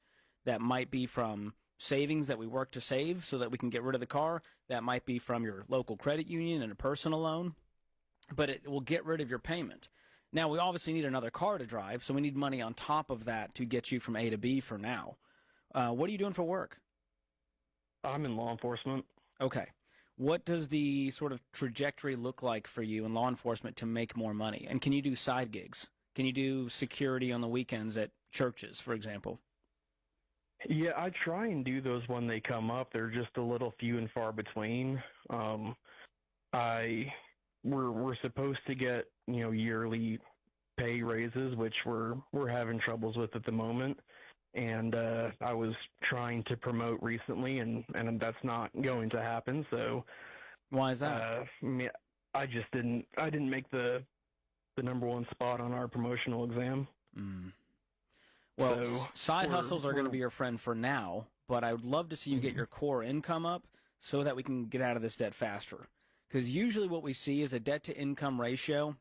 That might be from savings that we work to save so that we can get rid of the car. That might be from your local credit union and a personal loan, but it will get rid of your payment. Now, we obviously need another car to drive, so we need money on top of that to get you from A to B for now. What are you doing for work? I'm in law enforcement. Okay. What does the sort of trajectory look like for you in law enforcement to make more money? And can you do side gigs? Can you do security on the weekends at churches, for example? Yeah, I try and do those when they come up. They're just a little few and far between. We're supposed to get, yearly pay raises, which we're having troubles with at the moment. And I was trying to promote recently, and that's not going to happen. So why is that? I just didn't make the number one spot on our promotional exam. Well, So side hustles are going to we're- be your friend for now, but I would love to see you get your core income up so that we can get out of this debt faster. Because usually what we see is a debt-to-income ratio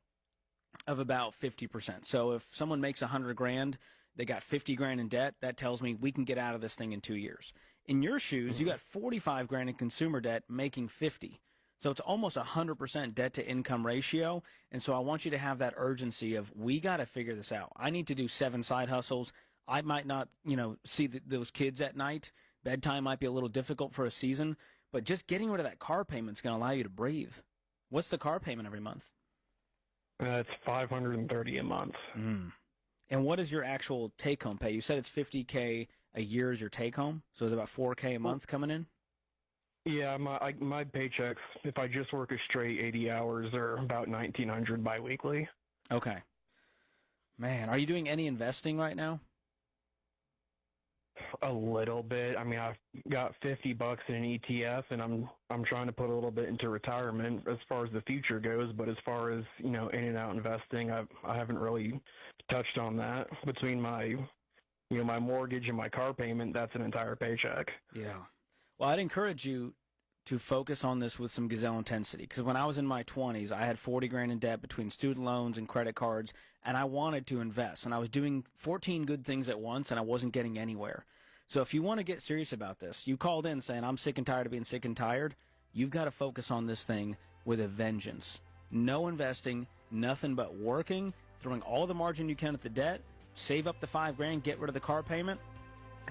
of about 50%. So if someone makes $100,000, they got $50,000 in debt, that tells me we can get out of this thing in 2 years. In your shoes, you got $45,000 in consumer debt making 50. So it's almost 100% debt-to-income ratio. And so I want you to have that urgency of, we got to figure this out. I need to do 7 side hustles. I might not, see those kids at night. Bedtime might be a little difficult for a season. But just getting rid of that car payment is going to allow you to breathe. What's the car payment every month? It's $530 a month. And what is your actual take-home pay? You said it's $50K a year is your take-home, so it's about $4K a month coming in? Yeah, my paychecks, if I just work a straight 80 hours, are about $1,900 biweekly. Okay. Man, are you doing any investing right now? A little bit. I mean, I've got $50 in an ETF, and I'm trying to put a little bit into retirement as far as the future goes. But as far as in and out investing, I haven't really touched on that. Between my my mortgage and my car payment, that's an entire paycheck. Yeah. Well, I'd encourage you to focus on this with some gazelle intensity, because when I was in my 20s, I had $40,000 in debt between student loans and credit cards, and I wanted to invest, and I was doing 14 good things at once, and I wasn't getting anywhere. So if you want to get serious about this, you called in saying, I'm sick and tired of being sick and tired, you've got to focus on this thing with a vengeance. No investing, nothing but working, throwing all the margin you can at the debt, save up the $5,000, get rid of the car payment,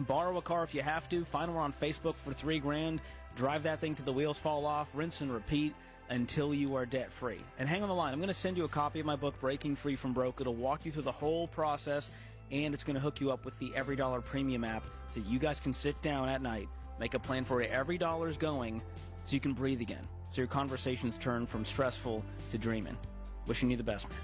borrow a car if you have to, find one on Facebook for $3,000, drive that thing till the wheels fall off, rinse and repeat until you are debt free. And hang on the line, I'm going to send you a copy of my book, Breaking Free from Broke. It'll walk you through the whole process, and it's going to hook you up with the Every Dollar Premium app so you guys can sit down at night, make a plan for where every dollar's going so you can breathe again, so your conversations turn from stressful to dreaming. Wishing you the best, man.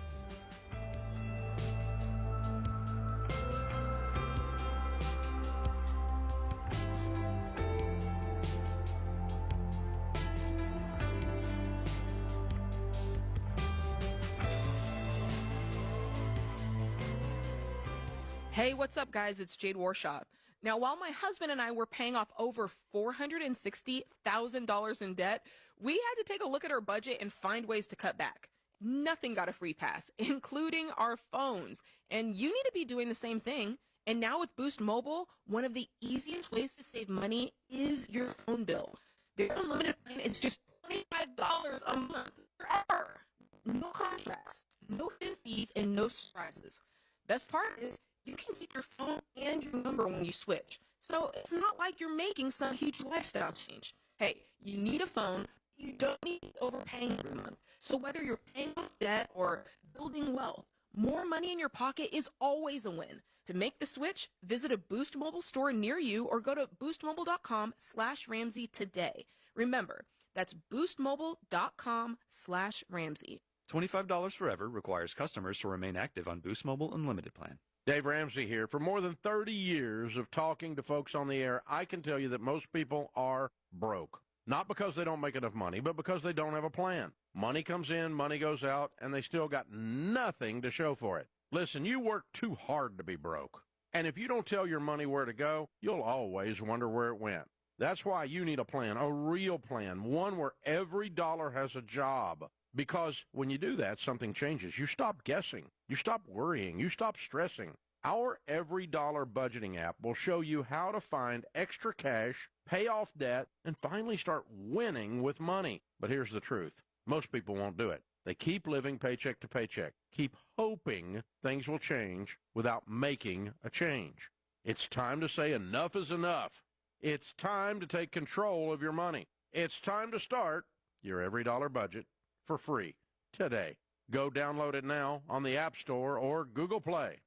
Hey, what's up, guys? It's Jade Warshaw. Now, while my husband and I were paying off over $460,000 in debt, we had to take a look at our budget and find ways to cut back. Nothing got a free pass, including our phones. And you need to be doing the same thing. And now with Boost Mobile, one of the easiest ways to save money is your phone bill. Their unlimited plan is just $25 a month forever. No contracts, no hidden fees, and no surprises. Best part is, you can keep your phone and your number when you switch. So it's not like you're making some huge lifestyle change. Hey, you need a phone. You don't need overpaying every month. So whether you're paying off debt or building wealth, more money in your pocket is always a win. To make the switch, visit a Boost Mobile store near you or go to boostmobile.com/Ramsey today. Remember, that's boostmobile.com/Ramsey. $25 forever requires customers to remain active on Boost Mobile Unlimited plan. Dave Ramsey here. For more than 30 years of talking to folks on the air, I can tell you that most people are broke. Not because they don't make enough money, but because they don't have a plan. Money comes in, money goes out, and they still got nothing to show for it. Listen, you work too hard to be broke. And if you don't tell your money where to go, you'll always wonder where it went. That's why you need a plan, a real plan, one where every dollar has a job. Because when you do that, something changes. You stop guessing. You stop worrying. You stop stressing. Our Every Dollar Budgeting app will show you how to find extra cash, pay off debt, and finally start winning with money. But here's the truth. Most people won't do it. They keep living paycheck to paycheck, keep hoping things will change without making a change. It's time to say enough is enough. It's time to take control of your money. It's time to start your Every Dollar Budget for free today. Go download it now on the App Store or Google Play.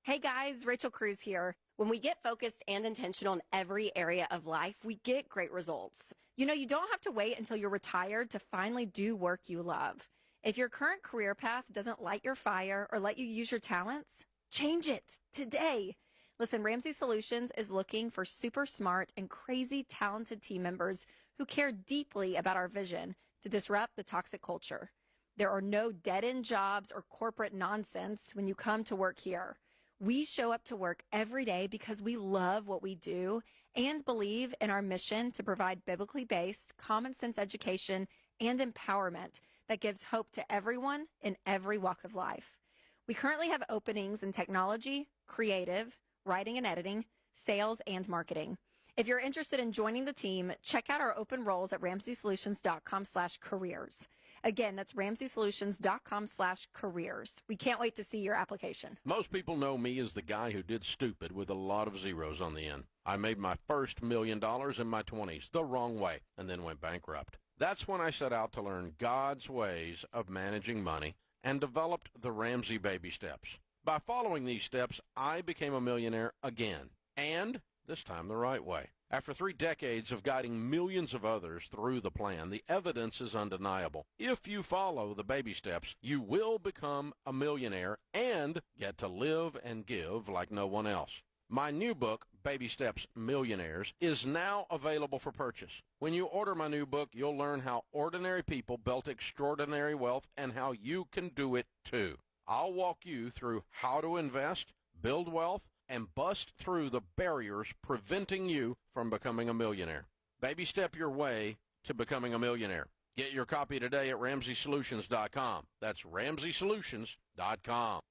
Hey guys, Rachel Cruz here. When we get focused and intentional in every area of life, we get great results. You know, you don't have to wait until you're retired to finally do work you love. If your current career path doesn't light your fire or let you use your talents, change it today. Listen, Ramsey Solutions is looking for super smart and crazy talented team members who care deeply about our vision to disrupt the toxic culture. There are no dead-end jobs or corporate nonsense when you come to work here. We show up to work every day because we love what we do and believe in our mission to provide biblically based, common sense education and empowerment that gives hope to everyone in every walk of life. We currently have openings in technology, creative, writing and editing, sales, and marketing. If you're interested in joining the team, check out our open roles at RamseySolutions.com/careers. Again, that's RamseySolutions.com/careers. We can't wait to see your application. Most people know me as the guy who did stupid with a lot of zeros on the end. I made my first $1 million in my 20s the wrong way and then went bankrupt. That's when I set out to learn God's ways of managing money and developed the Ramsey Baby Steps. By following these steps, I became a millionaire again, and this time the right way. After 3 decades of guiding millions of others through the plan, the evidence is undeniable. If you follow the baby steps, you will become a millionaire and get to live and give like no one else. My new book, Baby Steps Millionaires, is now available for purchase. When you order my new book, you'll learn how ordinary people built extraordinary wealth and how you can do it too. I'll walk you through how to invest, build wealth, and bust through the barriers preventing you from becoming a millionaire. Baby step your way to becoming a millionaire. Get your copy today at RamseySolutions.com. That's RamseySolutions.com.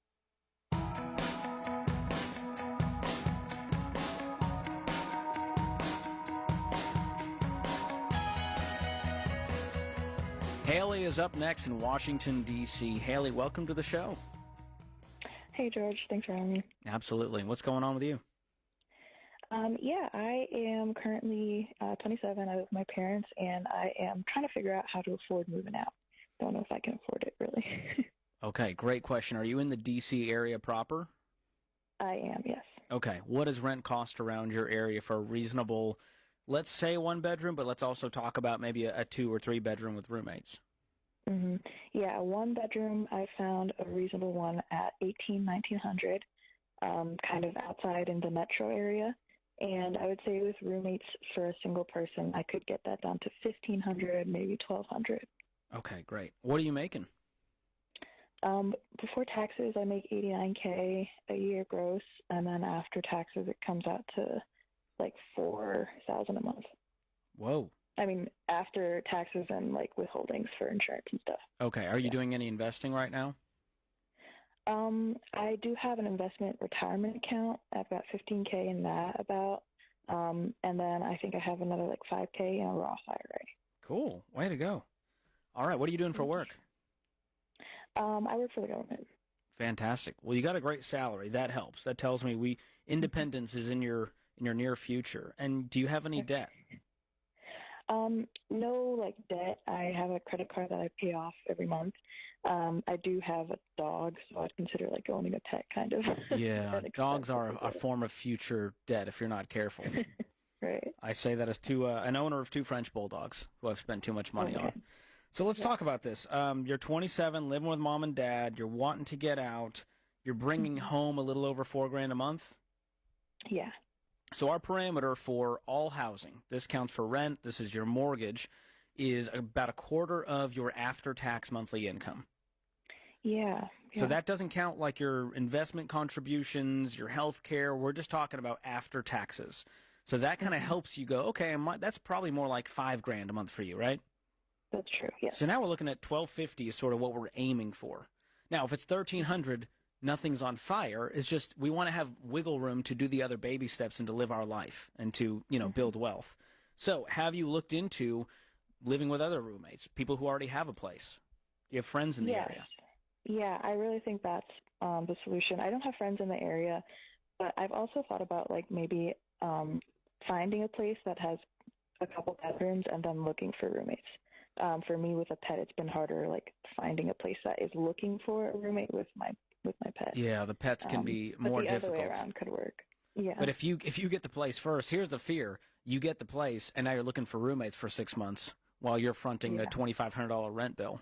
Haley is up next in Washington, D.C. Haley, welcome to the show. Hey, George. Thanks for having me. Absolutely. What's going on with you? Yeah, I am currently 27. I live with my parents, and I am trying to figure out how to afford moving out. Don't know if I can afford it, really. Okay, great question. Are you in the D.C. area proper? I am, yes. Okay. What does rent cost around your area for a reasonable, let's say 1 bedroom, but let's also talk about maybe a 2 or 3 bedroom with roommates? Mm-hmm. Yeah, a 1 bedroom, I found a reasonable one at $1,900, kind of outside in the metro area. And I would say with roommates for a single person, I could get that down to $1,500, maybe $1,200. Okay, great. What are you making? Before taxes, I make $89K a year gross, and then after taxes, it comes out to like $4,000 a month. Whoa. I mean, after taxes and like withholdings for insurance and stuff. Okay. Are you doing any investing right now? I do have an investment retirement account. I've got $15K in that about, and then I think I have another like $5K in a Roth IRA. Cool. Way to go. All right. What are you doing for work? I work for the government. Fantastic. Well, you got a great salary. That helps. That tells me independence is in your near future. And do you have any debt? No, like debt. I have a credit card that I pay off every month. I do have a dog, so I'd consider like owning a pet kind of. Yeah, dogs are a form of future debt if you're not careful. Right. I say that as an owner of 2 French bulldogs who I've spent too much money on. So let's talk about this. You're 27, living with mom and dad. You're wanting to get out. You're bringing home a little over $4,000 a month. Yeah. So our parameter for all housing, this counts for rent, this is your mortgage, is about a quarter of your after-tax monthly income. Yeah. So that doesn't count like your investment contributions, your health care. We're just talking about after taxes. So that kind of helps you go, okay, that's probably more like $5,000 a month for you, right? That's true. Yeah. So now we're looking at $1,250 is sort of what we're aiming for. Now, if it's $1,300, nothing's on fire. It's just we want to have wiggle room to do the other baby steps and to live our life and to build wealth. So have you looked into living with other roommates, people who already have a place? Do you have friends in the area? Yeah, I really think that's the solution. I don't have friends in the area, but I've also thought about like maybe finding a place that has a couple bedrooms and then looking for roommates. For me, with a pet, it's been harder, like finding a place that is looking for a roommate with my pet. Yeah, the pets can be more but the difficult. other way around could work. Yeah. But if you get the place first, here's the fear: you get the place, and now you're looking for roommates for 6 months while you're fronting a $2,500 rent bill.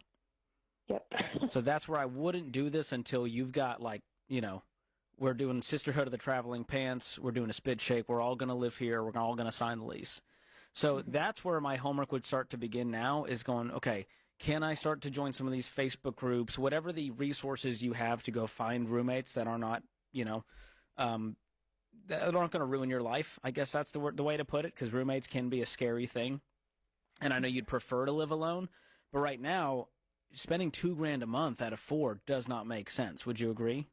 Yep. So that's where I wouldn't do this until you've got we're doing Sisterhood of the Traveling Pants. We're doing a spit shake. We're all going to live here. We're all going to sign the lease. So that's where my homework would start to begin now is going, okay, can I start to join some of these Facebook groups, whatever the resources you have to go find roommates that are not, that aren't going to ruin your life. I guess that's the way to put it, because roommates can be a scary thing. And I know you'd prefer to live alone, but right now, spending $2,000 a month out of 4 does not make sense. Would you agree?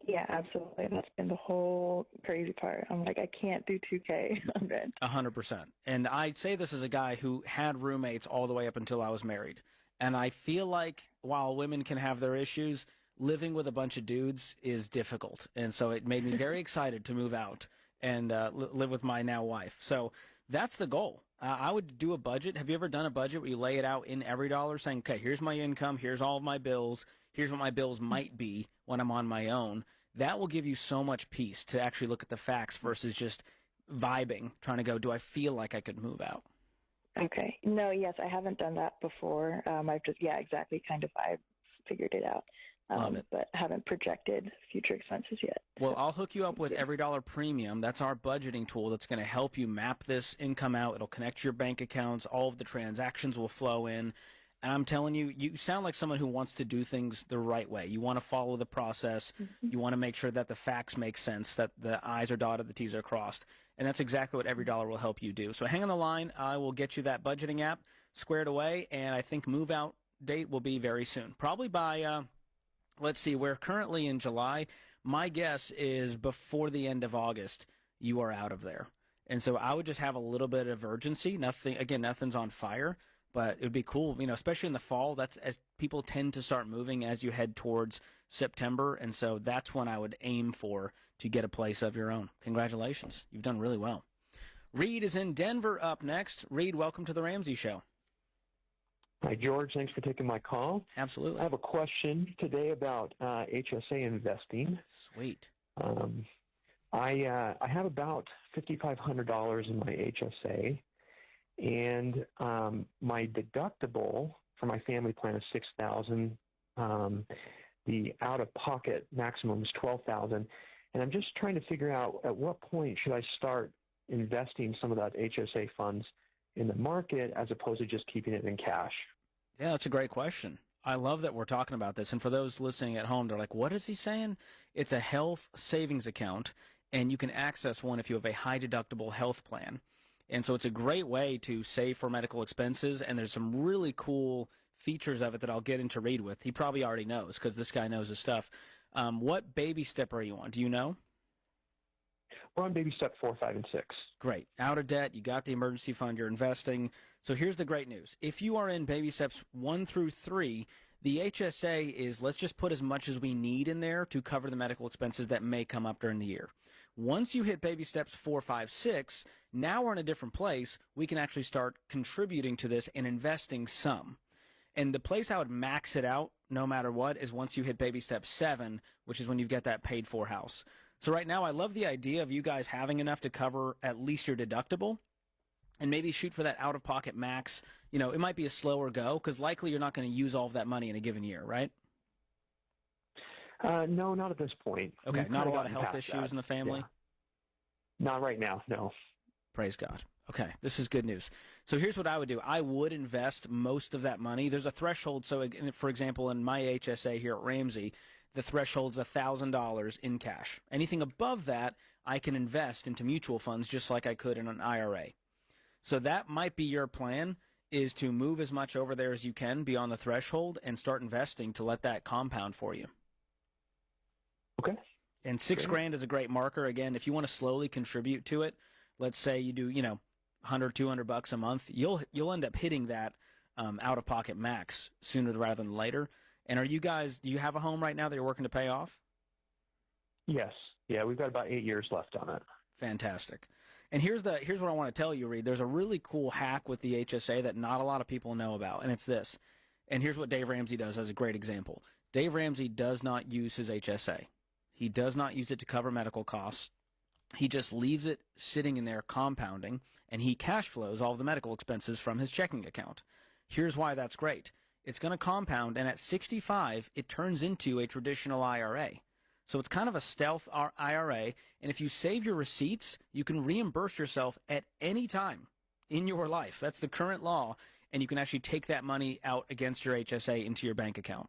Yeah, absolutely. That's been the whole crazy part. I'm like, I can't do $2,000 on rent. 100%. And I'd say this as a guy who had roommates all the way up until I was married. And I feel like while women can have their issues, living with a bunch of dudes is difficult. And so it made me very excited to move out and live with my now wife. So that's the goal. I would do a budget. Have you ever done a budget where you lay it out in every dollar, saying, okay, here's my income, here's all of my bills, here's what my bills might be when I'm on my own? That will give you so much peace to actually look at the facts versus just vibing, trying to go, do I feel like I could move out? Okay. No, yes, I haven't done that before. I've just, exactly, I figured it out. Love it. But haven't projected future expenses yet. Well, I'll hook you up with Every Dollar Premium. That's our budgeting tool that's going to help you map this income out. It'll connect your bank accounts. All of the transactions will flow in. And I'm telling you, you sound like someone who wants to do things the right way. You want to follow the process. You want to make sure that the facts make sense, that the I's are dotted, the T's are crossed. And that's exactly what Every Dollar will help you do. So hang on the line. I will get you that budgeting app squared away. And I think move out date will be very soon. Probably by... let's see, we're currently in July. My guess is before the end of August, you are out of there. And so I would just have a little bit of urgency. Nothing's on fire, but it would be cool, especially in the fall. That's as people tend to start moving as you head towards September. And so that's when I would aim for to get a place of your own. Congratulations. You've done really well. Reed is in Denver up next. Reed, welcome to the Ramsey Show. Hi, George. Thanks for taking my call. Absolutely. I have a question today about HSA investing. Sweet. I have about $5,500 in my HSA, and my deductible for my family plan is $6,000. The out-of-pocket maximum is $12,000, and I'm just trying to figure out at what point should I start investing some of that HSA funds in the market as opposed to just keeping it in cash? Yeah, that's a great question. I love that we're talking about this. And for those listening at home, they're like, what is he saying? It's a health savings account, and you can access one if you have a high deductible health plan. And so it's a great way to save for medical expenses, and there's some really cool features of it that I'll get into Reed with. He probably already knows because this guy knows his stuff. What baby step are you on? Do you know? We're on baby step 4, 5, and 6. Great. Out of debt, you got the emergency fund, you're investing. So here's the great news. If you are in baby steps 1 through 3, the HSA is, let's just put as much as we need in there to cover the medical expenses that may come up during the year. Once you hit baby steps 4, 5, 6, now we're in a different place. We can actually start contributing to this and investing some. And the place I would max it out, no matter what, is once you hit baby step 7, which is when you get that paid-for house. So right now, I love the idea of you guys having enough to cover at least your deductible and maybe shoot for that out-of-pocket max. It might be a slower go because likely you're not going to use all of that money in a given year, right? No, not at this point. Okay, We've not a kinda lot of gotten health past issues that. in the family? Not right now, no. Praise God. Okay, this is good news. So here's what I would do. I would invest most of that money. There's a threshold. So, for example, in my HSA here at Ramsey, the threshold's $1,000 in cash. Anything above that, I can invest into mutual funds just like I could in an IRA. So that might be your plan, is to move as much over there as you can beyond the threshold and start investing to let that compound for you. Okay. And $6,000 is a great marker. Again, if you want to slowly contribute to it, let's say you do, $100, $200 a month, you'll end up hitting that out-of-pocket max sooner rather than later. And do you have a home right now that you're working to pay off? Yes. Yeah, we've got about 8 years left on it. Fantastic. And here's what I want to tell you, Reed. There's a really cool hack with the HSA that not a lot of people know about, and it's this. And here's what Dave Ramsey does as a great example. Dave Ramsey does not use his HSA. He does not use it to cover medical costs. He just leaves it sitting in there compounding, and he cash flows all the medical expenses from his checking account. Here's why that's great. It's going to compound, and at 65, it turns into a traditional IRA. So it's kind of a stealth IRA, and if you save your receipts, you can reimburse yourself at any time in your life. That's the current law, and you can actually take that money out against your HSA into your bank account.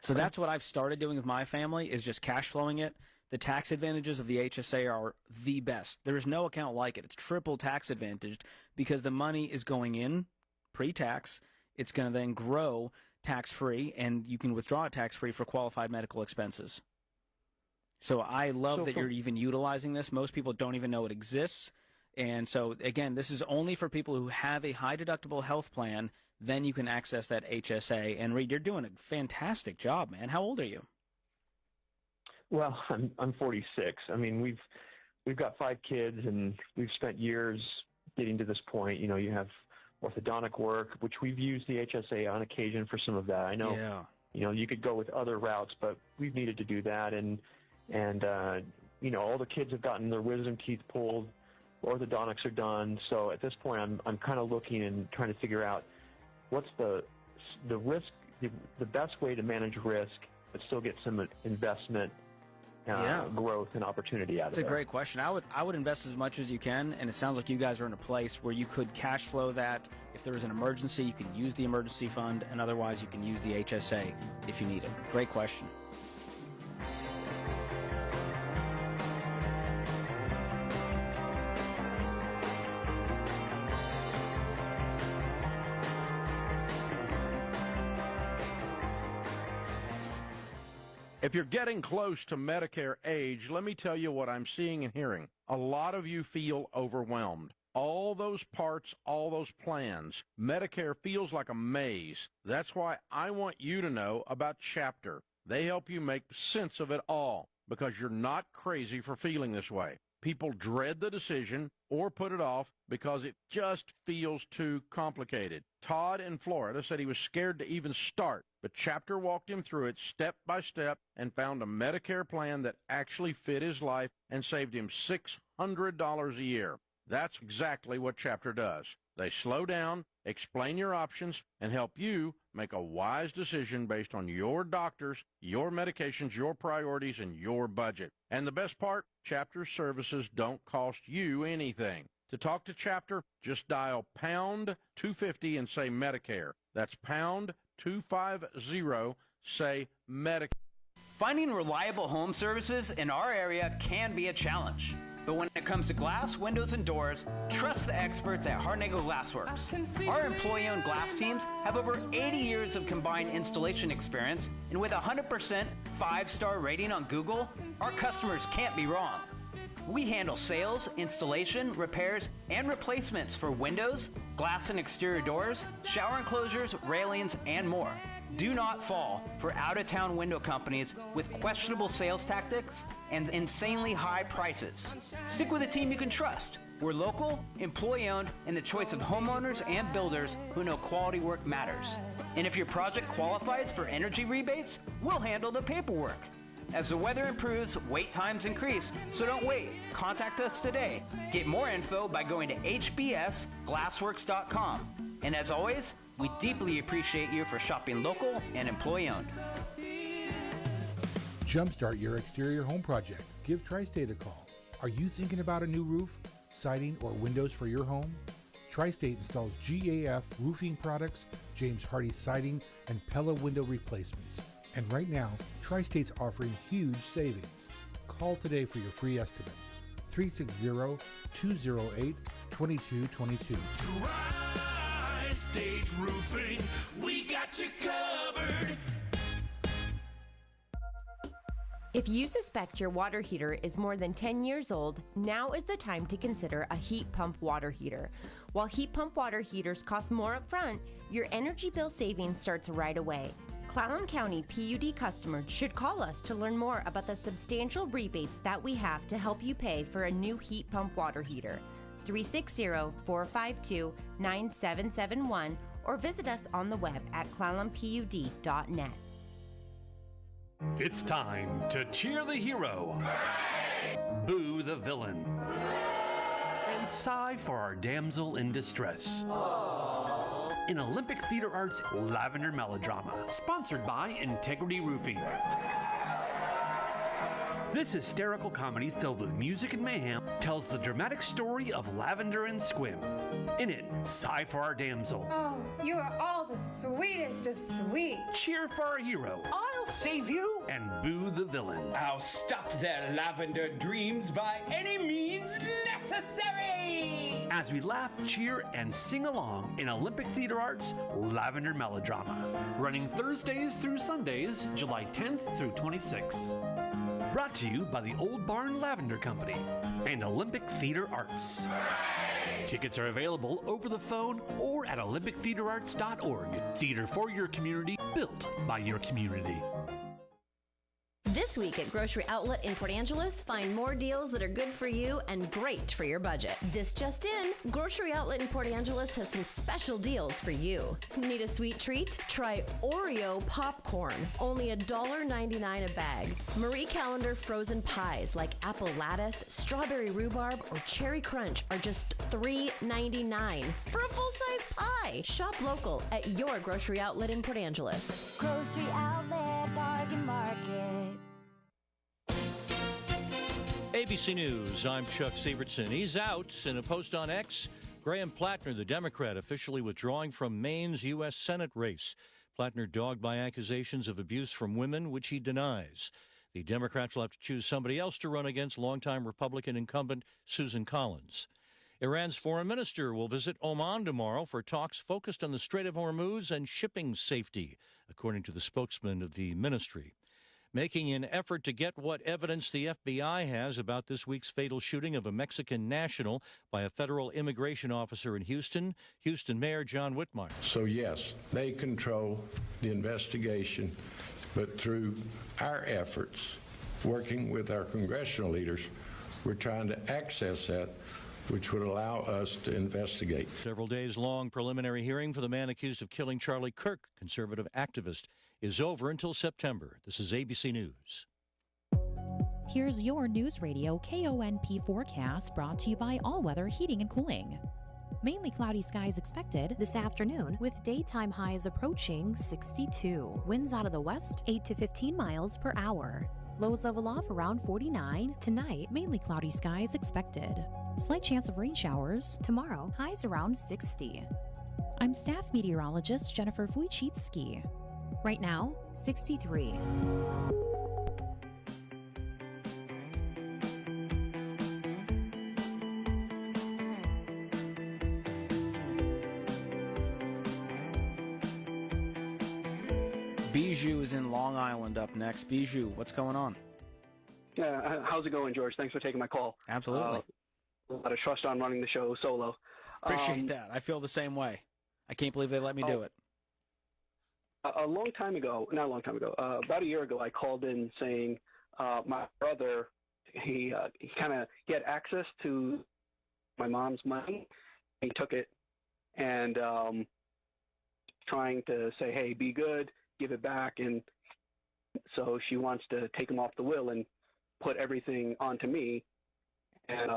So that's what I've started doing with my family, is just cash flowing it. The tax advantages of the HSA are the best. There's no account like it. It's triple tax advantaged because the money is going in pre-tax. It's going to then grow tax-free, and you can withdraw it tax-free for qualified medical expenses. So I love that you're even utilizing this. Most people don't even know it exists. And so, again, this is only for people who have a high-deductible health plan. Then you can access that HSA. And Reed, you're doing a fantastic job, man. How old are you? Well, I'm 46. I mean, we've got 5 kids, and we've spent years getting to this point. You have orthodontic work, which we've used the HSA on occasion for some of that. I know, you could go with other routes, but we've needed to do that. And all the kids have gotten their wisdom teeth pulled. Orthodontics are done. So at this point, I'm kind of looking and trying to figure out what's the risk, the best way to manage risk, but still get some investment growth and opportunity out of it. That's a great question. I would invest as much as you can, and it sounds like you guys are in a place where you could cash flow that. If there was an emergency, you can use the emergency fund, and otherwise you can use the HSA if you need it. Great question. If you're getting close to Medicare age, let me tell you what I'm seeing and hearing. A lot of you feel overwhelmed. All those parts, all those plans, Medicare feels like a maze. That's why I want you to know about Chapter. They help you make sense of it all because you're not crazy for feeling this way. People dread the decision or put it off because it just feels too complicated. Todd in Florida said he was scared to even start, but Chapter walked him through it step by step and found a Medicare plan that actually fit his life and saved him $600 a year. That's exactly what Chapter does. They slow down, explain your options, and help you make a wise decision based on your doctors, your medications, your priorities, and your budget. And the best part, Chapter services don't cost you anything. To talk to Chapter, just dial pound 250 and say Medicare. That's pound 250, say Medicare. Finding reliable home services in our area can be a challenge. But when it comes to glass, windows, and doors, trust the experts at Harnagle Glassworks. Our employee-owned glass teams have over 80 years of combined installation experience, and with a 100% 5-star rating on Google, our customers can't be wrong. We handle sales, installation, repairs, and replacements for windows, glass and exterior doors, shower enclosures, railings, and more. Do not fall for out-of-town window companies with questionable sales tactics and insanely high prices. Stick with a team you can trust. We're local, employee-owned, and the choice of homeowners and builders who know quality work matters. And if your project qualifies for energy rebates, we'll handle the paperwork. As the weather improves, wait times increase, so don't wait. Contact us today. Get more info by going to hbsglassworks.com. And as always, we deeply appreciate you for shopping local and employee-owned. Jumpstart your exterior home project. give Tri-State a call. Are you thinking about a new roof, siding, or windows for your home? Tri-State installs GAF roofing products, James Hardie siding, and Pella window replacements. And right now, Tri-State's offering huge savings. Call today for your free estimate. 360-208-2222. Tri-State Roofing, we got you covered. If you suspect your water heater is more than 10 years old, now is the time to consider a heat pump water heater. While heat pump water heaters cost more up front, your energy bill savings starts right away. Clallam County PUD customers should call us to learn more about the substantial rebates that we have to help you pay for a new heat pump water heater. 360-452-9771 or visit us on the web at clallampud.net. It's time to cheer the hero, boo the villain, and sigh for our damsel in distress. In Olympic Theater Arts Lavender Melodrama, sponsored by Integrity Roofing. This hysterical comedy filled with music and mayhem tells the dramatic story of Lavender and Squim. In it, sigh for our damsel. Oh, you are all the sweetest of sweet. Cheer for our hero. I'll save you. And boo the villain. I'll stop their lavender dreams by any means necessary. As we laugh, cheer, and sing along in Olympic Theater Arts Lavender Melodrama. Running Thursdays through Sundays, July 10th through 26th. Brought to you by the Old Barn Lavender Company and Olympic Theater Arts. Tickets are available over the phone or at olympictheaterarts.org. Theater for your community, built by your community. This week at Grocery Outlet in Port Angeles, find more deals that are good for you and great for your budget. This just in, Grocery Outlet in Port Angeles has some special deals for you. Need a sweet treat? Try Oreo popcorn, only $1.99 a bag. Marie Callender frozen pies like apple lattice, strawberry rhubarb, or cherry crunch are just $3.99 for a full-size pie. Shop local at your Grocery Outlet in Port Angeles. Grocery Outlet Bargain Market. ABC News, I'm Chuck Sievertson. He's out. In a post on X, Graham Plattner, the Democrat, officially withdrawing from Maine's U.S. Senate race. Plattner dogged by accusations of abuse from women, which he denies. The Democrats will have to choose somebody else to run against longtime Republican incumbent Susan Collins. Iran's foreign minister will visit Oman tomorrow for talks focused on the Strait of Hormuz and shipping safety, according to the spokesman of the ministry. Making an effort to get what evidence the FBI has about this week's fatal shooting of a Mexican national by a federal immigration officer in Houston, Houston Mayor John Whitmire. So yes, they control the investigation, but through our efforts, working with our congressional leaders, we're trying to access that, which would allow us to investigate. Several days long preliminary hearing for the man accused of killing Charlie Kirk, conservative activist, is over until September. This is ABC News. Here's your News Radio KONP forecast brought to you by All Weather Heating and Cooling. Mainly cloudy skies expected this afternoon with daytime highs approaching 62. Winds out of the west 8 to 15 miles per hour. Lows level off around 49. Tonight, mainly cloudy skies expected. Slight chance of rain showers. Tomorrow, highs around 60. I'm staff meteorologist Jennifer Wojcicki. Right now, 63. Bijou is in Long Island up next. Bijou, what's going on? How's it going, George? Thanks for taking my call. Absolutely. A lot of trust on running the show solo. Appreciate that. I feel the same way. I can't believe they let me do it. Not a long time ago, about a year ago, I called in saying my brother, he had access to my mom's money. He took it and trying to say, hey, be good, give it back. And so she wants to take him off the will and put everything onto me. And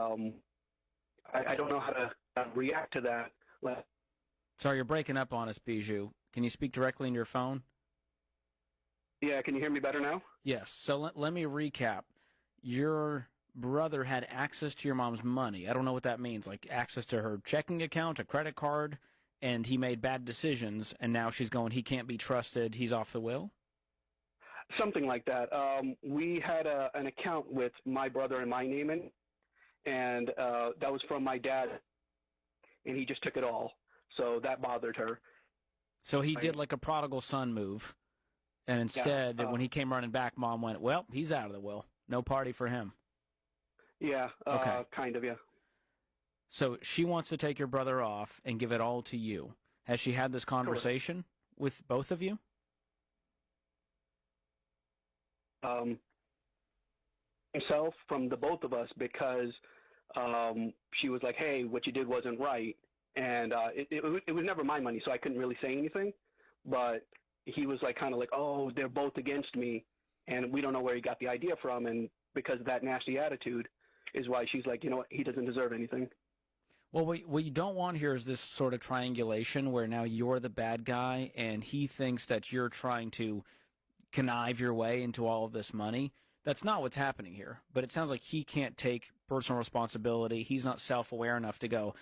I don't know how to react to that. Sorry, you're breaking up on us, Bijou. Can you speak directly into your phone? Yeah, can you hear me better now? Yes. So let me recap. your brother had access to your mom's money. I don't know what that means, like access to her checking account, a credit card, and he made bad decisions, and now she's going, he can't be trusted, he's off the will? Something like that. We had an account with my brother and my name in, and that was from my dad, and he just took it all. So that bothered her. So he did like a prodigal son move, and instead, when he came running back, Mom went, well, he's out of the will. No party for him. Yeah, Okay. Kind of, yeah. So she wants to take your brother off and give it all to you. Has she had this conversation with both of you? Himself from the both of us, because she was like, hey, what you did wasn't right. And it was never my money, so I couldn't really say anything. But he was like, kind of like, oh, they're both against me, and we don't know where he got the idea from. And because of that nasty attitude is why she's like, you know what, he doesn't deserve anything. Well, what you don't want here is this sort of triangulation where now you're the bad guy and he thinks that you're trying to connive your way into all of this money. That's not what's happening here. But it sounds like he can't take personal responsibility. He's not self-aware enough to go,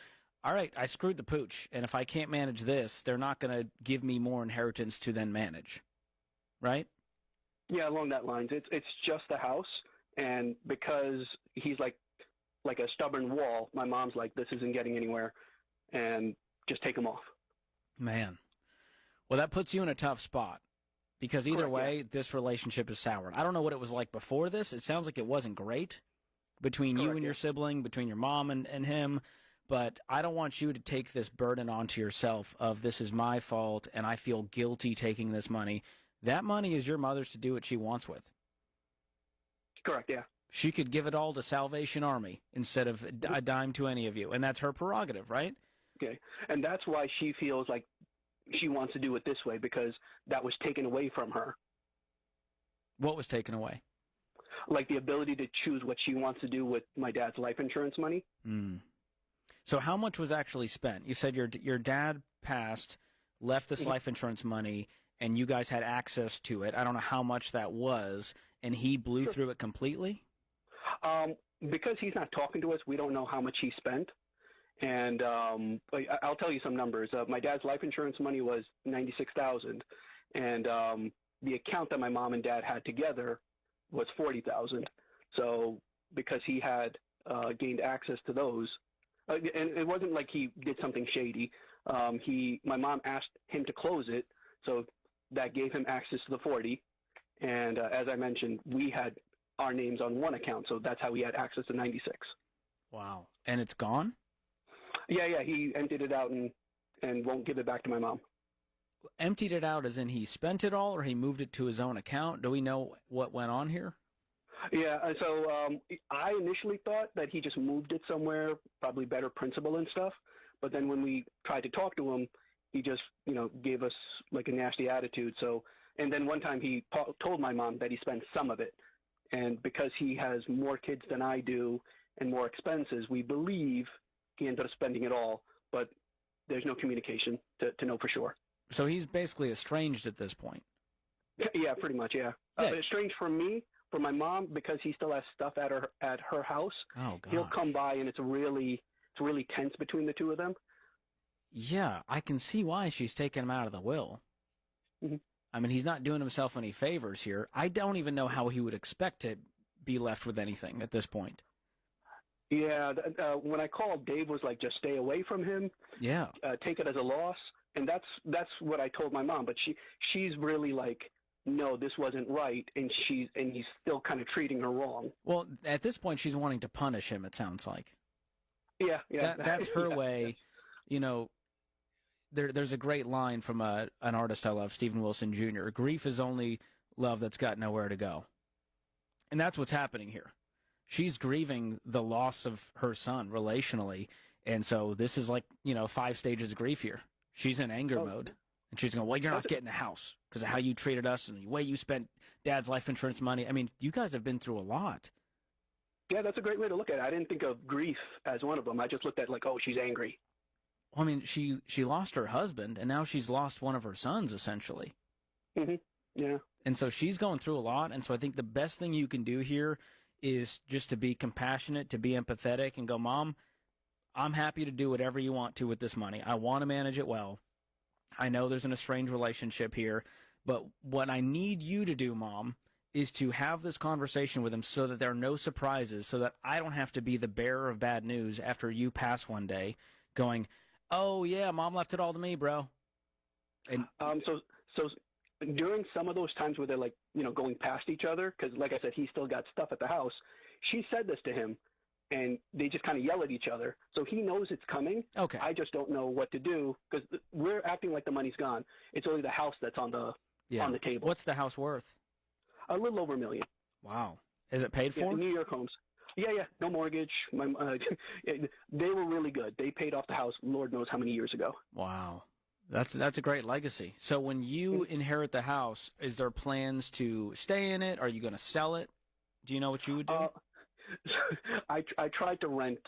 all right, I screwed the pooch, and if I can't manage this, they're not going to give me more inheritance to then manage. Right? Yeah, along that lines. It's just the house, and because he's like a stubborn wall, my mom's like, this isn't getting anywhere, and just take him off. Man. Well, that puts you in a tough spot, because either Correct, way, this relationship is soured. I don't know what it was like before this. It sounds like it wasn't great between you and your sibling, between your mom and him, but I don't want you to take this burden onto yourself of this is my fault and I feel guilty taking this money. That money is your mother's to do what she wants with. Correct, yeah. She could give it all to Salvation Army instead of a dime to any of you, and that's her prerogative, right? Okay, and that's why she feels like she wants to do it this way, because that was taken away from her. What was taken away? Like the ability to choose what she wants to do with my dad's life insurance money. So how much was actually spent? You said your dad passed, left this life insurance money, and you guys had access to it. I don't know how much that was, and he blew through it completely? Because he's not talking to us, we don't know how much he spent. And I'll tell you some numbers. My dad's life insurance money was $96,000, and the account that my mom and dad had together was $40,000. So because he had gained access to those, and it wasn't like he did something shady. My mom asked him to close it, so that gave him access to the 40. And as I mentioned, we had our names on one account, so that's how he had access to 96. Wow. And it's gone? Yeah, he emptied it out and won't give it back to my mom. Emptied it out as in he spent it all, or he moved it to his own account? Do we know what went on here? Yeah, so I initially thought that he just moved it somewhere, probably better principal and stuff. But then when we tried to talk to him, he just, gave us like a nasty attitude. So, and then one time he told my mom that he spent some of it. And because he has more kids than I do and more expenses, we believe he ended up spending it all. But there's no communication to know for sure. So he's basically estranged at this point. Yeah, pretty much, yeah. Estranged from me, from my mom, because he still has stuff at her house. Oh, God. He'll come by, and it's really tense between the two of them. Yeah, I can see why she's taking him out of the will. Mm-hmm. I mean, he's not doing himself any favors here. I don't even know how he would expect to be left with anything at this point. Yeah, when I called, Dave was like, just stay away from him. Yeah. Take it as a loss. And that's what I told my mom. But she's really like, no, this wasn't right. And he's still kind of treating her wrong. Well, at this point, she's wanting to punish him, it sounds like. Yeah. That's her yeah, way. Yeah. There's a great line from an artist I love, Stephen Wilson Jr. Grief is only love that's got nowhere to go. And that's what's happening here. She's grieving the loss of her son relationally. And so this is like, 5 stages of grief here. She's in anger mode. And she's going, well, you're not getting a house because of how you treated us and the way you spent Dad's life insurance money. I mean, you guys have been through a lot. Yeah, that's a great way to look at it. I didn't think of grief as one of them. I just looked at it like, oh, she's angry. Well, I mean, she lost her husband, and now she's lost one of her sons, essentially. Mm-hmm. Yeah. And so she's going through a lot, and so I think the best thing you can do here is just to be compassionate, to be empathetic, and go, Mom, I'm happy to do whatever you want to with this money. I want to manage it well. I know there's an estranged relationship here, but what I need you to do, Mom, is to have this conversation with him so that there are no surprises, so that I don't have to be the bearer of bad news after you pass one day going, oh, yeah, Mom left it all to me, bro. And So during some of those times where they're like, going past each other, because like I said, he still got stuff at the house, she said this to him, and they just kind of yell at each other. So he knows it's coming. Okay. I just don't know what to do because we're acting like the money's gone. It's only the house that's on the table. What's the house worth? A little over $1 million. Wow. Is it paid for? New York homes. Yeah. No mortgage. They were really good. They paid off the house Lord knows how many years ago. Wow. That's a great legacy. So when you inherit the house, is there plans to stay in it? Are you going to sell it? Do you know what you would do? I tried to rent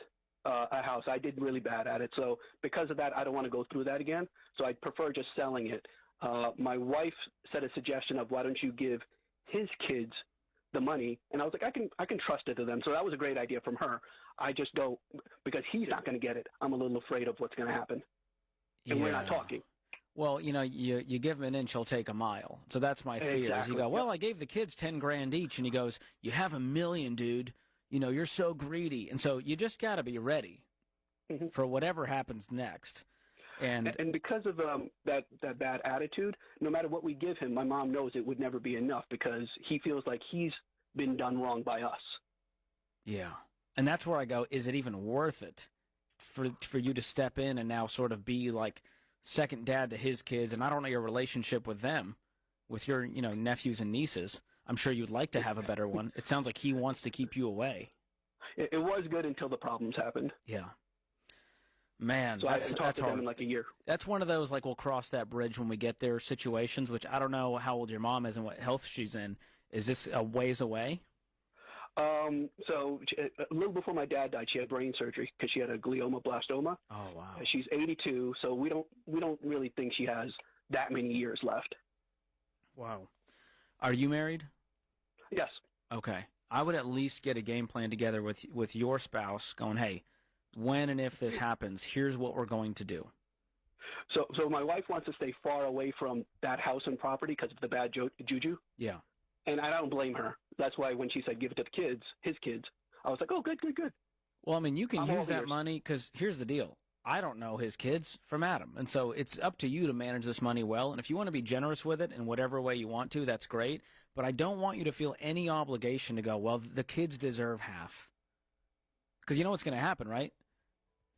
a house. I did really bad at it. So because of that, I don't want to go through that again. So I'd prefer just selling it. My wife said a suggestion of why don't you give his kids the money, and I was like, I can trust it to them. So that was a great idea from her. I just don't, because he's not going to get it. I'm a little afraid of what's going to happen, and we're not talking. Well, you give him an inch, he'll take a mile. So that's my fear. Exactly. Is you go, well, I gave the kids $10,000 each, and he goes, you have $1 million, dude. You're so greedy, and so you just got to be ready for whatever happens next. And because of that bad attitude, no matter what we give him, my mom knows it would never be enough because he feels like he's been done wrong by us. Yeah, and that's where I go, is it even worth it for you to step in and now sort of be like second dad to his kids? And I don't know your relationship with them, with your nephews and nieces. I'm sure you'd like to have a better one. It sounds like he wants to keep you away. It was good until the problems happened. Yeah. Man, so that's I talked to hard. them in like a year. That's one of those, like, we'll cross that bridge when we get there situations, which I don't know how old your mom is and what health she's in. Is this a ways away? So a little before my dad died, she had brain surgery because she had a glioblastoma. Oh, wow. She's 82, so we don't really think she has that many years left. Wow. Are you married? Yes. Okay. I would at least get a game plan together with your spouse going, hey, when and if this happens, here's what we're going to do. So my wife wants to stay far away from that house and property because of the bad juju. Yeah. And I don't blame her. That's why when she said give it to the kids, his kids, I was like, oh, good. Well, I mean, you can I'm use all that ears. money because here's the deal. I don't know his kids from Adam. And so it's up to you to manage this money well. And if you want to be generous with it in whatever way you want to, that's great. But I don't want you to feel any obligation to go, well, the kids deserve half. Because you know what's going to happen, right?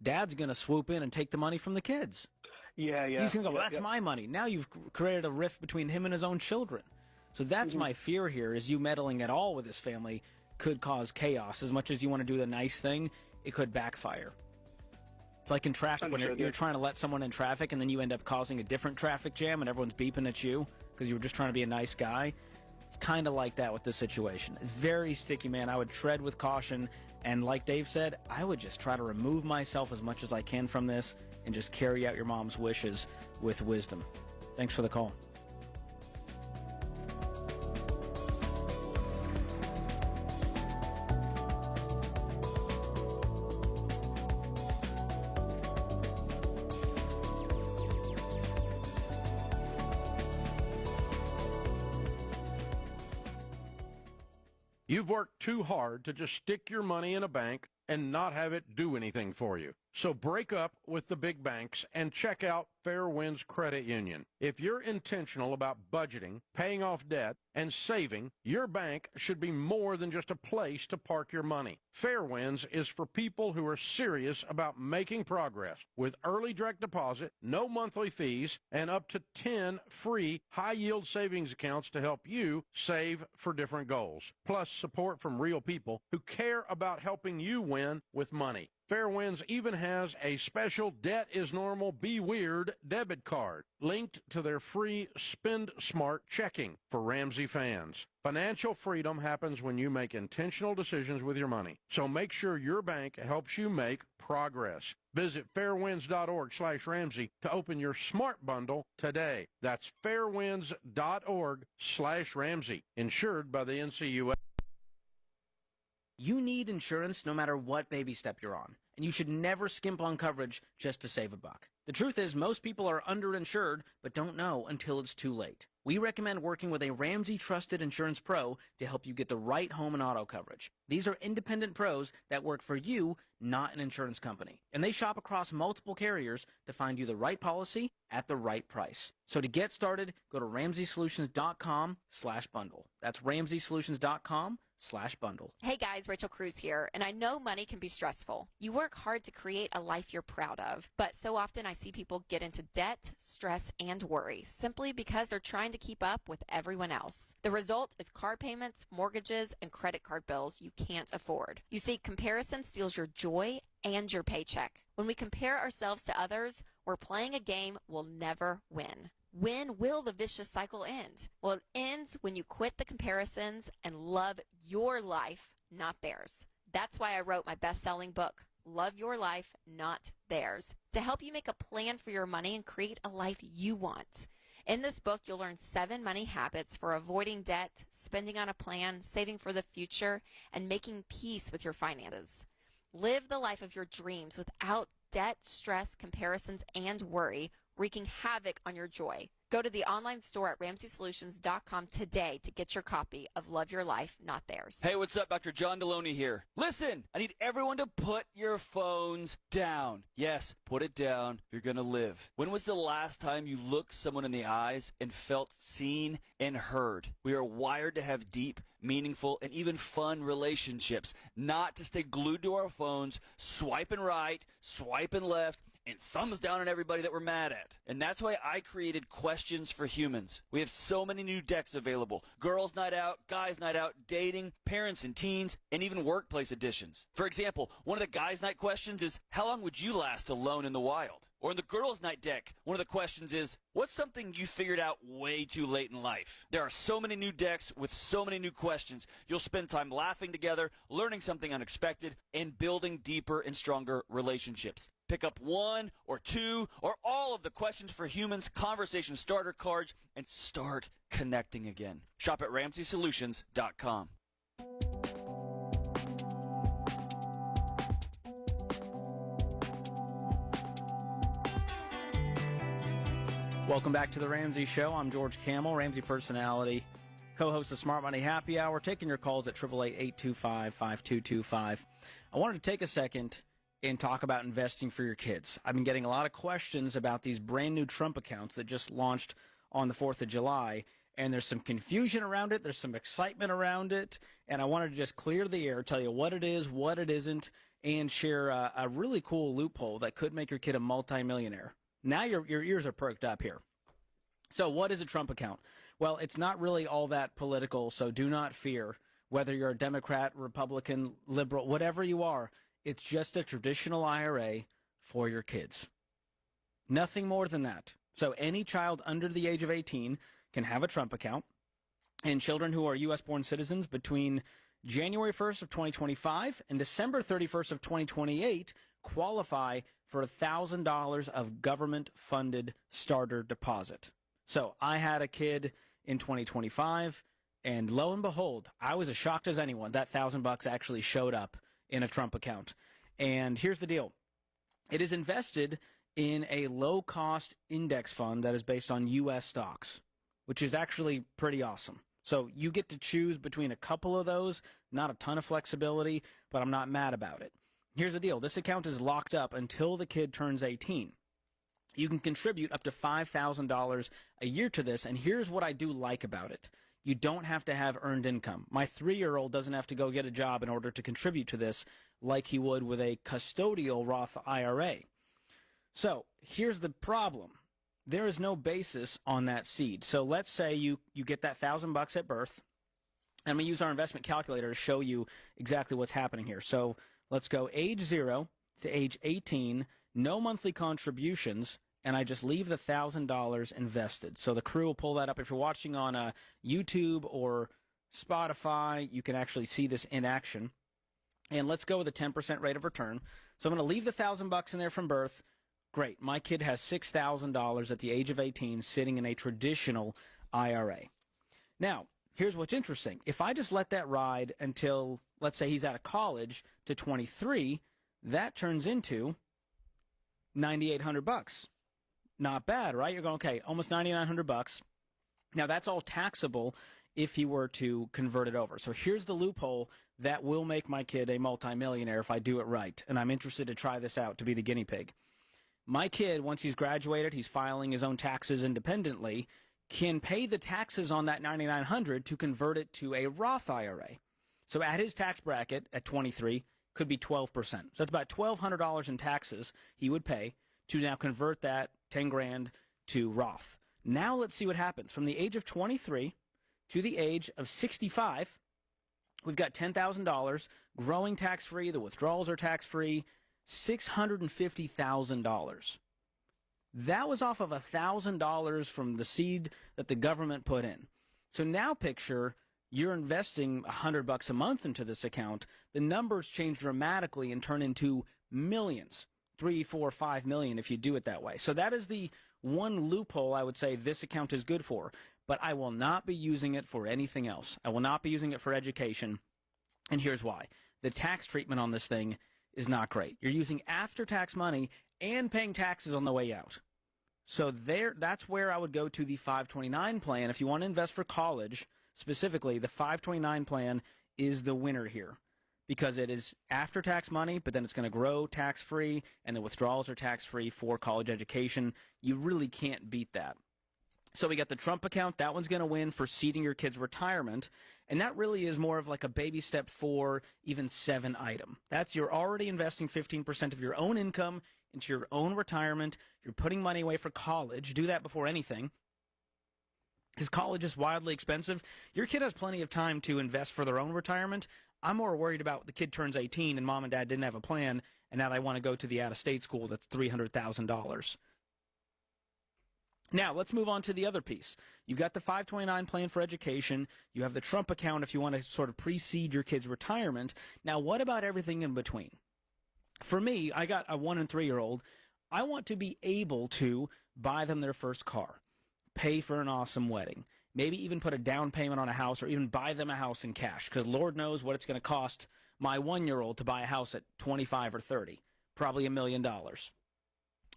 Dad's going to swoop in and take the money from the kids. Yeah. He's going to go, well, that's my money. Now you've created a rift between him and his own children. So that's my fear here, is you meddling at all with his family could cause chaos. As much as you want to do the nice thing, it could backfire. It's like in traffic when you're trying to let someone in traffic and then you end up causing a different traffic jam and everyone's beeping at you because you were just trying to be a nice guy. It's kind of like that with this situation. It's very sticky, man. I would tread with caution. And like Dave said, I would just try to remove myself as much as I can from this and just carry out your mom's wishes with wisdom. Thanks for the call. You've worked too hard to just stick your money in a bank and not have it do anything for you. So break up with the big banks and check out Fair Winds Credit Union. If you're intentional about budgeting, paying off debt, and saving, your bank should be more than just a place to park your money. Fair Winds is for people who are serious about making progress with early direct deposit, no monthly fees, and up to 10 free high-yield savings accounts to help you save for different goals. Plus support from real people who care about helping you win with money. Fair Winds even has a special Debt is Normal, Be Weird debit card linked to their free Spend Smart checking for Ramsey fans. Financial freedom happens when you make intentional decisions with your money. So make sure your bank helps you make progress. Visit fairwinds.org/Ramsey to open your Smart Bundle today. That's fairwinds.org/Ramsey. Insured by the NCUA. You need insurance no matter what baby step you're on, and you should never skimp on coverage just to save a buck. The truth is, most people are underinsured but don't know until it's too late. We recommend working with a Ramsey Trusted Insurance Pro to help you get the right home and auto coverage. These are independent pros that work for you, not an insurance company. And they shop across multiple carriers to find you the right policy at the right price. So to get started, go to RamseySolutions.com/bundle. That's RamseySolutions.com/bundle. Hey guys, Rachel Cruz here, and I know money can be stressful. You work hard to create a life you're proud of, but so often I see people get into debt, stress, and worry simply because they're trying to keep up with everyone else. The result is car payments, mortgages, and credit card bills you can't afford. You see, comparison steals your joy and your paycheck. When we compare ourselves to others, we're playing a game we'll never win. When will the vicious cycle end? Well, it ends when you quit the comparisons and love your life, not theirs. That's why I wrote my best-selling book, Love Your Life, Not Theirs, to help you make a plan for your money and create a life you want. In this book, you'll learn 7 money habits for avoiding debt, spending on a plan, saving for the future, and making peace with your finances. Live the life of your dreams without debt, stress, comparisons, and worry, wreaking havoc on your joy. Go to the online store at RamseySolutions.com today to get your copy of Love Your Life, Not Theirs. Hey, what's up? Dr. John Deloney here. Listen, I need everyone to put your phones down. Yes, put it down. You're going to live. When was the last time you looked someone in the eyes and felt seen and heard? We are wired to have deep, meaningful, and even fun relationships, not to stay glued to our phones, swiping right, swiping left, and thumbs down on everybody that we're mad at. And that's why I created Questions for Humans. We have so many new decks available. Girls Night Out, Guys Night Out, Dating, Parents and Teens, and even Workplace editions. For example, one of the Guys Night questions is, how long would you last alone in the wild? Or in the Girls Night deck, one of the questions is, what's something you figured out way too late in life? There are so many new decks with so many new questions. You'll spend time laughing together, learning something unexpected, and building deeper and stronger relationships. Pick up 1 or 2 or all of the Questions for Humans conversation starter cards and start connecting again. Shop at RamseySolutions.com. Welcome back to The Ramsey Show. I'm George Camel, Ramsey personality, co-host of Smart Money Happy Hour, taking your calls at 888-825-5225. I wanted to take a second and talk about investing for your kids. I've been getting a lot of questions about these brand new Trump accounts that just launched on the 4th of July, and there's some confusion around it, there's some excitement around it, and I wanted to just clear the air, tell you what it is, what it isn't, and share a really cool loophole that could make your kid a multimillionaire. Now your ears are perked up here. So what is a Trump account? Well, it's not really all that political, so do not fear. Whether you're a Democrat, Republican, liberal, whatever you are, it's just a traditional IRA for your kids. Nothing more than that. So any child under the age of 18 can have a Trump account, and children who are U.S.-born citizens between January 1st of 2025 and December 31st of 2028 qualify for $1,000 of government-funded starter deposit. So I had a kid in 2025, and lo and behold, I was as shocked as anyone. That $1,000 actually showed up in a Trump account. And here's the deal. It is invested in a low-cost index fund that is based on U.S. stocks, which is actually pretty awesome. So you get to choose between a couple of those, not a ton of flexibility, but I'm not mad about it. Here's the deal. This account is locked up until the kid turns 18. You can contribute up to $5,000 a year to this, and here's what I do like about it. You don't have to have earned income. My 3-year-old doesn't have to go get a job in order to contribute to this like he would with a custodial Roth IRA. So here's the problem. There is no basis on that seed. So let's say you get that $1,000 at birth. I'm going to use our investment calculator to show you exactly what's happening here. So let's go age 0 to age 18, no monthly contributions, and I just leave the $1,000 invested. So the crew will pull that up. If you're watching on YouTube or Spotify, you can actually see this in action. And let's go with a 10% rate of return. So I'm going to leave the $1,000 in there from birth. Great. My kid has $6,000 at the age of 18 sitting in a traditional IRA. Now, here's what's interesting. If I just let that ride until, let's say he's out of college to 23, that turns into $9,800. Not bad, right? You're going, okay, almost $9,900. Now, that's all taxable if he were to convert it over. So here's the loophole that will make my kid a multimillionaire if I do it right. And I'm interested to try this out, to be the guinea pig. My kid, once he's graduated, he's filing his own taxes independently, can pay the taxes on that $9,900 to convert it to a Roth IRA. So at his tax bracket at 23, could be 12%. So that's about $1,200 in taxes he would pay to now convert that 10 grand to Roth. Now let's see what happens. From the age of 23 to the age of 65, we've got $10,000, growing tax-free, the withdrawals are tax-free, $650,000. That was off of $1,000 from the seed that the government put in. So now picture you're investing $100 a month into this account. The numbers change dramatically and turn into millions, 3, 4, 5 million if you do it that way. So that is the one loophole I would say this account is good for. But I will not be using it for anything else. I will not be using it for education. And here's why. The tax treatment on this thing is not great. You're using after-tax money and paying taxes on the way out. So that's where I would go to the 529 plan. If you want to invest for college, specifically, the 529 plan is the winner here because it is after-tax money, but then it's going to grow tax-free, and the withdrawals are tax-free for college education. You really can't beat that. So we got the Trump account. That one's going to win for seeding your kid's retirement. And that really is more of like a baby step 4, even 7 item. That's you're already investing 15% of your own income into your own retirement. You're putting money away for college. Do that before anything. Because college is wildly expensive. Your kid has plenty of time to invest for their own retirement. I'm more worried about the kid turns 18 and mom and dad didn't have a plan, and now they want to go to the out-of-state school that's $300,000. Now, let's move on to the other piece. You've got the 529 plan for education. You have the Trump account if you want to sort of precede your kid's retirement. Now, what about everything in between? For me, I got a 1- and 3-year-old. I want to be able to buy them their first car, pay for an awesome wedding, maybe even put a down payment on a house or even buy them a house in cash because Lord knows what it's going to cost my 1-year-old to buy a house at 25 or 30, probably $1 million.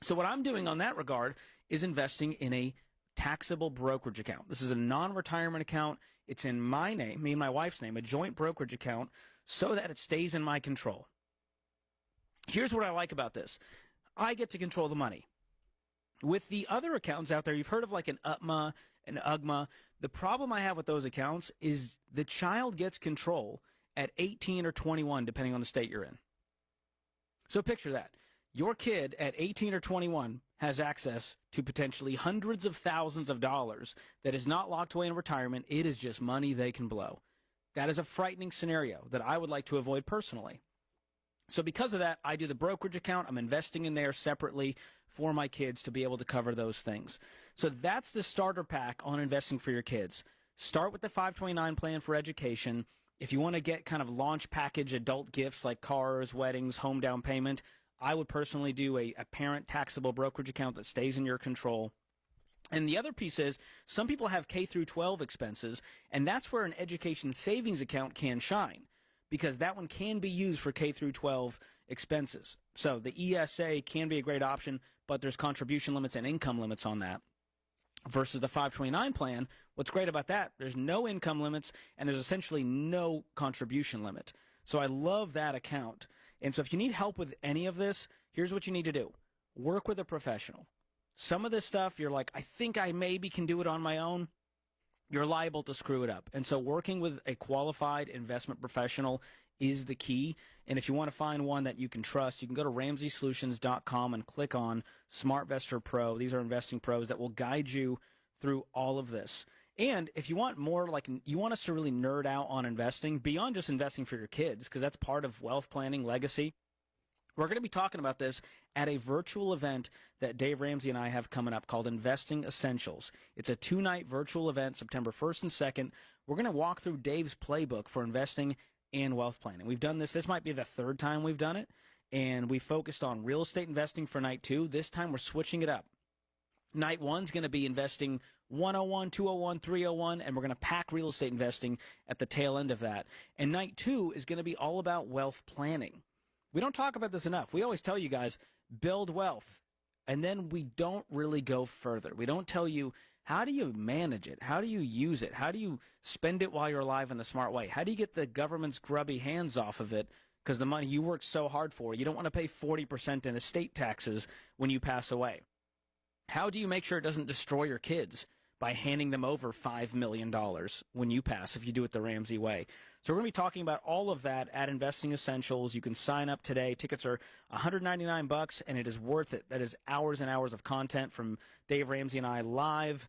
So what I'm doing on that regard is investing in a taxable brokerage account. This is a non-retirement account. It's in my name, me and my wife's name, a joint brokerage account, so that it stays in my control. Here's what I like about this. I get to control the money. With the other accounts out there, you've heard of like an UTMA, an UGMA. The problem I have with those accounts is the child gets control at 18 or 21, depending on the state you're in. So picture that. Your kid at 18 or 21 has access to potentially hundreds of thousands of dollars that is not locked away in retirement. It is just money they can blow. That is a frightening scenario that I would like to avoid personally. So because of that, I do the brokerage account. I'm investing in there separately for my kids to be able to cover those things. So that's the starter pack on investing for your kids. Start with the 529 plan for education. If you want to get kind of launch package adult gifts like cars, weddings, home down payment, I would personally do a parent taxable brokerage account that stays in your control. And the other piece is some people have K through 12 expenses, and that's where an education savings account can shine because that one can be used for K through 12 expenses. So the ESA can be a great option, but there's contribution limits and income limits on that. Versus the 529 plan, what's great about that, there's no income limits and there's essentially no contribution limit. So I love that account. And so if you need help with any of this, here's what you need to do. Work with a professional. Some of this stuff, you're like, I think I maybe can do it on my own. You're liable to screw it up. And so working with a qualified investment professional is the key. And if you want to find one that you can trust, you can go to RamseySolutions.com and click on SmartVestor Pro. These are investing pros that will guide you through all of this. And if you want more, like you want us to really nerd out on investing beyond just investing for your kids, because that's part of wealth planning, legacy, we're going to be talking about this at a virtual event that Dave Ramsey and I have coming up called Investing Essentials. It's a 2-night virtual event, September 1st and 2nd. We're going to walk through Dave's playbook for investing and wealth planning. We've done this. This might be the 3rd time we've done it, and we focused on real estate investing for night 2. This time we're switching it up. Night one's going to be investing 101, 201, 301, and we're going to pack real estate investing at the tail end of that. And night two is going to be all about wealth planning. We don't talk about this enough. We always tell you guys, build wealth. And then we don't really go further. We don't tell you, how do you manage it? How do you use it? How do you spend it while you're alive in a smart way? How do you get the government's grubby hands off of it? Because the money you worked so hard for, you don't want to pay 40% in estate taxes when you pass away. How do you make sure it doesn't destroy your kids by handing them over $5 million when you pass, if you do it the Ramsey way? So we're going to be talking about all of that at Investing Essentials. You can sign up today. Tickets are $199, and it is worth it. That is hours and hours of content from Dave Ramsey and I live.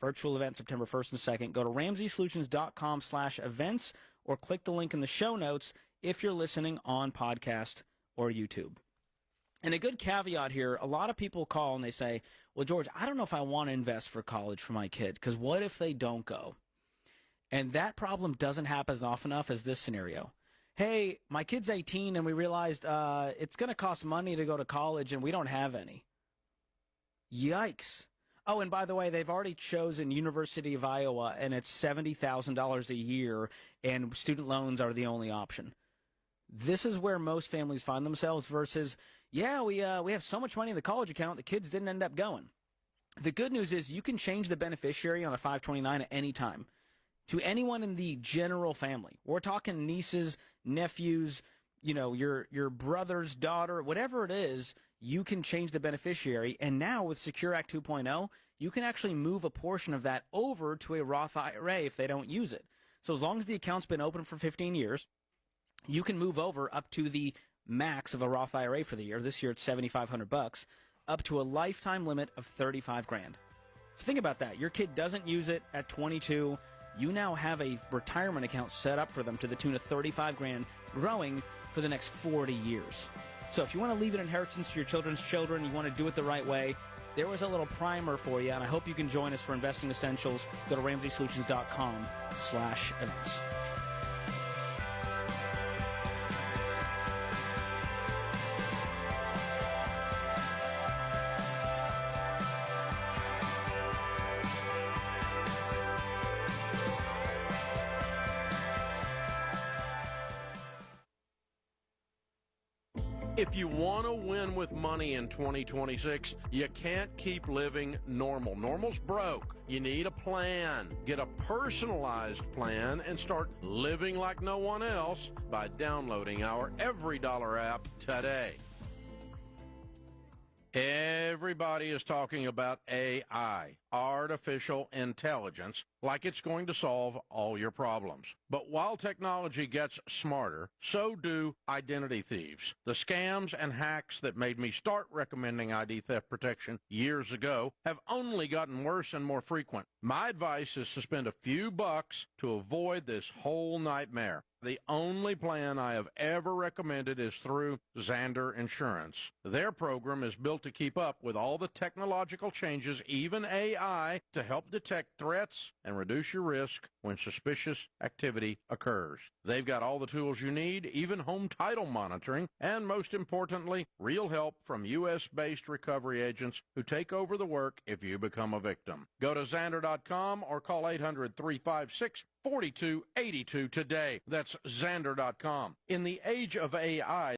Virtual event September 1st and 2nd. Go to RamseySolutions.com/events or click the link in the show notes if you're listening on podcast or YouTube. And a good caveat here, a lot of people call and they say, well, George, I don't know if I want to invest for college for my kid, because what if they don't go? And that problem doesn't happen as often enough as this scenario. Hey, my kid's 18 and we realized it's going to cost money to go to college and we don't have any. Yikes. Oh, and by the way, they've already chosen University of Iowa, and it's $70,000 a year, and student loans are the only option. This is where most families find themselves versus, yeah, we have so much money in the college account, the kids didn't end up going. The good news is you can change the beneficiary on a 529 at any time to anyone in the general family. We're talking nieces, nephews, your brother's daughter, whatever it is, you can change the beneficiary. And now with Secure Act 2.0, you can actually move a portion of that over to a Roth IRA if they don't use it. So as long as the account's been open for 15 years, you can move over up to the max of a Roth IRA for the year. This year it's $7,500, up to a lifetime limit of $35,000. So think about that. Your kid doesn't use it at 22. You now have a retirement account set up for them to the tune of $35,000, growing for the next 40 years. So if you want to leave an inheritance to your children's children, you want to do it the right way, there was a little primer for you, and I hope you can join us for Investing Essentials. Go to RamseySolutions.com/events. If you want to win with money in 2026, you can't keep living normal. Normal's broke. You need a plan. Get a personalized plan and start living like no one else by downloading our Every Dollar app today. Everybody is talking about AI, artificial intelligence, like it's going to solve all your problems. But while technology gets smarter, so do identity thieves. The scams and hacks that made me start recommending ID theft protection years ago have only gotten worse and more frequent. My advice is to spend a few bucks to avoid this whole nightmare. The only plan I have ever recommended is through Xander Insurance. Their program is built to keep up with all the technological changes, even AI, to help detect threats and reduce your risk when suspicious activity occurs. They've got all the tools you need, even home title monitoring, and most importantly, real help from U.S.-based recovery agents who take over the work if you become a victim. Go to Xander.com or call 800-356-4282 today. That's Xander.com. In the age of AI,